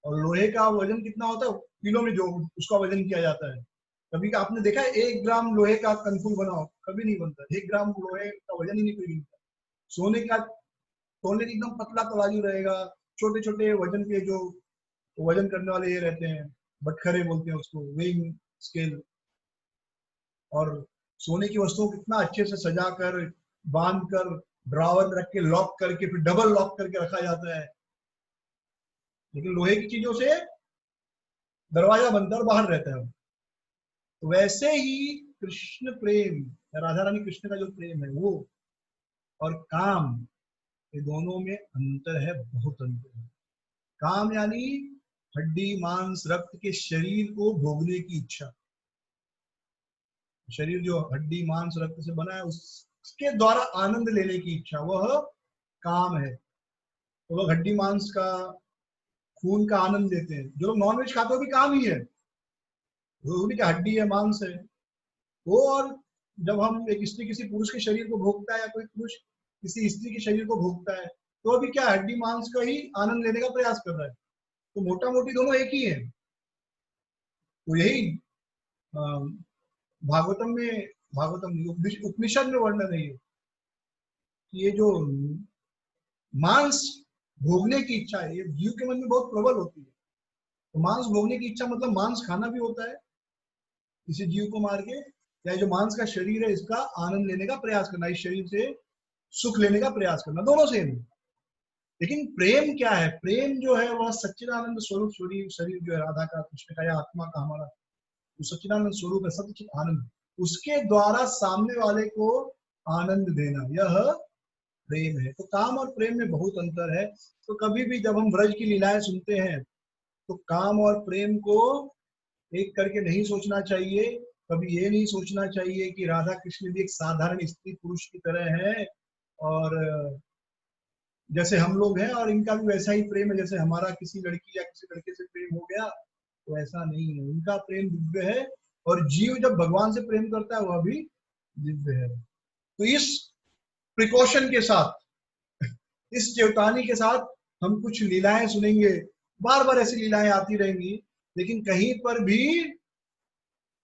और लोहे का वजन कितना होता है, किलो में जो उसका वजन किया जाता है। कभी आपने देखा है 1 ग्राम लोहे का कनफुल बनाओ, कभी नहीं बनता, 1 ग्राम लोहे का वजन ही नहीं कोई मिलता। सोने का तोलने एकदम पतला तराजू रहेगा, छोटे छोटे वजन के जो वजन करने वाले ये रहते हैं, बटखरे बोलते हैं उसको, वेइंग स्केल। और सोने की वस्तुओं को कितना अच्छे से सजा कर, बांध कर, ड्रावर में रख के लॉक करके फिर डबल लॉक करके रखा जाता है। लेकिन लोहे की चीजों से दरवाजा बनता है और बाहर रहता है। तो वैसे ही कृष्ण प्रेम या राधा रानी कृष्ण का जो प्रेम है वो और काम, ये दोनों में अंतर है, बहुत अंतर है। काम यानी हड्डी मांस रक्त के शरीर को भोगने की इच्छा। शरीर जो हड्डी मांस रक्त से बना है उसके द्वारा आनंद लेने की इच्छा, वह काम है। तो लोग हड्डी मांस का, खून का आनंद लेते हैं। जो लोग नॉनवेज खाते हैं वो भी काम ही है, वो भी क्या हड्डी है, मांस है वो। और जब हम एक स्त्री किसी पुरुष के शरीर को भोगता है या कोई पुरुष किसी स्त्री के शरीर को भोगता है, तो अभी क्या हड्डी मांस का ही आनंद लेने का प्रयास कर रहा है। तो मोटा मोटी दोनों एक ही है। तो यही भागवतम में, उपनिषद में वर्णन है ये कि ये जो मांस भोगने की इच्छा है ये जीव के मन में बहुत प्रबल होती है। तो मांस भोगने की इच्छा मतलब मांस खाना भी होता है, किसी जीव को मार के, या जो मांस का शरीर है इसका आनंद लेने का प्रयास करना, इस शरीर से सुख लेने का प्रयास करना, दोनों सेम है। लेकिन प्रेम क्या है, प्रेम जो है वह सच्चिदानंद स्वरूप शरीर जो है राधा का, कृष्ण का या आत्मा का हमारा, तो सच्चिदानंद स्वरूप है, सच्चिद आनंद, उसके द्वारा सामने वाले को आनंद देना, यह प्रेम है। तो काम और प्रेम में बहुत अंतर है। तो कभी भी जब हम ब्रज की लीलाएं सुनते हैं तो काम और प्रेम को एक करके नहीं सोचना चाहिए। कभी ये नहीं सोचना चाहिए कि राधा कृष्ण भी एक साधारण स्त्री पुरुष की तरह है और जैसे हम लोग हैं और इनका भी वैसा ही प्रेम है जैसे हमारा किसी लड़की या किसी लड़के से प्रेम हो गया। तो ऐसा नहीं है, उनका प्रेम दिव्य है और जीव जब भगवान से प्रेम करता है वह भी दिव्य है। तो इस प्रिकॉशन के साथ, इस चेतावनी के साथ हम कुछ लीलाएं सुनेंगे, बार बार ऐसी लीलाएं आती रहेंगी, लेकिन कहीं पर भी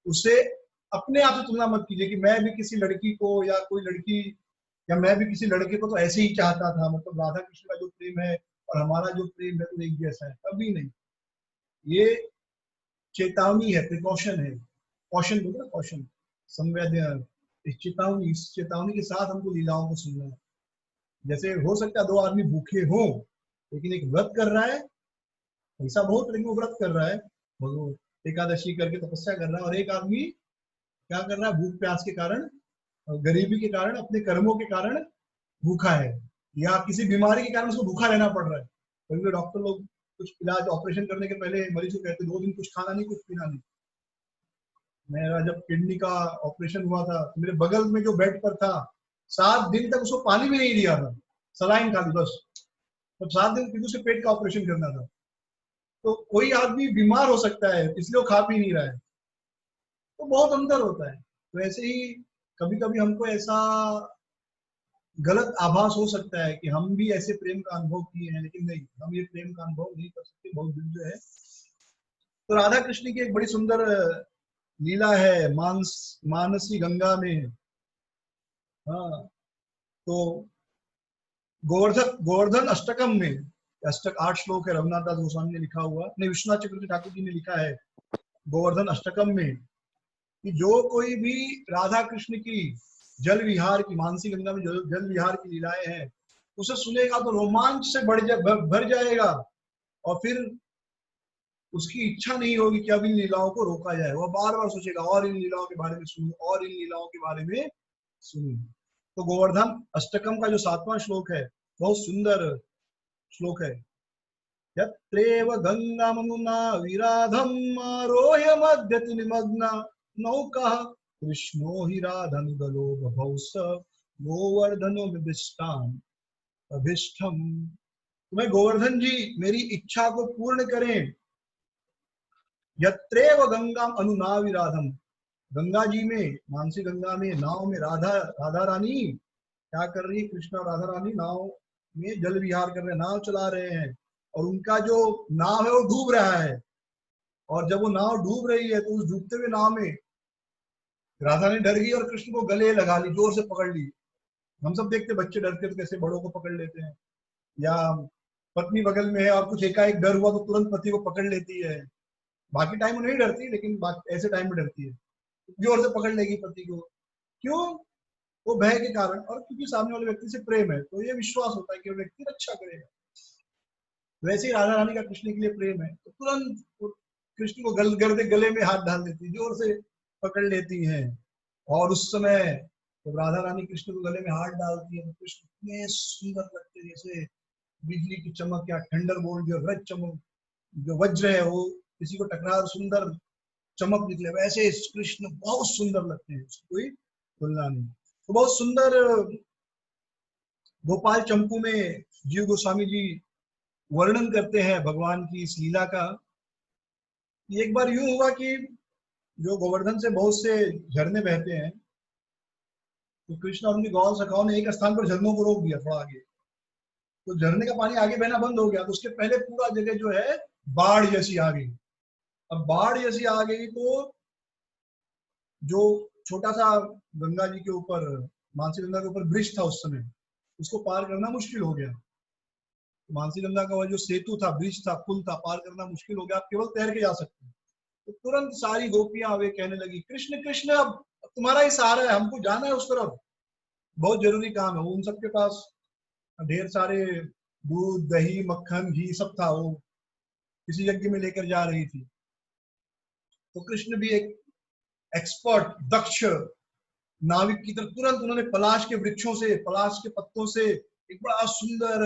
उसे अपने आप से तुलना मत कीजिए कि मैं भी किसी लड़की को या कोई लड़की या मैं भी किसी लड़के को तो ऐसे ही चाहता था, मतलब राधा कृष्ण का जो प्रेम है और हमारा जो प्रेम है तो एक जैसा है, कभी नहीं। ये चेतावनी है, प्रिकॉशन है, कॉशन बोलते हैं, कॉशन, संवेदन, इस चेतावनी के साथ हमको लीलाओं को सुनना है। जैसे हो सकता है 2 आदमी भूखे हो लेकिन एक व्रत कर रहा है, ऐसा बहुत, लेकिन वो व्रत कर रहा है, एकादशी करके तपस्या कर रहा है, और एक आदमी क्या कर रहा है, भूख प्यास के कारण, गरीबी के कारण, अपने कर्मों के कारण भूखा है, या किसी बीमारी के कारण उसको भूखा रहना पड़ रहा है। कभी डॉक्टर लोग कुछ इलाज, ऑपरेशन करने के पहले मरीज को कहते 2 दिन कुछ खाना नहीं, कुछ पीना नहीं। मेरा जब किडनी का ऑपरेशन हुआ था तो मेरे बगल में जो बेड पर था 7 दिन तक उसको पानी भी नहीं दिया था, सलाइन खाली बस, तब 7 दिन क्योंकि उसके पेट का ऑपरेशन करना था। तो कोई आदमी बीमार हो सकता है इसलिए वो खा पी नहीं रहा है, तो बहुत अंतर होता है। तो ऐसे ही कभी कभी हमको ऐसा गलत आभास हो सकता है कि हम भी ऐसे प्रेम का अनुभव किए हैं, लेकिन नहीं, हम ये प्रेम का अनुभव नहीं कर सकते, बहुत दिव्य है। तो राधा कृष्ण की एक बड़ी सुंदर लीला है मानसी गंगा में। हाँ, तो गोवर्धन अष्टकम में, अष्टक 8 श्लोक है, रघुनाथ दास गोस्वामी ने लिखा हुआ, नहीं विश्वनाथ चक्रवर्ती ठाकुर जी ने लिखा है गोवर्धन अष्टकम में, कि जो कोई भी राधा कृष्ण की जल विहार की, मानसी गंगा में जल विहार की लीलाएं हैं, उसे सुनेगा तो रोमांच से भर जाएगा, और फिर उसकी इच्छा नहीं होगी कि अब इन लीलाओं को रोका जाए। वह बार बार सोचेगा और इन लीलाओं के बारे में सुनूं, और इन लीलाओं के बारे में सुनूं। तो गोवर्धन अष्टकम का जो 7वां श्लोक है, बहुत सुंदर श्लोक है। यत्रेव गंगाममुना विराधम् आरोह्य मध्यति निमग्ना नौका कृष्णो हि राधनुगलो बभौ स गोवर्धनो अभिष्टम। तुम्हें गोवर्धन जी मेरी इच्छा को पूर्ण करें। यत्रेव गंगाम अनुना विराधम, गंगा जी में, मानसी गंगा में, नाव में राधा रानी क्या कर रही है? कृष्ण और राधा रानी नाव में जल विहार कर रहे हैं, नाव चला रहे हैं, और उनका जो नाव है वो डूब रहा है। और जब वो नाव डूब रही है तो उस डूबते हुए नाव में राधा ने डर गई और कृष्ण को गले लगा ली, जोर से पकड़ ली। हम सब देखते बच्चे डरते तो कैसे बड़ों को पकड़ लेते हैं, या पत्नी बगल में है और कुछ एकाएक डर हुआ तो तुरंत पति को पकड़ लेती है। बाकी टाइम वो नहीं डरती, लेकिन ऐसे टाइम में डरती है, जोर से पकड़ लेगी पति को। क्यों? वो भय के कारण, और क्योंकि सामने वाले व्यक्ति से प्रेम है, तो ये विश्वास होता है कि वो व्यक्ति रक्षा करेगा। वैसे ही राधा रानी का कृष्ण के लिए प्रेम है, तो तुरंत कृष्ण को गले में हाथ डाल देती है, जोर से पकड़ लेती हैं। और उस समय जब राधा रानी कृष्ण को गले में हाथ डालती है तो कृष्ण इतने सुंदर लगते हैं, जैसे बिजली की चमक या थंडर बोल्ट, जो वज्र चमक, जो वज्र है वो किसी को टकरा सुंदर चमक निकले, वैसे कृष्ण बहुत सुंदर लगते हैं, कोई तुलना नहीं। तो बहुत सुंदर गोपाल चंपू में जीव गोस्वामी जी वर्णन करते हैं भगवान की इस लीला का। एक बार यूं हुआ कि जो गोवर्धन से बहुत से झरने बहते हैं, तो कृष्ण और उनकी गौ सखाओं ने एक स्थान पर झरनों को रोक दिया थोड़ा आगे, तो झरने का पानी आगे बहना बंद हो गया। तो उसके पहले पूरा जगह जो है बाढ़ जैसी आ गई। अब बाढ़ जैसी आ गई तो जो छोटा सा गंगा जी के ऊपर, मानसी गंगा के ऊपर ब्रिज था उस समय, उसको पार करना मुश्किल हो गया। मानसी गंगा का वह जो सेतु था, ब्रिज था, पुल था, पार करना मुश्किल हो गया, आप केवल तैर के जा सकते हैं। तो तुरंत सारी गोपियां वे कहने लगी, कृष्ण कृष्ण अब तुम्हारा ही सहारा है, हमको जाना है उस तरफ, बहुत जरूरी काम है। उन सबके पास ढेर सारे दूध, दही, मक्खन, घी सब था, वो किसी यज्ञ में लेकर जा रही थी। तो कृष्ण भी एक एक्सपर्ट, दक्ष नाविक की तरह तुरंत उन्होंने पलाश के वृक्षों से, पलाश के पत्तों से एक बड़ा सुंदर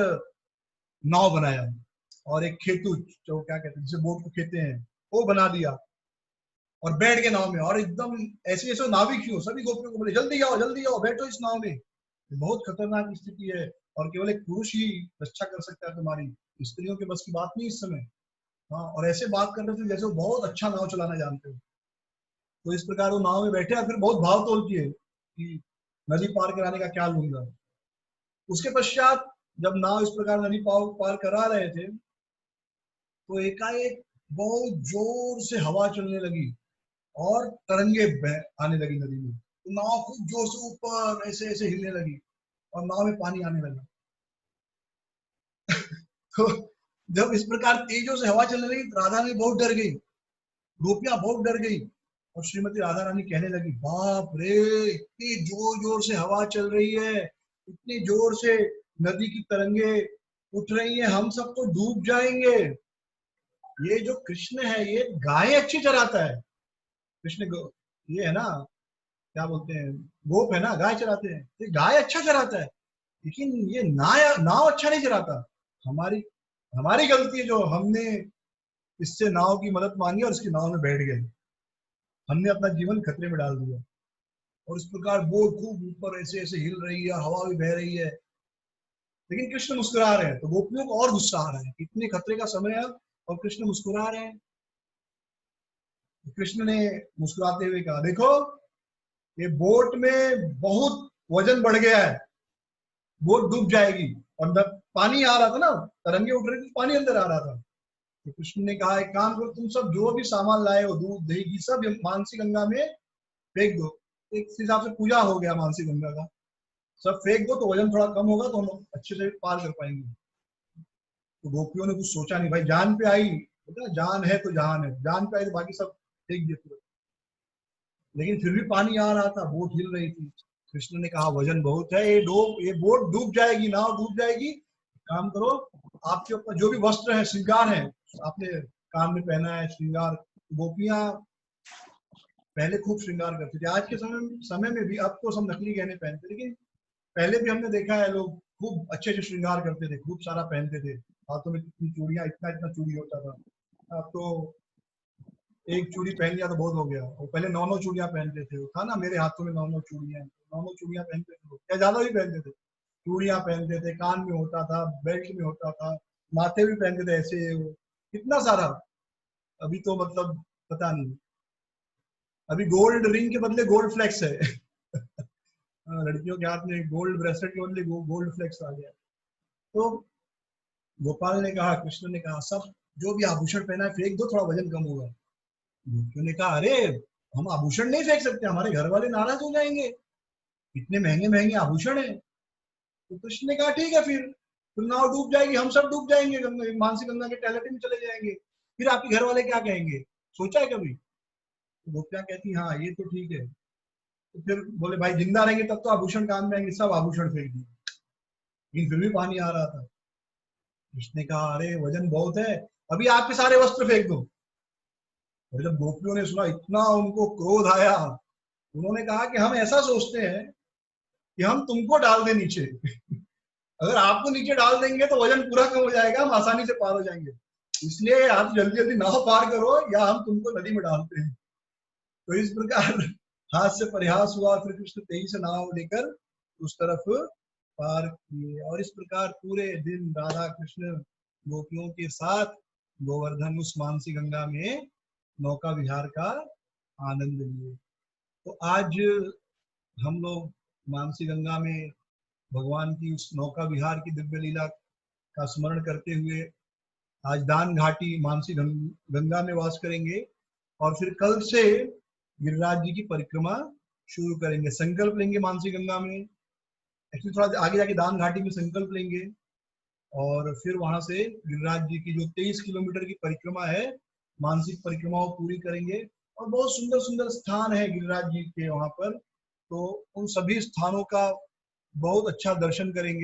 नाव बनाया, और एक खेतु, जो क्या कहते हैं, जिसे बोट को कहते हैं, वो बना दिया, और बैठ गए नाव में। और एकदम ऐसे ऐसे नाविक ही हो, सभी गोपियों को बोले जल्दी आओ बैठो इस नाव में, बहुत खतरनाक स्थिति है, और केवल एक पुरुष ही रक्षा कर सकता है तुम्हारी, स्त्रियों के बस की बात नहीं इस समय। हाँ, और ऐसे बात कर रहे थे जैसे वो बहुत अच्छा नाव चलाना जानते हो। तो इस प्रकार वो नाव में बैठे, और फिर बहुत भाव तोल किए कि नदी पार कराने का क्या लूंगा। उसके पश्चात जब नाव इस प्रकार नदी पार करा रहे थे, तो एकाएक बहुत जोर से हवा चलने लगी और तरंगे आने लगी नदी में। तो नाव खूब जोर से ऊपर ऐसे ऐसे हिलने लगी, और नाव में पानी आने लगा। तो जब इस प्रकार तेजों से हवा चलने लगी, तो राधा रानी बहुत डर गई, गोपियां बहुत डर गई, और श्रीमती राधा रानी कहने लगी, बाप रे, इतनी जोर जोर से हवा चल रही है, इतनी जोर से नदी की तरंगे उठ रही है, हम सब तो डूब जाएंगे। ये जो कृष्ण है ये गाय अच्छी चराता है, कृष्ण ये है ना, क्या बोलते हैं, गोप है ना, गाय चराते हैं, ये गाय अच्छा चराता है, लेकिन ये नाव अच्छा नहीं चराता। हमारी हमारी गलती है जो हमने इससे नाव की मदद मांगी और इसकी नाव में बैठ गए, हमने अपना जीवन खतरे में डाल दिया। और इस प्रकार बोट खूब ऊपर ऐसे ऐसे हिल रही है, हवा भी बह रही है, लेकिन कृष्ण मुस्कुरा रहे हैं। तो गोपियों को और गुस्सा आ रहा है, इतने खतरे का समय है और कृष्ण मुस्कुरा रहे हैं। तो कृष्ण ने मुस्कुराते हुए कहा, देखो ये बोट में बहुत वजन बढ़ गया है, बोट डूब जाएगी। और पानी आ रहा था ना, तरंगे उठ रही थी, पानी अंदर आ रहा था। तो कृष्ण ने कहा एक काम करो, तुम सब जो भी सामान लाए हो, दूध दही घी, सब मानसी गंगा में फेंक दो। एक हिसाब से पूजा हो गया मानसी गंगा का, सब फेंक दो तो वजन थोड़ा कम होगा तो हम अच्छे से पार कर पाएंगे। तो गोपियों ने कुछ सोचा नहीं, भाई जान पे आई, बेटा जान है तो जान है, जान पे आई तो बाकी सब फेंक दिए पूरे। लेकिन फिर भी पानी आ रहा था, बोट हिल रही थी। कृष्ण ने कहा वजन बहुत है, ये बोट डूब जाएगी, नाव डूब जाएगी। काम करो, आपके ऊपर जो भी वस्त्र है, श्रृंगार है, आपने कान में पहना है श्रृंगार। गोपियां पहले खूब श्रृंगार करती थी, आज के समय में भी, अब तो सब नकली गहने पहनते, लेकिन पहले भी हमने देखा है लोग खूब अच्छे से श्रृंगार करते थे, खूब सारा पहनते थे। हाथों में कितनी चूड़ियां, इतना इतना चूड़ी होता था। अब तो एक चूड़ी पहन लिया तो बहुत हो गया। और पहले 9 चूड़ियां पहनते थे, वो था ना मेरे हाथों में 9 चूड़ियां, 9 चूड़ियां पहनते थे लोग, या ज्यादा भी पहनते थे। चूड़ियां पहनते थे, कान में होता था, बेल्ट में होता था, माथे भी पहनते थे ऐसे, कितना सारा। अभी तो मतलब पता नहीं, अभी गोल्ड रिंग के बदले गोल्ड फ्लेक्स है। लड़कियों के हाथ में गोल्ड ब्रेसलेट के बदले गोल्ड फ्लेक्स आ गया। तो गोपाल ने कहा, कृष्ण ने कहा सब जो भी आभूषण पहना है फेंक दो, थोड़ा वजन कम होगा। गोपियों ने कहा अरे हम आभूषण नहीं फेंक सकते, हमारे घर वाले नाराज हो जाएंगे, इतने महंगे महंगे आभूषण है। तो कृष्ण ने कहा ठीक है, फिर नाव डूब जाएगी, हम सब डूब जाएंगे, मानसी गंगा के टैलेंट में चले जाएंगे, फिर आपके घर वाले क्या कहेंगे, सोचा है कभी? तो गोपियां कहती हाँ ये तो ठीक है। तो फिर बोले भाई जिंदा रहेंगे तब तो आभूषण काम में आएंगे, सब आभूषण फेंक दिए। लेकिन फिर भी पानी आ रहा था। कृष्ण ने कहा अरे वजन बहुत है, अभी आपके सारे वस्त्र फेंक दो। और जब गोपियों ने सुना, इतना उनको क्रोध आया, उन्होंने कहा कि हम ऐसा सोचते हैं कि हम तुमको डाल दें नीचे। अगर आपको नीचे डाल देंगे तो वजन पूरा कम हो जाएगा, हम आसानी से पार हो जाएंगे, इसलिए आप जल्दी जल्दी नाव पार करो या हम तुमको नदी में डालते हैं। तो इस प्रकार हाथ से प्रयास हुआ, फिर कृष्ण तेजी से नाव लेकर उस तरफ पार किए। और इस प्रकार पूरे दिन राधा कृष्ण गोपियों के साथ गोवर्धन उस मानसी गंगा में नौका विहार का आनंद लिए। तो आज हम लोग मानसी गंगा में भगवान की उस नौका विहार की दिव्य लीला का स्मरण करते हुए आज दान घाटी मानसी गंगा में वास करेंगे। और फिर कल से गिरिराज जी की परिक्रमा शुरू करेंगे। संकल्प लेंगे मानसी गंगा में, एक्चुअली थोड़ा आगे जाके दान घाटी में संकल्प लेंगे, और फिर वहां से गिरिराज जी की जो 23 किलोमीटर की परिक्रमा है, मानसिक परिक्रमा वो पूरी करेंगे। और बहुत सुंदर सुंदर स्थान है गिरिराज जी के वहां पर, तो उन सभी स्थानों का बहुत अच्छा दर्शन करेंगे।